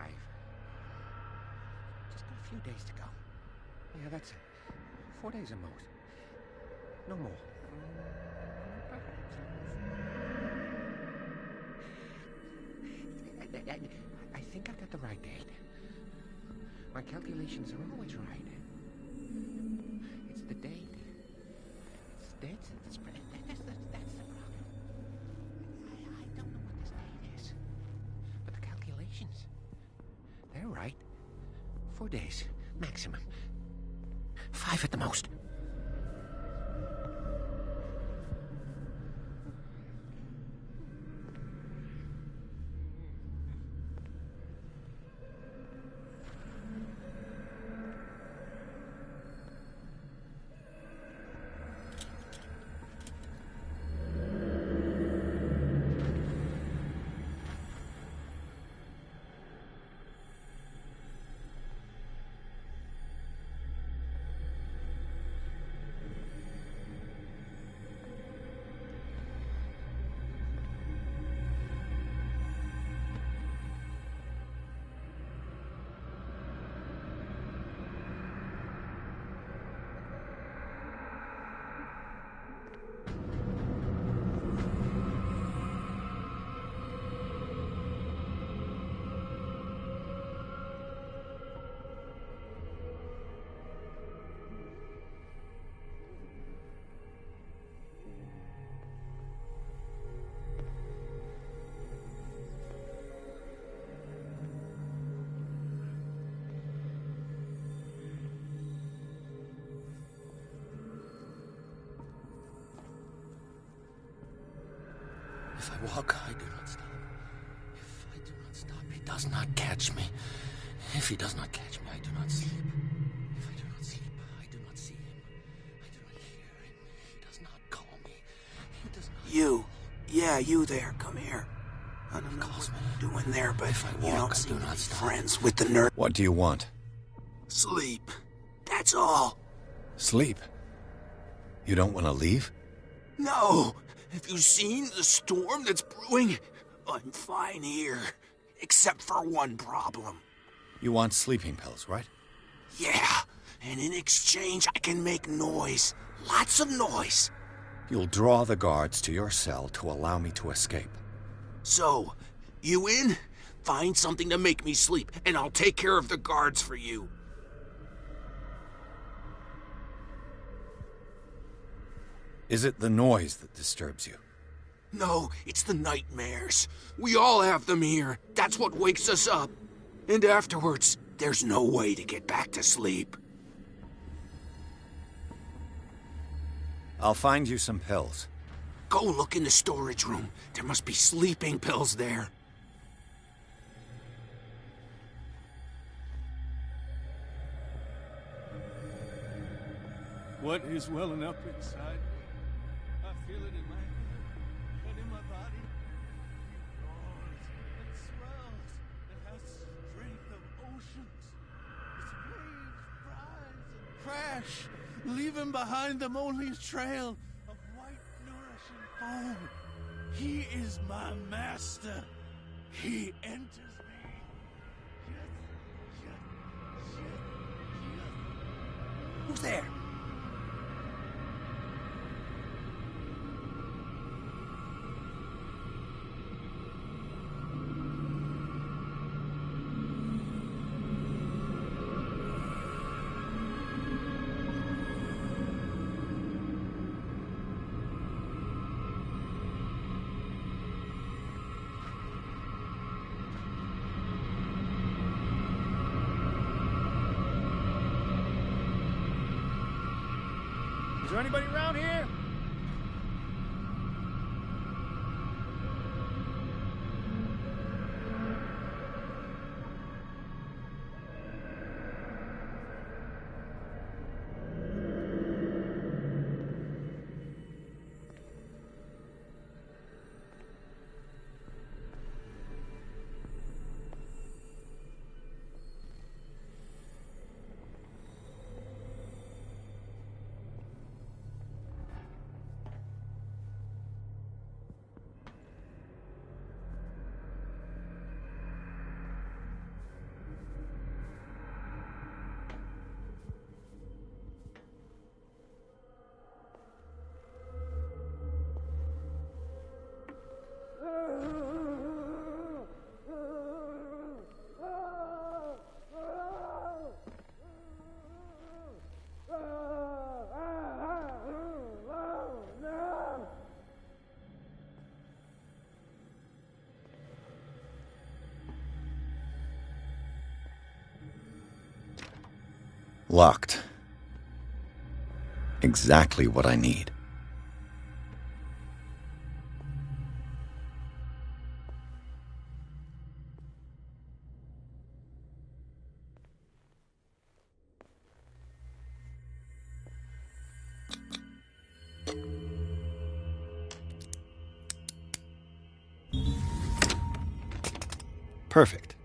Speaker 16: Just got a few days to go. Yeah, that's it. 4 days at most. No more. I think I've got the right date. My calculations are always right. It's the date. That's the problem. I don't know what this date is. But the calculations, they're right. 4 days, maximum. 5 at the most.
Speaker 19: If I walk, I do not stop. If I do not stop, he does not catch me. If he does not catch me, I do not sleep. If I do not sleep, I do not see him. I do not hear him. He does not call me. He does not...
Speaker 14: You. Yeah, you there. Come here. I don't know what you're doing there, but
Speaker 19: if I walk,
Speaker 14: you don't seem to be friends with the nerd.
Speaker 2: What do you want?
Speaker 14: Sleep. That's all.
Speaker 2: Sleep? You don't want to leave?
Speaker 14: No. Have you seen the storm that's brewing? I'm fine here. Except for one problem.
Speaker 2: You want sleeping pills, right?
Speaker 14: Yeah. And in exchange, I can make noise. Lots of noise.
Speaker 2: You'll draw the guards to your cell to allow me to escape.
Speaker 14: So, you in? Find something to make me sleep, and I'll take care of the guards for you.
Speaker 2: Is it the noise that disturbs you?
Speaker 14: No, it's the nightmares. We all have them here. That's what wakes us up. And afterwards, there's no way to get back to sleep.
Speaker 2: I'll find you some pills.
Speaker 14: Go look in the storage room. There must be sleeping pills there.
Speaker 11: What is welling up inside me? I feel it in my head and in my body. It roars and swells. It has strength of oceans. Its waves rise and crash, leaving behind them only a trail of white, nourishing foam. He is my master. He enters me.
Speaker 14: Who's there?
Speaker 11: Is there anybody around here?
Speaker 2: Locked. Exactly what I need. Perfect.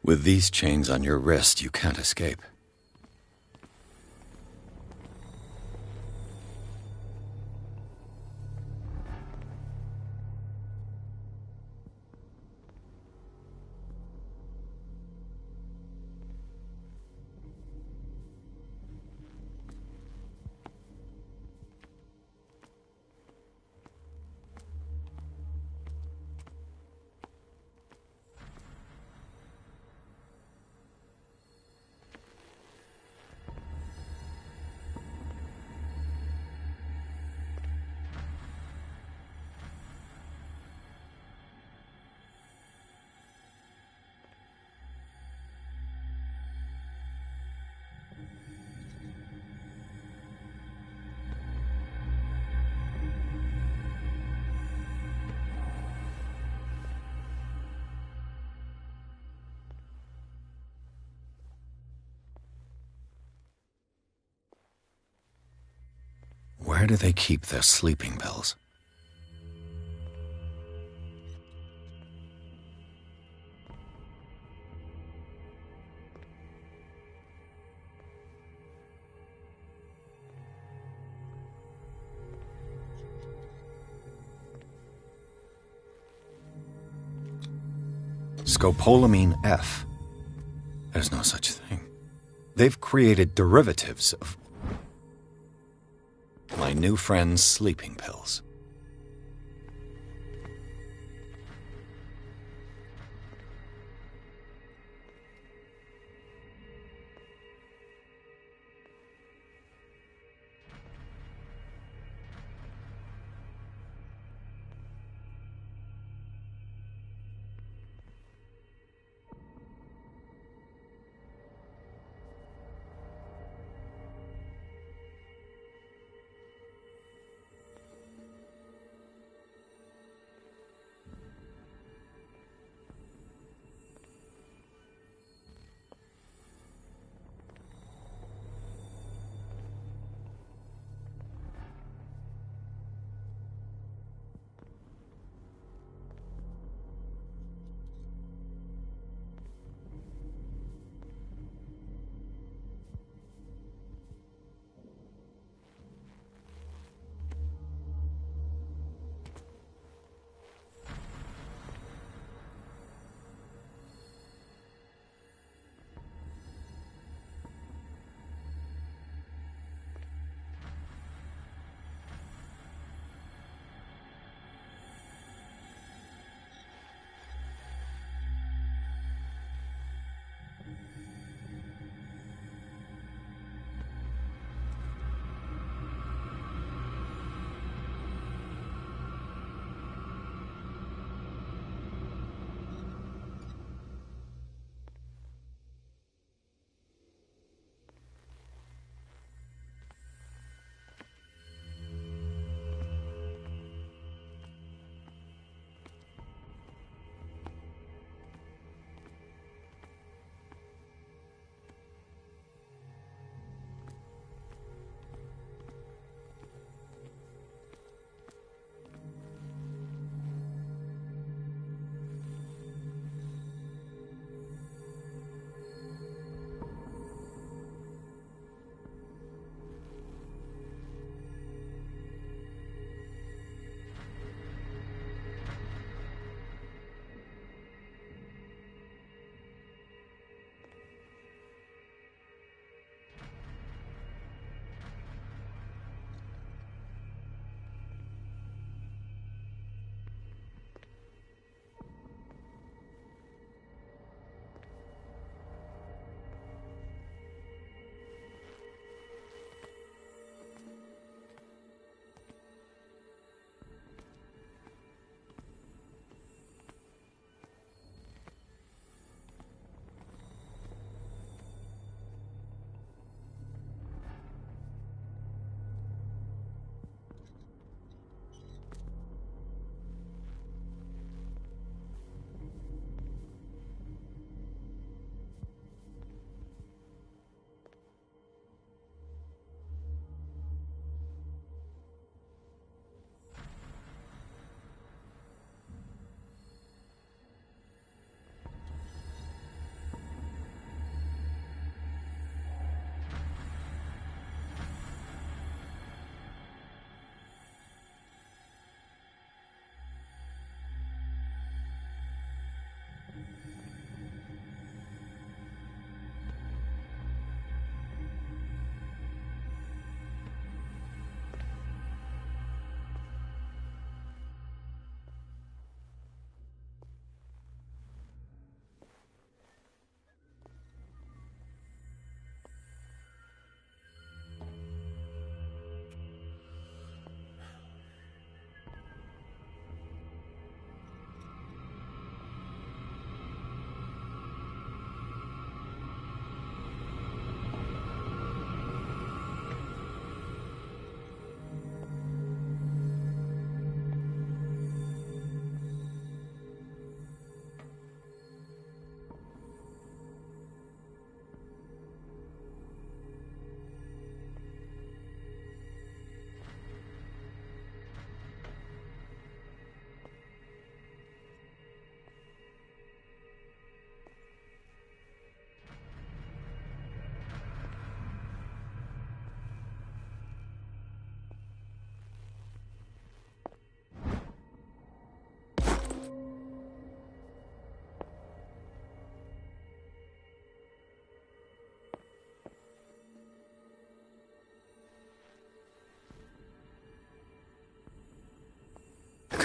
Speaker 2: With these chains on your wrist, you can't escape. Where do they keep their sleeping pills? Scopolamine F. There's no such thing. They've created derivatives of my new friend's sleeping pills.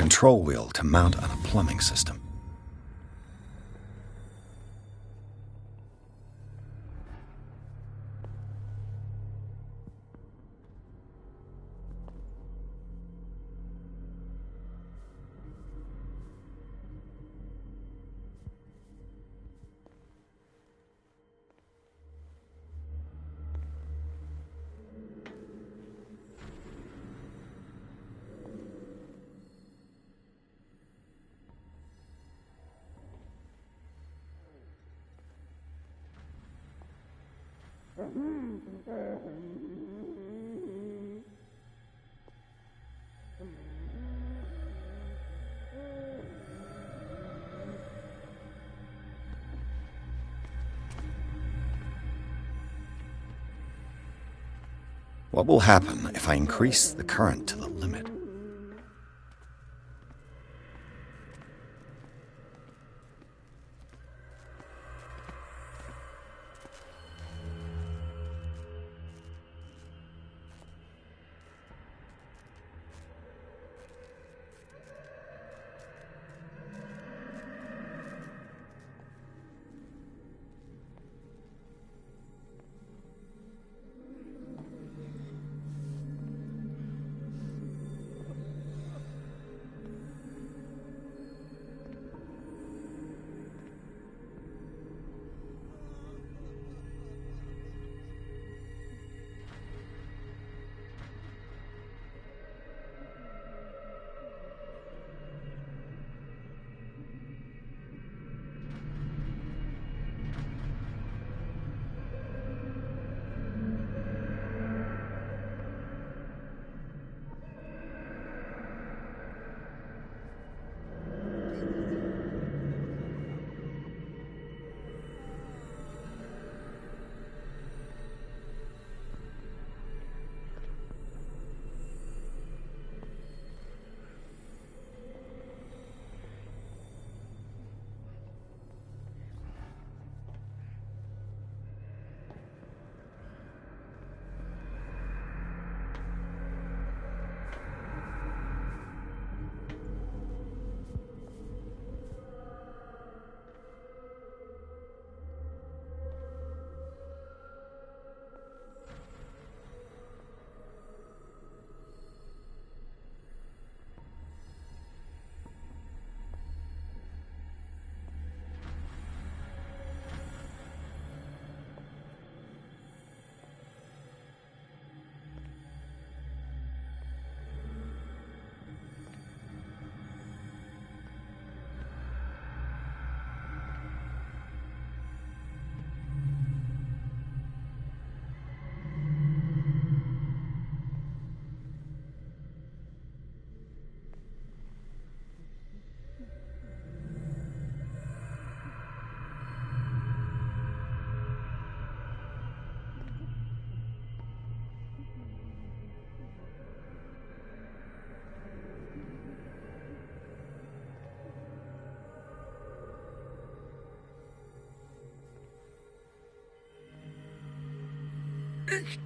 Speaker 2: control wheel to mount on a plumbing system. What will happen if I increase the current to the limit?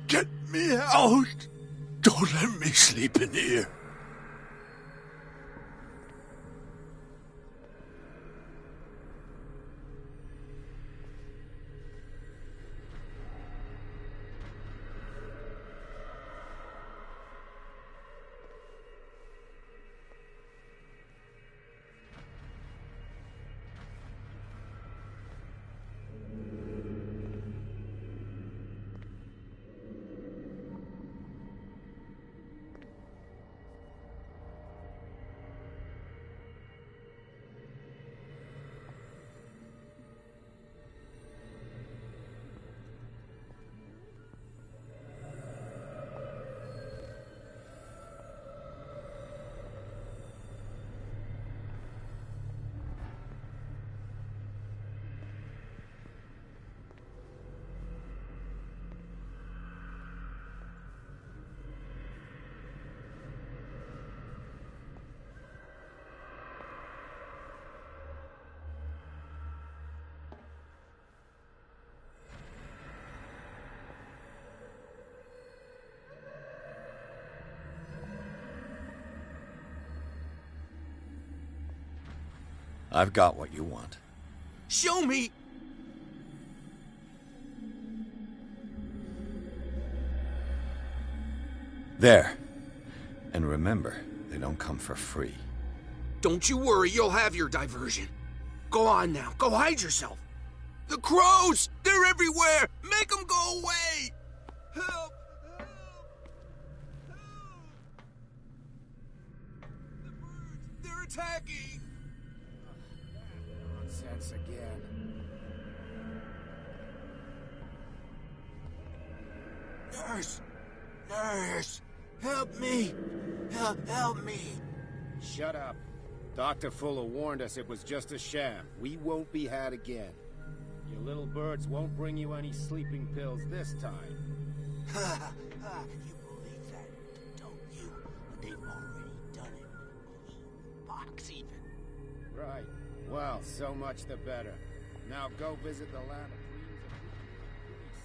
Speaker 18: Get me out! Don't let me sleep in here.
Speaker 2: I've got what you want.
Speaker 14: Show me!
Speaker 2: There. And remember, they don't come for free.
Speaker 14: Don't you worry, you'll have your diversion. Go on now, go hide yourself. The crows! They're everywhere! Make them go away! Help! They're attacking!
Speaker 6: Nonsense again.
Speaker 14: Nurse! Nurse! Help me! Help me!
Speaker 6: Shut up. Dr. Fuller warned us it was just a sham. We won't be had again. Your little birds won't bring you any sleeping pills this time.
Speaker 14: You believe that, don't you? They've already done it. Box even.
Speaker 6: Right. Well, so much the better. Now go visit the land of dreams and peace.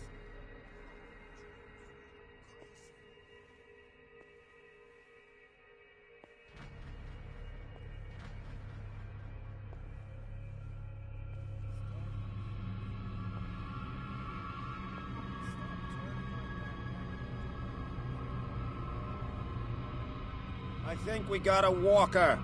Speaker 6: I think we got a walker.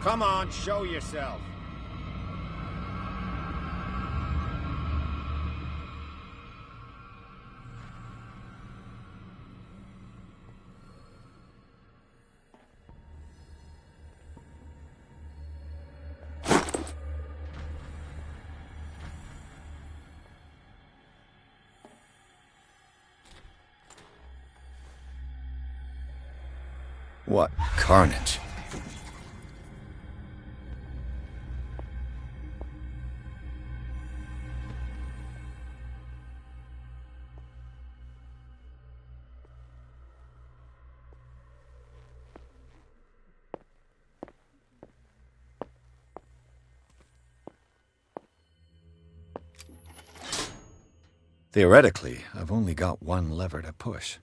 Speaker 6: Come on, show yourself.
Speaker 2: What carnage. Theoretically, I've only got one lever to push.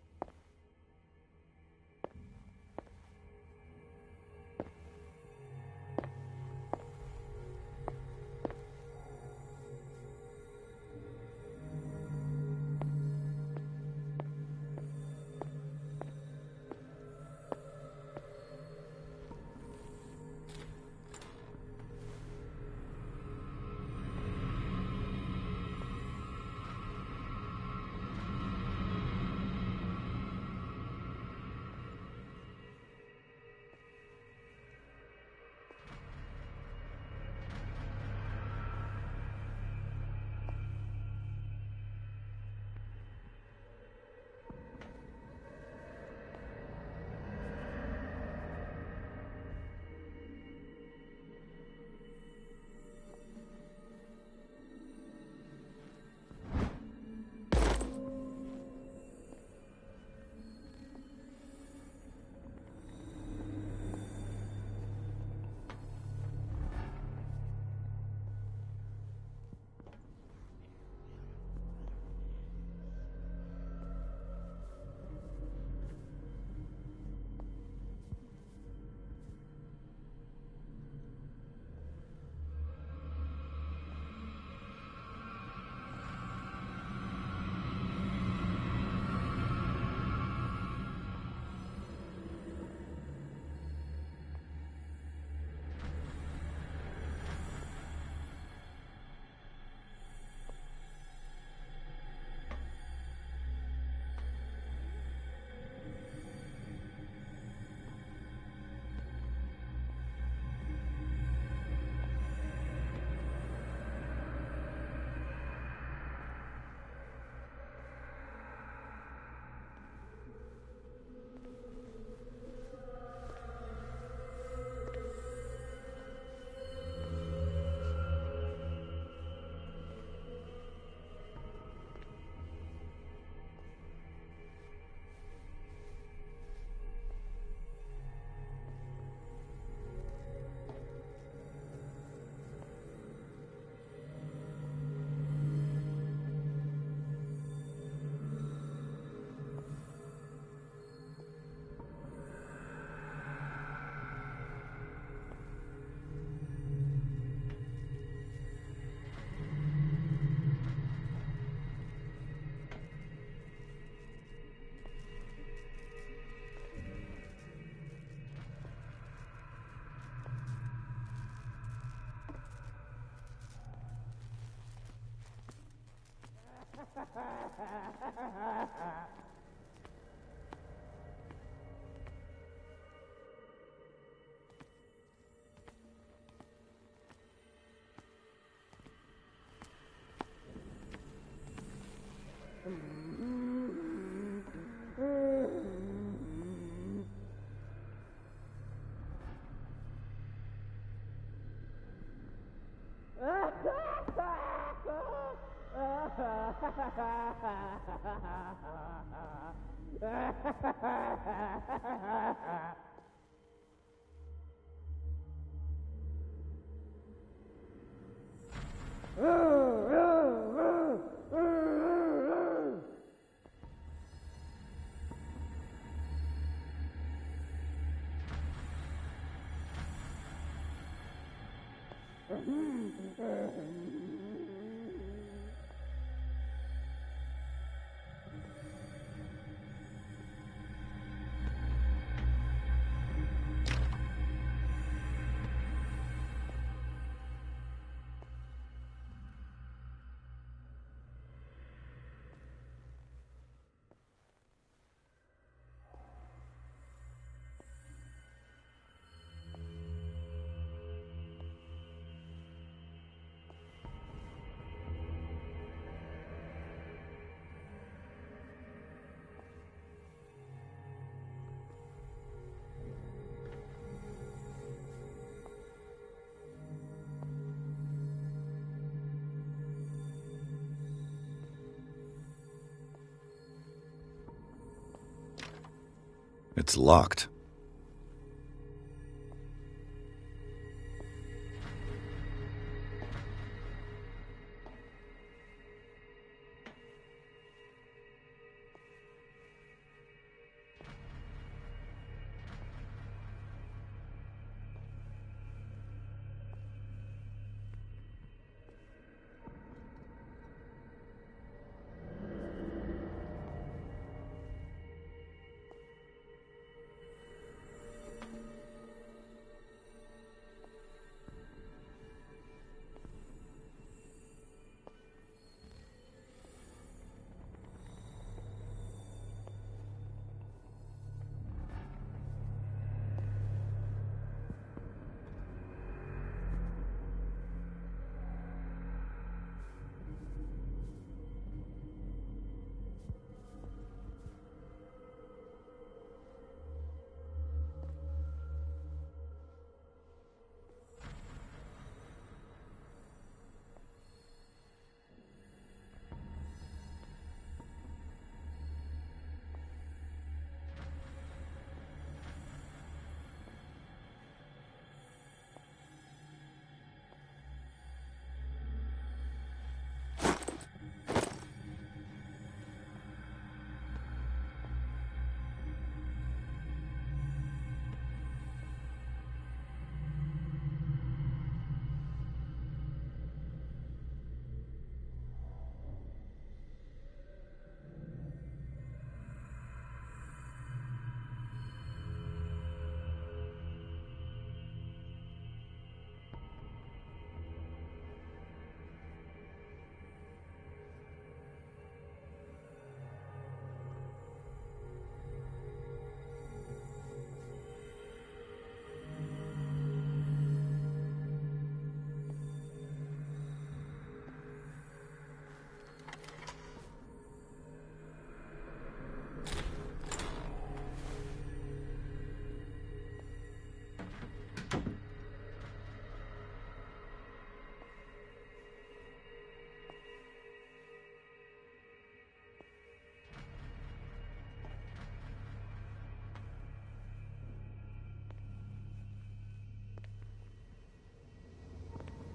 Speaker 2: It's locked.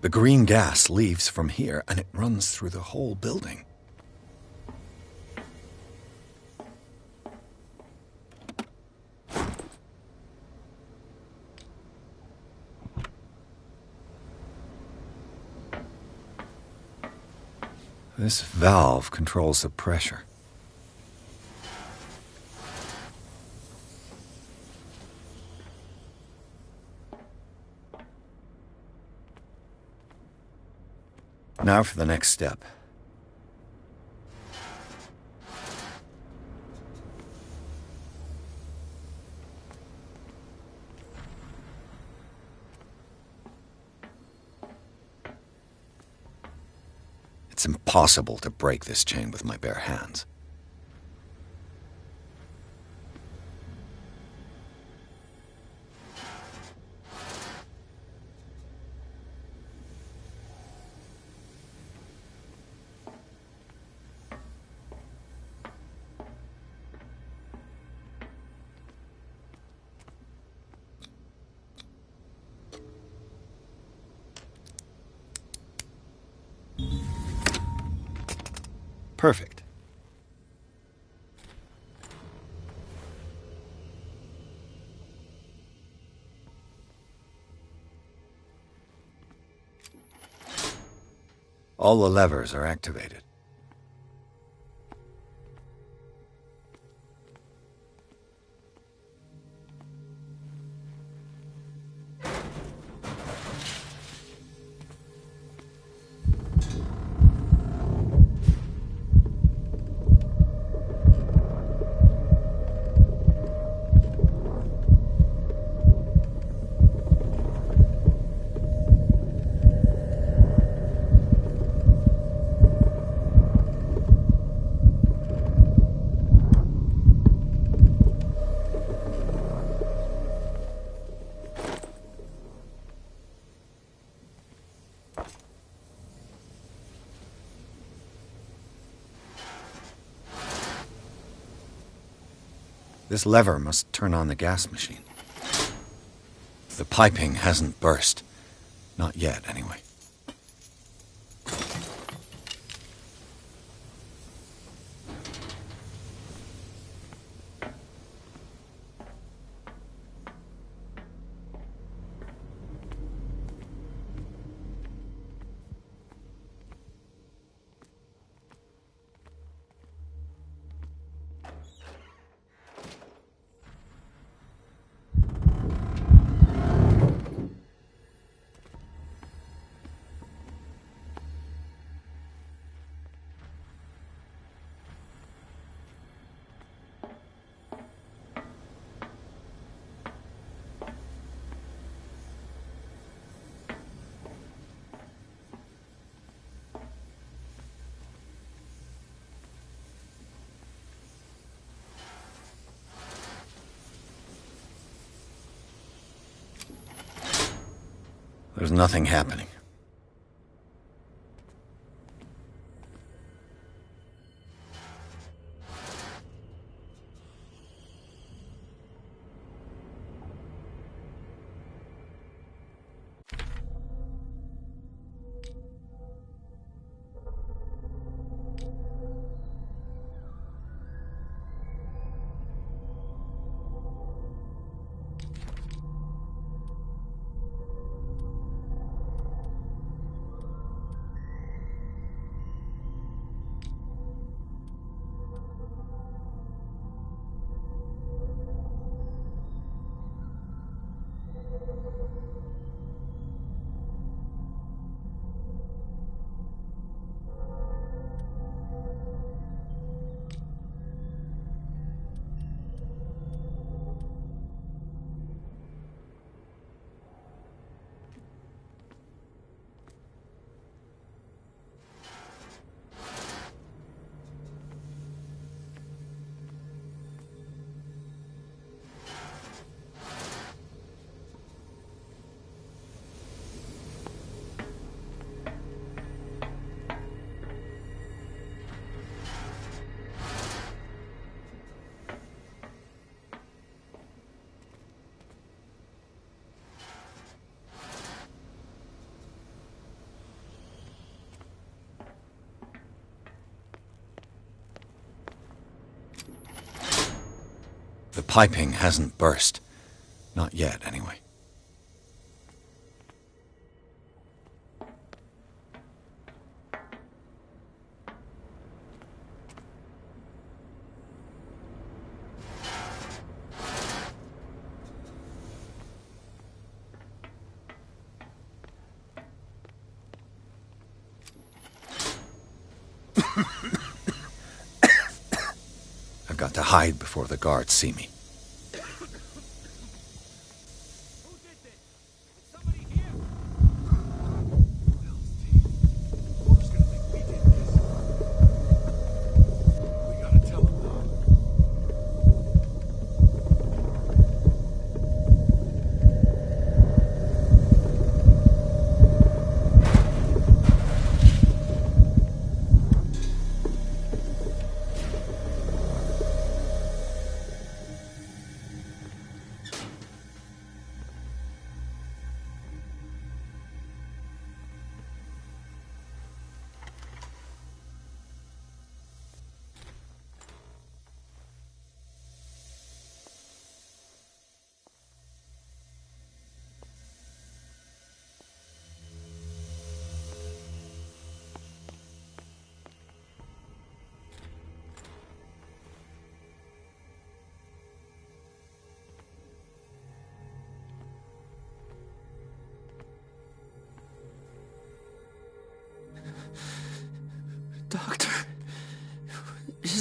Speaker 2: The green gas leaves from here, and it runs through the whole building. This valve controls the pressure. Now for the next step. It's impossible to break this chain with my bare hands. Perfect. All the levers are activated. This lever must turn on the gas machine. The piping hasn't burst. Not yet, anyway. There's nothing happening. The piping hasn't burst. Not yet, anyway. I've got to hide before the guards see me.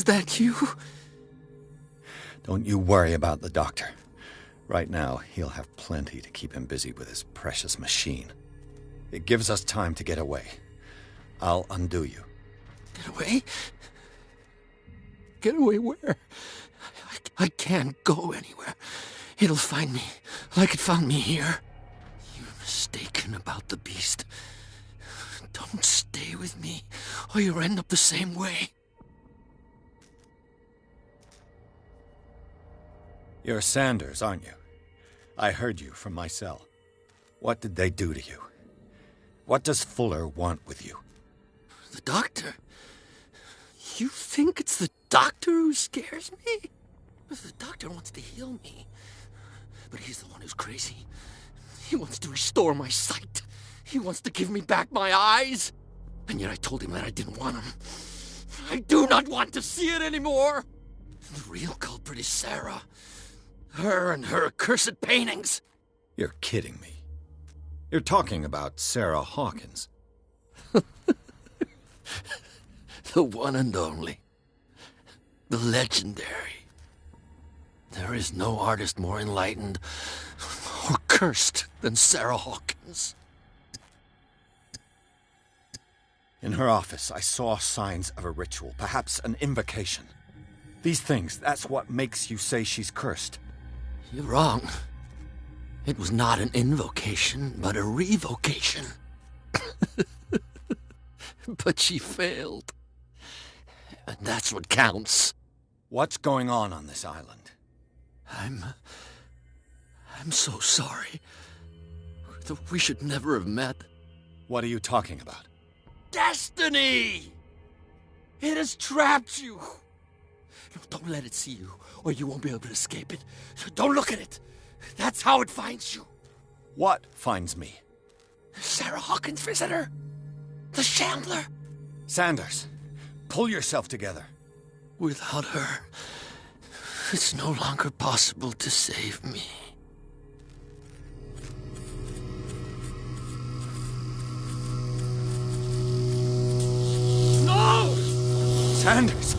Speaker 19: that you?
Speaker 2: Don't you worry about the doctor. Right now, he'll have plenty to keep him busy with his precious machine. It gives us time to get away. I'll undo you.
Speaker 19: Get away? Get away where? I can't go anywhere. It'll find me, like it found me here. You're mistaken about the beast. Don't stay with me, or you'll end up the same way.
Speaker 2: You're Sanders, aren't you? I heard you from my cell. What did they do to you? What does Fuller want with you?
Speaker 19: The doctor? You think it's the doctor who scares me? The doctor wants to heal me. But he's the one who's crazy. He wants to restore my sight. He wants to give me back my eyes. And yet I told him that I didn't want him. I do not want to see it anymore. The real culprit is Sarah. Her and her accursed paintings.
Speaker 2: You're kidding me. You're talking about Sarah Hawkins.
Speaker 19: The one and only. The legendary. There is no artist more enlightened or cursed than Sarah Hawkins.
Speaker 2: In her office, I saw signs of a ritual, perhaps an invocation. These things, that's what makes you say she's cursed.
Speaker 19: You're wrong. It was not an invocation, but a revocation. But she failed. And that's what counts.
Speaker 2: What's going on this island?
Speaker 19: I'm so sorry. We should never have met.
Speaker 2: What are you talking about?
Speaker 19: Destiny! It has trapped you. No, don't let it see you, or you won't be able to escape it. Don't look at it. That's how it finds you.
Speaker 2: What finds me?
Speaker 19: Sarah Hawkins' visitor. The Shambler.
Speaker 2: Sanders, pull yourself together.
Speaker 19: Without her, it's no longer possible to save me.
Speaker 2: No! Sanders!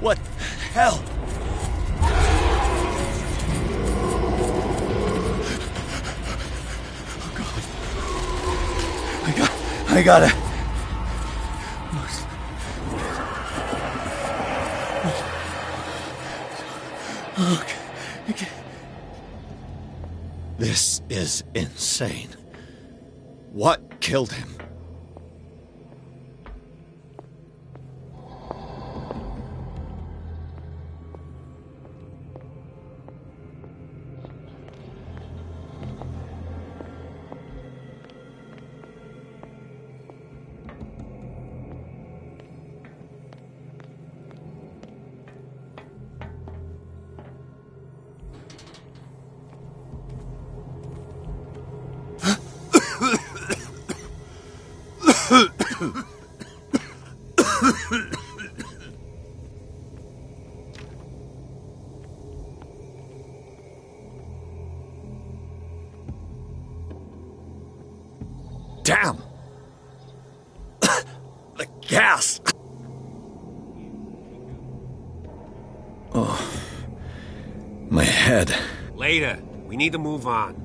Speaker 2: What the hell? Oh, God. I gotta... Okay. This is insane. What killed him? Damn! The gas! Oh, my head.
Speaker 16: Later. We need to move on.